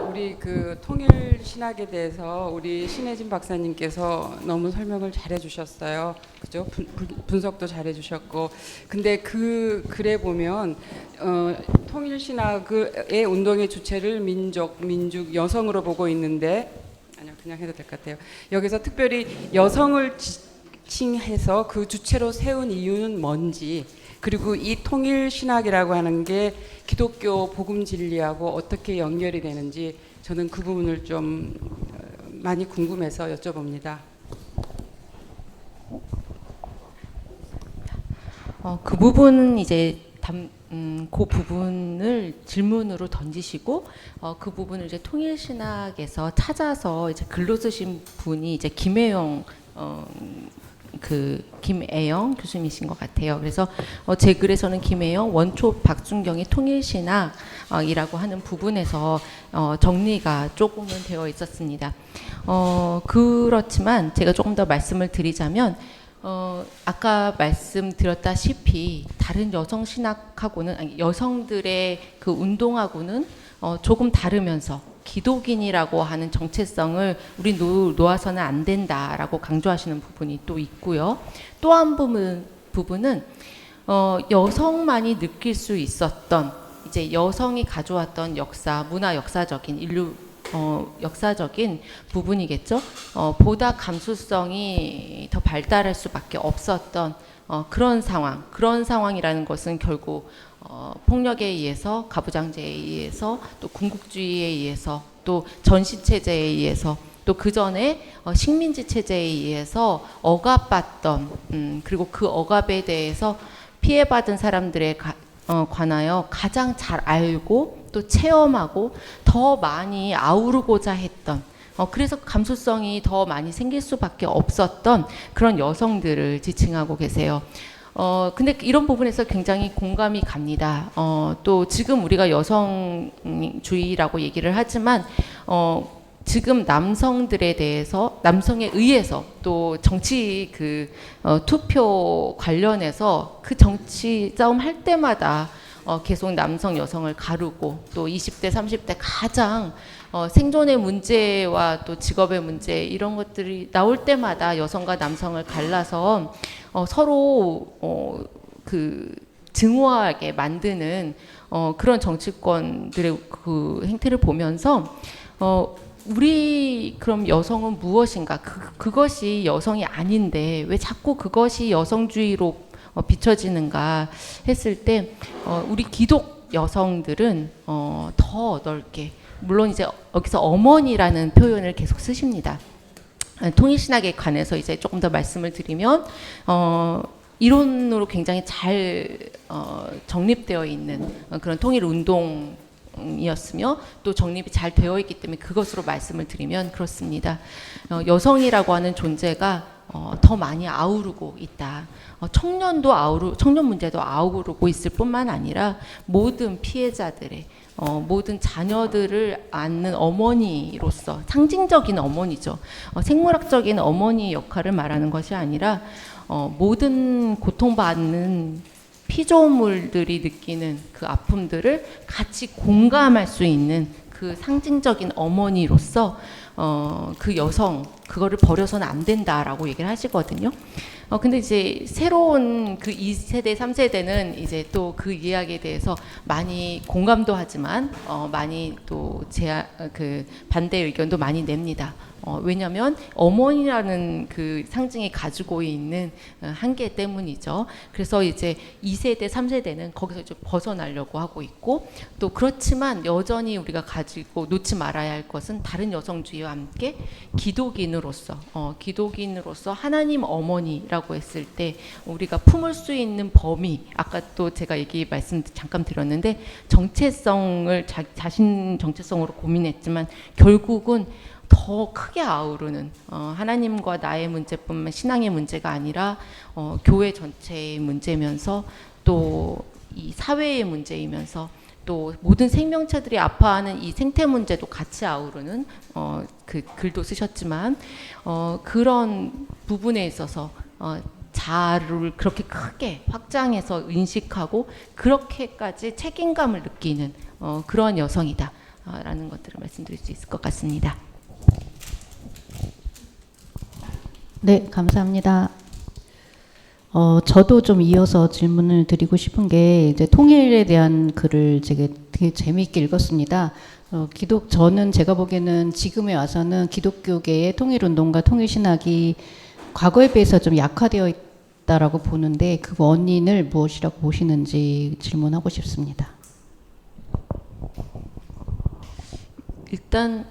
[SPEAKER 1] 우리 그 통일 신학에 대해서 우리 신혜진 박사님께서 너무 설명을 잘해 주셨어요. 그죠? 분석도 잘해 주셨고. 근데 그 글에 보면 통일 신학의 운동의 주체를 민족, 여성으로 보고 있는데, 아니요, 그냥 해도 될 것 같아요. 여기서 특별히 여성을 지칭해서 그 주체로 세운 이유는 뭔지, 그리고 이 통일 신학이라고 하는 게 기독교 복음 진리하고 어떻게 연결이 되는지, 저는 그 부분을 좀 많이 궁금해서 여쭤봅니다.
[SPEAKER 6] 그 부분은 이제 그 부분을 질문으로 던지시고, 그 부분을 이제 통일신학에서 찾아서 이제 글로 쓰신 분이 이제 김혜영 교수님이신 것 같아요. 그래서 제 글에서는 김혜영, 원초 박준경의 통일신학이라고 하는 부분에서 정리가 조금은 되어 있었습니다. 그렇지만 제가 조금 더 말씀을 드리자면, 아까 말씀드렸다시피 다른 여성 신학하고는, 아니, 여성들의 그 운동하고는 조금 다르면서 기독인이라고 하는 정체성을 우리 놓아서는 안 된다라고 강조하시는 부분이 또 있고요. 또 한 부분은 여성만이 느낄 수 있었던, 이제 여성이 가져왔던 역사, 문화 역사적인 인류 역사적인 부분이겠죠. 보다 감수성이 더 발달할 수밖에 없었던 그런 상황이라는 것은 결국 폭력에 의해서, 가부장제에 의해서, 또 군국주의에 의해서, 또 전시체제에 의해서 또 그 전에 식민지 체제에 의해서 억압받던 그리고 그 억압에 대해서 피해받은 사람들에 관하여 가장 잘 알고 또 체험하고 더 많이 아우르고자 했던 그래서 감수성이 더 많이 생길 수밖에 없었던 그런 여성들을 지칭하고 계세요. 근데 이런 부분에서 굉장히 공감이 갑니다. 또 지금 우리가 여성주의라고 얘기를 하지만 지금 남성들에 대해서 남성에 의해서 또 정치 투표 관련해서 그 정치 싸움 할 때마다 계속 남성 여성을 가르고 또 20대 30대 가장 생존의 문제와 또 직업의 문제 이런 것들이 나올 때마다 여성과 남성을 갈라서 서로 증오하게 만드는 그런 정치권들의 그 행태를 보면서 우리 그럼 여성은 무엇인가? 그것이 여성이 아닌데 왜 자꾸 그것이 여성주의로 비춰지는가 했을 때 우리 기독 여성들은 더 넓게 물론 이제 여기서 어머니라는 표현을 계속 쓰십니다. 통일신학에 관해서 이제 조금 더 말씀을 드리면 이론으로 굉장히 잘 정립되어 있는 그런 통일운동이었으며 또 정립이 잘 되어 있기 때문에 그것으로 말씀을 드리면 그렇습니다. 여성이라고 하는 존재가 더 많이 아우르고 있다. 청년 문제도 아우르고 있을 뿐만 아니라 모든 피해자들의 모든 자녀들을 안는 어머니로서 상징적인 어머니죠. 생물학적인 어머니 역할을 말하는 것이 아니라 모든 고통받는 피조물들이 느끼는 그 아픔들을 같이 공감할 수 있는 그 상징적인 어머니로서 그 여성 그거를 버려서는 안 된다라고 얘기를 하시거든요. 근데 이제 새로운 그 2세대, 3세대는 이제 또 그 이야기에 대해서 많이 공감도 하지만 많이 또 반대 의견도 많이 냅니다. 왜냐하면 어머니라는 그 상징이 가지고 있는 한계 때문이죠. 그래서 이제 2세대, 3세대는 거기서 좀 벗어나려고 하고 있고 또 그렇지만 여전히 우리가 가지고 놓지 말아야 할 것은 다른 여성주의와 함께 기독인으로서 하나님 어머니라고 했을 때 우리가 품을 수 있는 범위 아까 또 제가 말씀 잠깐 드렸는데 정체성을 자신 정체성으로 고민했지만 결국은 더 크게 아우르는 하나님과 나의 문제뿐만 신앙의 문제가 아니라 교회 전체의 문제면서 또 이 사회의 문제이면서 또 모든 생명체들이 아파하는 이 생태 문제도 같이 아우르는 그 글도 쓰셨지만 그런 부분에 있어서 자아를 그렇게 크게 확장해서 인식하고 그렇게까지 책임감을 느끼는 그런 여성이다라는 것들을 말씀드릴 수 있을 것 같습니다.
[SPEAKER 4] 네, 감사합니다. 저도 좀 이어서 질문을 드리고 싶은 게 이제 통일에 대한 글을 되게 재미있게 읽었습니다. 저는 제가 보기에는 지금에 와서는 기독교계의 통일운동과 통일신학이 과거에 비해서 좀 약화되어 있다라고 보는데 그 원인을 무엇이라고 보시는지 질문하고 싶습니다.
[SPEAKER 6] 일단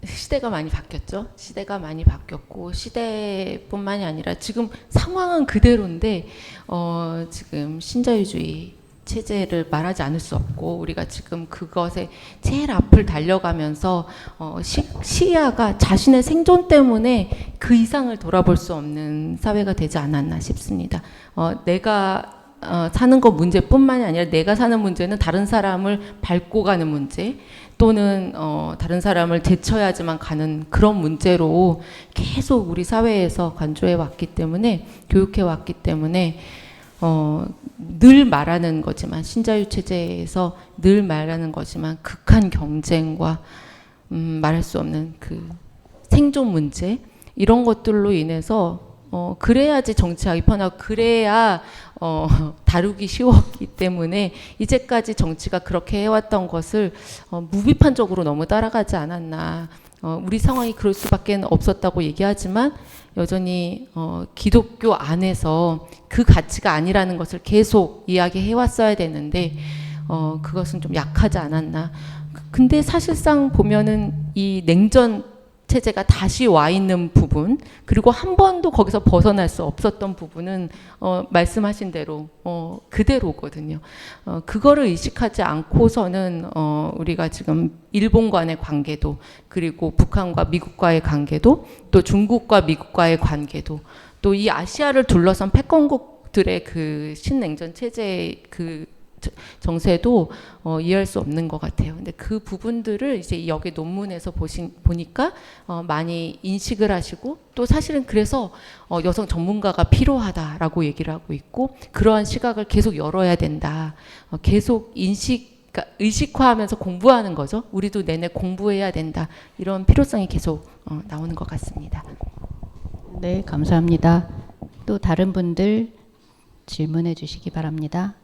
[SPEAKER 6] 시대가 많이 바뀌었죠. 시대가 많이 바뀌었고 시대뿐만이 아니라 지금 상황은 그대로인데 지금 신자유주의 체제를 말하지 않을 수 없고 우리가 지금 그것에 제일 앞을 달려가면서 시야가 자신의 생존 때문에 그 이상을 돌아볼 수 없는 사회가 되지 않았나 싶습니다. 내가 사는 것 문제뿐만이 아니라 내가 사는 문제는 다른 사람을 밟고 가는 문제 또는 다른 사람을 제쳐야지만 가는 그런 문제로 계속 우리 사회에서 간주해 왔기 때문에 교육해 왔기 때문에 늘 말하는 거지만 신자유 체제에서 늘 말하는 거지만 극한 경쟁과 말할 수 없는 그 생존 문제 이런 것들로 인해서 그래야지 정치하기 편하고 그래야 다루기 쉬웠기 때문에 이제까지 정치가 그렇게 해왔던 것을 무비판적으로 너무 따라가지 않았나. 우리 상황이 그럴 수밖에 없었다고 얘기하지만 여전히 기독교 안에서 그 가치가 아니라는 것을 계속 이야기해왔어야 되는데 그것은 좀 약하지 않았나. 근데 사실상 보면은 이 냉전 체제가 다시 와 있는 부분, 그리고 한 번도 거기서 벗어날 수 없었던 부분은 말씀하신 대로 그대로거든요. 그거를 의식하지 않고서는 우리가 지금 일본과의 관계도, 그리고 북한과 미국과의 관계도, 또 중국과 미국과의 관계도, 또 이 아시아를 둘러싼 패권국들의 그 신냉전 체제의 그 정세도 이해할 수 없는 것 같아요. 근데 그 부분들을 이제 여기 논문에서 보니까 많이 인식을 하시고, 또 사실은 그래서 여성 전문가가 필요하다라고 얘기를 하고 있고, 그러한 시각을 계속 열어야 된다. 계속 그러니까 의식화하면서 공부하는 거죠. 우리도 내내 공부해야 된다. 이런 필요성이 계속 나오는 것 같습니다.
[SPEAKER 4] 네, 감사합니다. 또 다른 분들 질문해 주시기 바랍니다.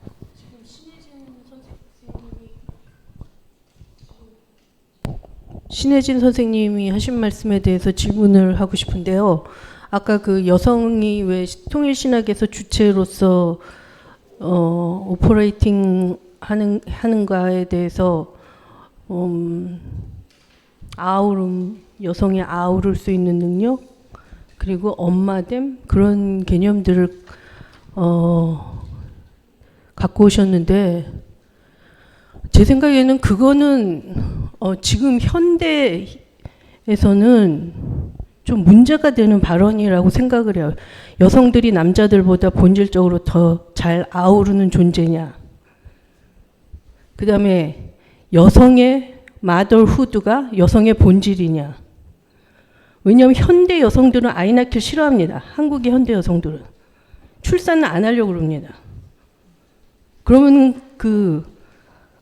[SPEAKER 5] 신혜진 선생님이 하신 말씀에 대해서 질문을 하고 싶은데요. 아까 그 여성이 왜 통일신학에서 주체로서 오퍼레이팅 하는가에 대해서 여성이 아우를 수 있는 능력, 그리고 엄마됨, 그런 개념들을 갖고 오셨는데, 제 생각에는 그거는 지금 현대에서는 좀 문제가 되는 발언이라고 생각을 해요. 여성들이 남자들보다 본질적으로 더 잘 아우르는 존재냐. 그 다음에 여성의 마더후드가 여성의 본질이냐. 왜냐하면 현대 여성들은 아이 낳기를 싫어합니다. 한국의 현대 여성들은. 출산을 안 하려고 그럽니다. 그러면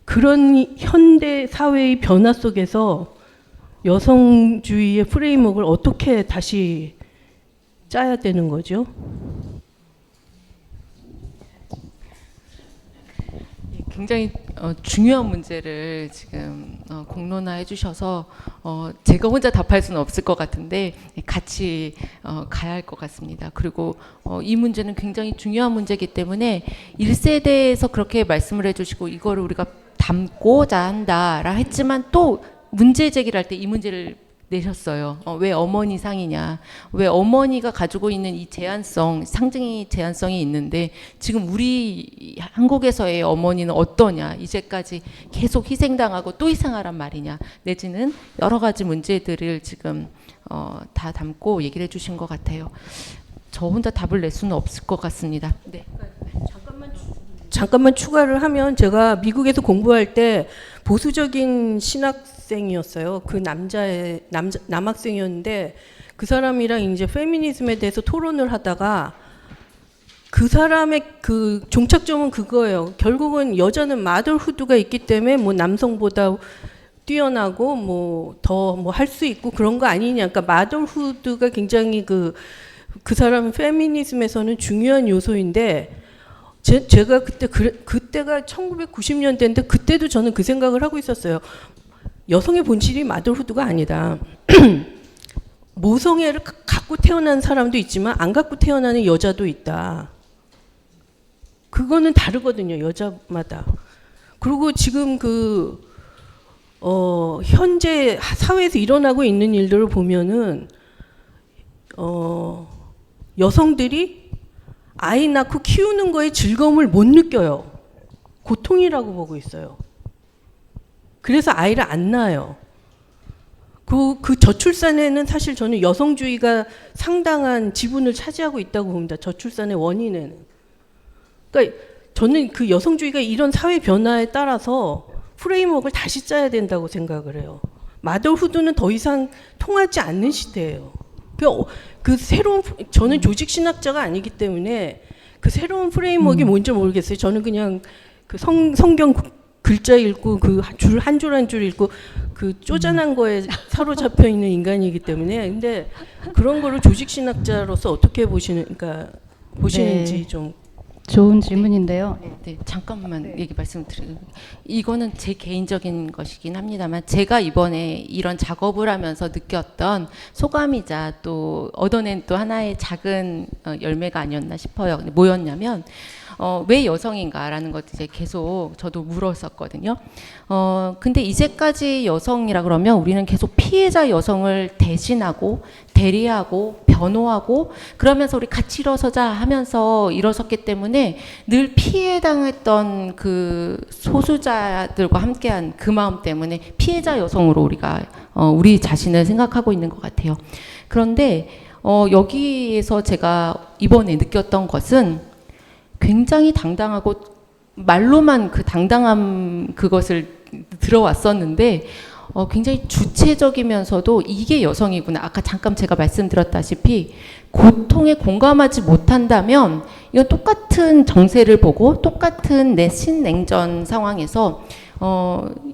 [SPEAKER 5] 그런 현대 사회의 변화 속에서 여성주의의 프레임워크를 어떻게 다시 짜야 되는 거죠?
[SPEAKER 6] 굉장히 중요한 문제를 지금 공론화해 주셔서 제가 혼자 답할 수는 없을 것 같은데 같이 가야 할 것 같습니다. 그리고 이 문제는 굉장히 중요한 문제이기 때문에 1세대에서 그렇게 말씀을 해주시고 이거를 우리가 담고자 한다라 했지만, 또 문제 제기를 할 때 이 문제를 내셨어요. 왜 어머니 상이냐, 왜 어머니가 가지고 있는 이 제한성, 상징이 제한성이 있는데 지금 우리 한국에서의 어머니는 어떠냐, 이제까지 계속 희생당하고 또 희생하란 말이냐, 내지는 여러 가지 문제들을 지금 다 담고 얘기를 해주신 것 같아요. 저 혼자 답을 낼 수는 없을 것 같습니다. 네.
[SPEAKER 5] 잠깐만 추가를 하면, 제가 미국에서 공부할 때 보수적인 신학생이었어요. 그 남학생이었는데 그 사람이랑 이제 페미니즘에 대해서 토론을 하다가 그 사람의 그 종착점은 그거예요. 결국은 여자는 마더후드가 있기 때문에 뭐 남성보다 뛰어나고 뭐 더 뭐 할 수 있고 그런 거 아니냐. 그러니까 마더후드가 굉장히 그 사람 페미니즘에서는 중요한 요소인데, 제가 그때가 1990년대인데 그때도 저는 그 생각을 하고 있었어요. 여성의 본질이 마더후드가 아니다. 모성애를 갖고 태어난 사람도 있지만 안 갖고 태어나는 여자도 있다. 그거는 다르거든요, 여자마다. 그리고 지금 현재 사회에서 일어나고 있는 일들을 보면은 여성들이 아이 낳고 키우는 거에 즐거움을 못 느껴요. 고통이라고 보고 있어요. 그래서 아이를 안 낳아요. 그 저출산에는 사실 저는 여성주의가 상당한 지분을 차지하고 있다고 봅니다. 저출산의 원인에는. 그러니까 저는 그 여성주의가 이런 사회 변화에 따라서 프레임워크를 다시 짜야 된다고 생각을 해요. 마더후드는 더 이상 통하지 않는 시대예요. 저는 조직신학자가 아니기 때문에 그 새로운 프레임워크가 뭔지 모르겠어요. 저는 그냥 그 성경 글자 읽고 그 한 줄 한 줄 읽고 그 쪼잔한 거에 사로잡혀 있는 인간이기 때문에. 근데 그런 거를 조직신학자로서 어떻게 보시는지
[SPEAKER 4] 네.
[SPEAKER 5] 좀.
[SPEAKER 4] 좋은 질문인데요.
[SPEAKER 6] 네, 잠깐만 얘기 말씀드리고, 이거는 제 개인적인 것이긴 합니다만, 제가 이번에 이런 작업을 하면서 느꼈던 소감이자 또 얻어낸 또 하나의 작은 열매가 아니었나 싶어요. 뭐였냐면 왜 여성인가라는 것 이제 계속 저도 물었었거든요. 근데 이제까지 여성이라 그러면 우리는 계속 피해자 여성을 대신하고 대리하고 변호하고 그러면서 우리 같이 일어서자 하면서 일어섰기 때문에 늘 피해당했던 그 소수자들과 함께한 그 마음 때문에 피해자 여성으로 우리가 우리 자신을 생각하고 있는 것 같아요. 그런데 여기에서 제가 이번에 느꼈던 것은 굉장히 당당하고 말로만 그 당당함 그것을 들어왔었는데 굉장히 주체적이면서도 이게 여성이구나. 아까 잠깐 제가 말씀드렸다시피 고통에 공감하지 못한다면 이건 똑같은 정세를 보고 똑같은 내 신냉전 상황에서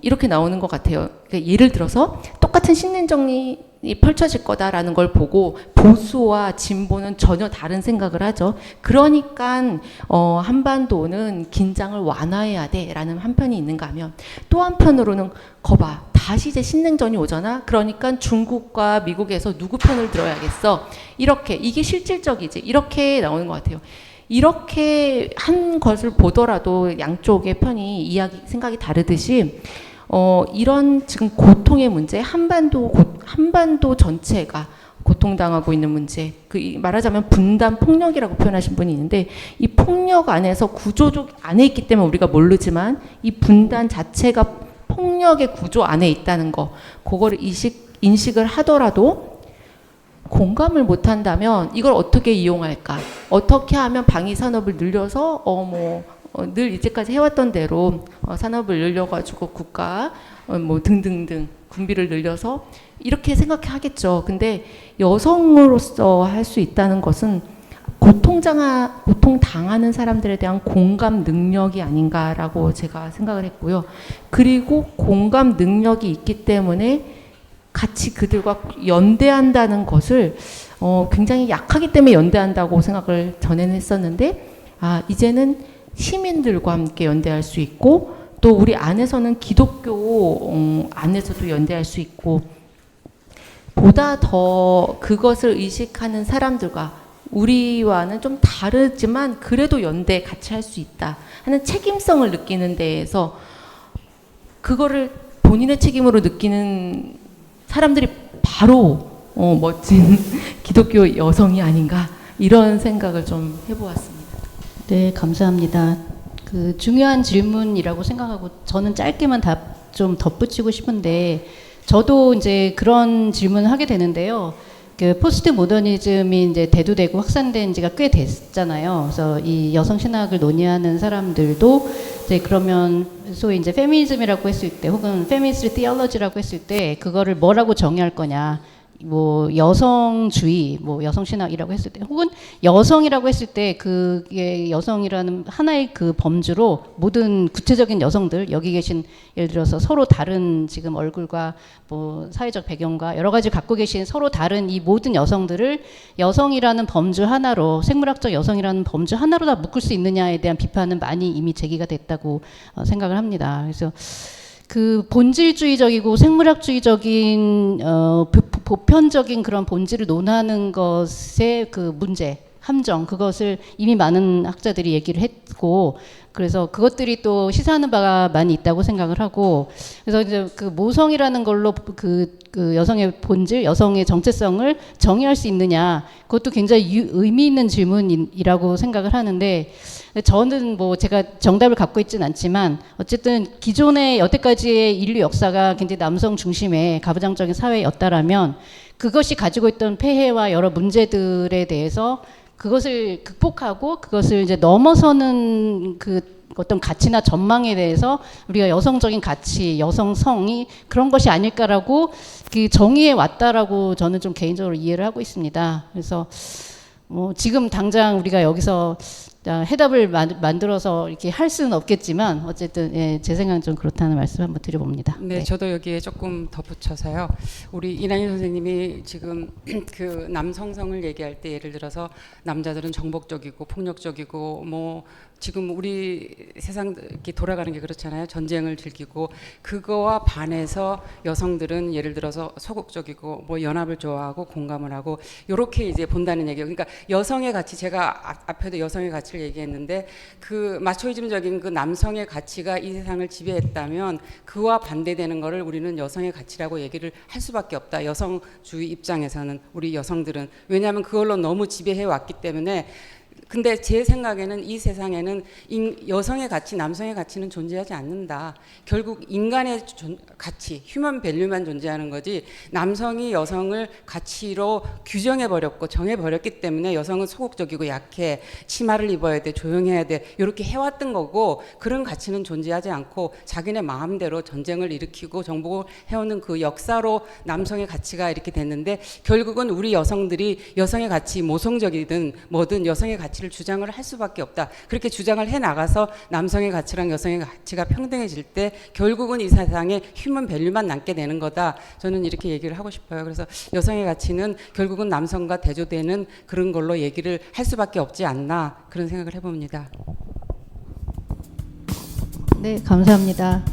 [SPEAKER 6] 이렇게 나오는 것 같아요. 그러니까 예를 들어서 똑같은 신냉전이 펼쳐질 거다라는 걸 보고 보수와 진보는 전혀 다른 생각을 하죠. 그러니까 한반도는 긴장을 완화해야 돼라는 한편이 있는가 하면 또 한편으로는 거봐 다시 이제 신냉전이 오잖아. 그러니까 중국과 미국에서 누구 편을 들어야겠어. 이렇게 이게 실질적이지. 이렇게 나오는 것 같아요. 이렇게 한 것을 보더라도 양쪽의 편이 생각이 다르듯이 이런 지금 고통의 문제, 한반도 전체가 고통당하고 있는 문제, 말하자면 분단 폭력이라고 표현하신 분이 있는데 이 폭력 안에서 구조적 안에 있기 때문에 우리가 모르지만 이 분단 자체가 폭력의 구조 안에 있다는 거, 그거를 인식을 하더라도 공감을 못한다면 이걸 어떻게 이용할까? 어떻게 하면 방위 산업을 늘려서 늘 이제까지 해왔던 대로 산업을 늘려가지고 국가 뭐 등등등 군비를 늘려서 이렇게 생각하겠죠. 근데 여성으로서 할 수 있다는 것은 고통당하는 사람들에 대한 공감 능력이 아닌가라고 제가 생각을 했고요. 그리고 공감 능력이 있기 때문에 같이 그들과 연대한다는 것을 굉장히 약하기 때문에 연대한다고 생각을 전에는 했었는데 이제는 시민들과 함께 연대할 수 있고 또 우리 안에서는 기독교 안에서도 연대할 수 있고 보다 더 그것을 의식하는 사람들과 우리와는 좀 다르지만 그래도 연대 같이 할 수 있다 하는 책임성을 느끼는 데에서 그거를 본인의 책임으로 느끼는 사람들이 바로 멋진 기독교 여성이 아닌가 이런 생각을 좀 해보았습니다.
[SPEAKER 4] 네, 감사합니다. 그 중요한 질문이라고 생각하고 저는 짧게만 답 좀 덧붙이고 싶은데 저도 이제 그런 질문을 하게 되는데요. 그 포스트 모더니즘이 이제 대두되고 확산된 지가 꽤 됐잖아요. 그래서 이 여성 신학을 논의하는 사람들도 이제 그러면 소위 이제 페미니즘이라고 했을 때 혹은 페미니스트 티올로지라고 했을 때 그거를 뭐라고 정의할 거냐. 뭐 여성주의, 뭐 여성신학이라고 했을 때, 혹은 여성이라고 했을 때 그게 여성이라는 하나의 그 범주로 모든 구체적인 여성들 여기 계신 예를 들어서 서로 다른 지금 얼굴과 뭐 사회적 배경과 여러 가지 갖고 계신 서로 다른 이 모든 여성들을 여성이라는 범주 하나로 생물학적 여성이라는 범주 하나로 다 묶을 수 있느냐에 대한 비판은 많이 이미 제기가 됐다고 생각을 합니다. 그래서 그 본질주의적이고 생물학주의적인 보편적인 그런 본질을 논하는 것의 그 문제, 함정 그것을 이미 많은 학자들이 얘기를 했고 그래서 그것들이 또 시사하는 바가 많이 있다고 생각을 하고 그래서 이제 그 모성이라는 걸로 그 여성의 본질, 여성의 정체성을 정의할 수 있느냐 그것도 굉장히 의미 있는 질문이라고 생각을 하는데 저는 뭐 제가 정답을 갖고 있지는 않지만 어쨌든 기존의 여태까지의 인류 역사가 굉장히 남성 중심의 가부장적인 사회였다라면 그것이 가지고 있던 폐해와 여러 문제들에 대해서 그것을 극복하고 그것을 이제 넘어서는 그 어떤 가치나 전망에 대해서 우리가 여성적인 가치, 여성성이 그런 것이 아닐까라고 그 정의해 왔다라고 저는 좀 개인적으로 이해를 하고 있습니다. 그래서 뭐 지금 당장 우리가 여기서 해답을 만들어서 이렇게 할 수는 없겠지만 어쨌든 예, 제 생각은 좀 그렇다는 말씀 한번 드려봅니다.
[SPEAKER 1] 네, 저도 여기에 조금 덧붙여서요. 우리 이난희 선생님이 지금 그 남성성을 얘기할 때 예를 들어서 남자들은 정복적이고 폭력적이고 뭐 지금 우리 세상 이렇게 돌아가는 게 그렇잖아요. 전쟁을 즐기고 그거와 반해서 여성들은 예를 들어서 소극적이고 뭐 연합을 좋아하고 공감을 하고 이렇게 이제 본다는 얘기예요. 그러니까 여성의 가치, 제가 앞에도 여성의 가치를 얘기했는데 그 마초이즘적인 그 남성의 가치가 이 세상을 지배했다면 그와 반대되는 거를 우리는 여성의 가치라고 얘기를 할 수밖에 없다. 여성주의 입장에서는 우리 여성들은 왜냐하면 그걸로 너무 지배해 왔기 때문에. 근데 제 생각에는 이 세상에는 여성의 가치, 남성의 가치는 존재하지 않는다. 결국 인간의 가치, 휴먼 밸류만 존재하는 거지 남성이 여성을 가치로 규정해버렸고 정해버렸기 때문에 여성은 소극적이고 약해, 치마를 입어야 돼, 조용해야 돼 이렇게 해왔던 거고 그런 가치는 존재하지 않고 자기네 마음대로 전쟁을 일으키고 정복을 해오는 그 역사로 남성의 가치가 이렇게 됐는데 결국은 우리 여성들이 여성의 가치, 모성적이든 뭐든 여성의 가치를 주장을 할 수밖에 없다. 그렇게 주장을 해 나가서 남성의 가치랑 여성의 가치가 평등해질 때 결국은 이 세상에 휴먼 밸류만 남게 되는 거다. 저는 이렇게 얘기를 하고 싶어요. 그래서 여성의 가치는 결국은 남성과 대조되는 그런 걸로 얘기를 할 수밖에 없지 않나 그런 생각을 해봅니다.
[SPEAKER 4] 네, 감사합니다.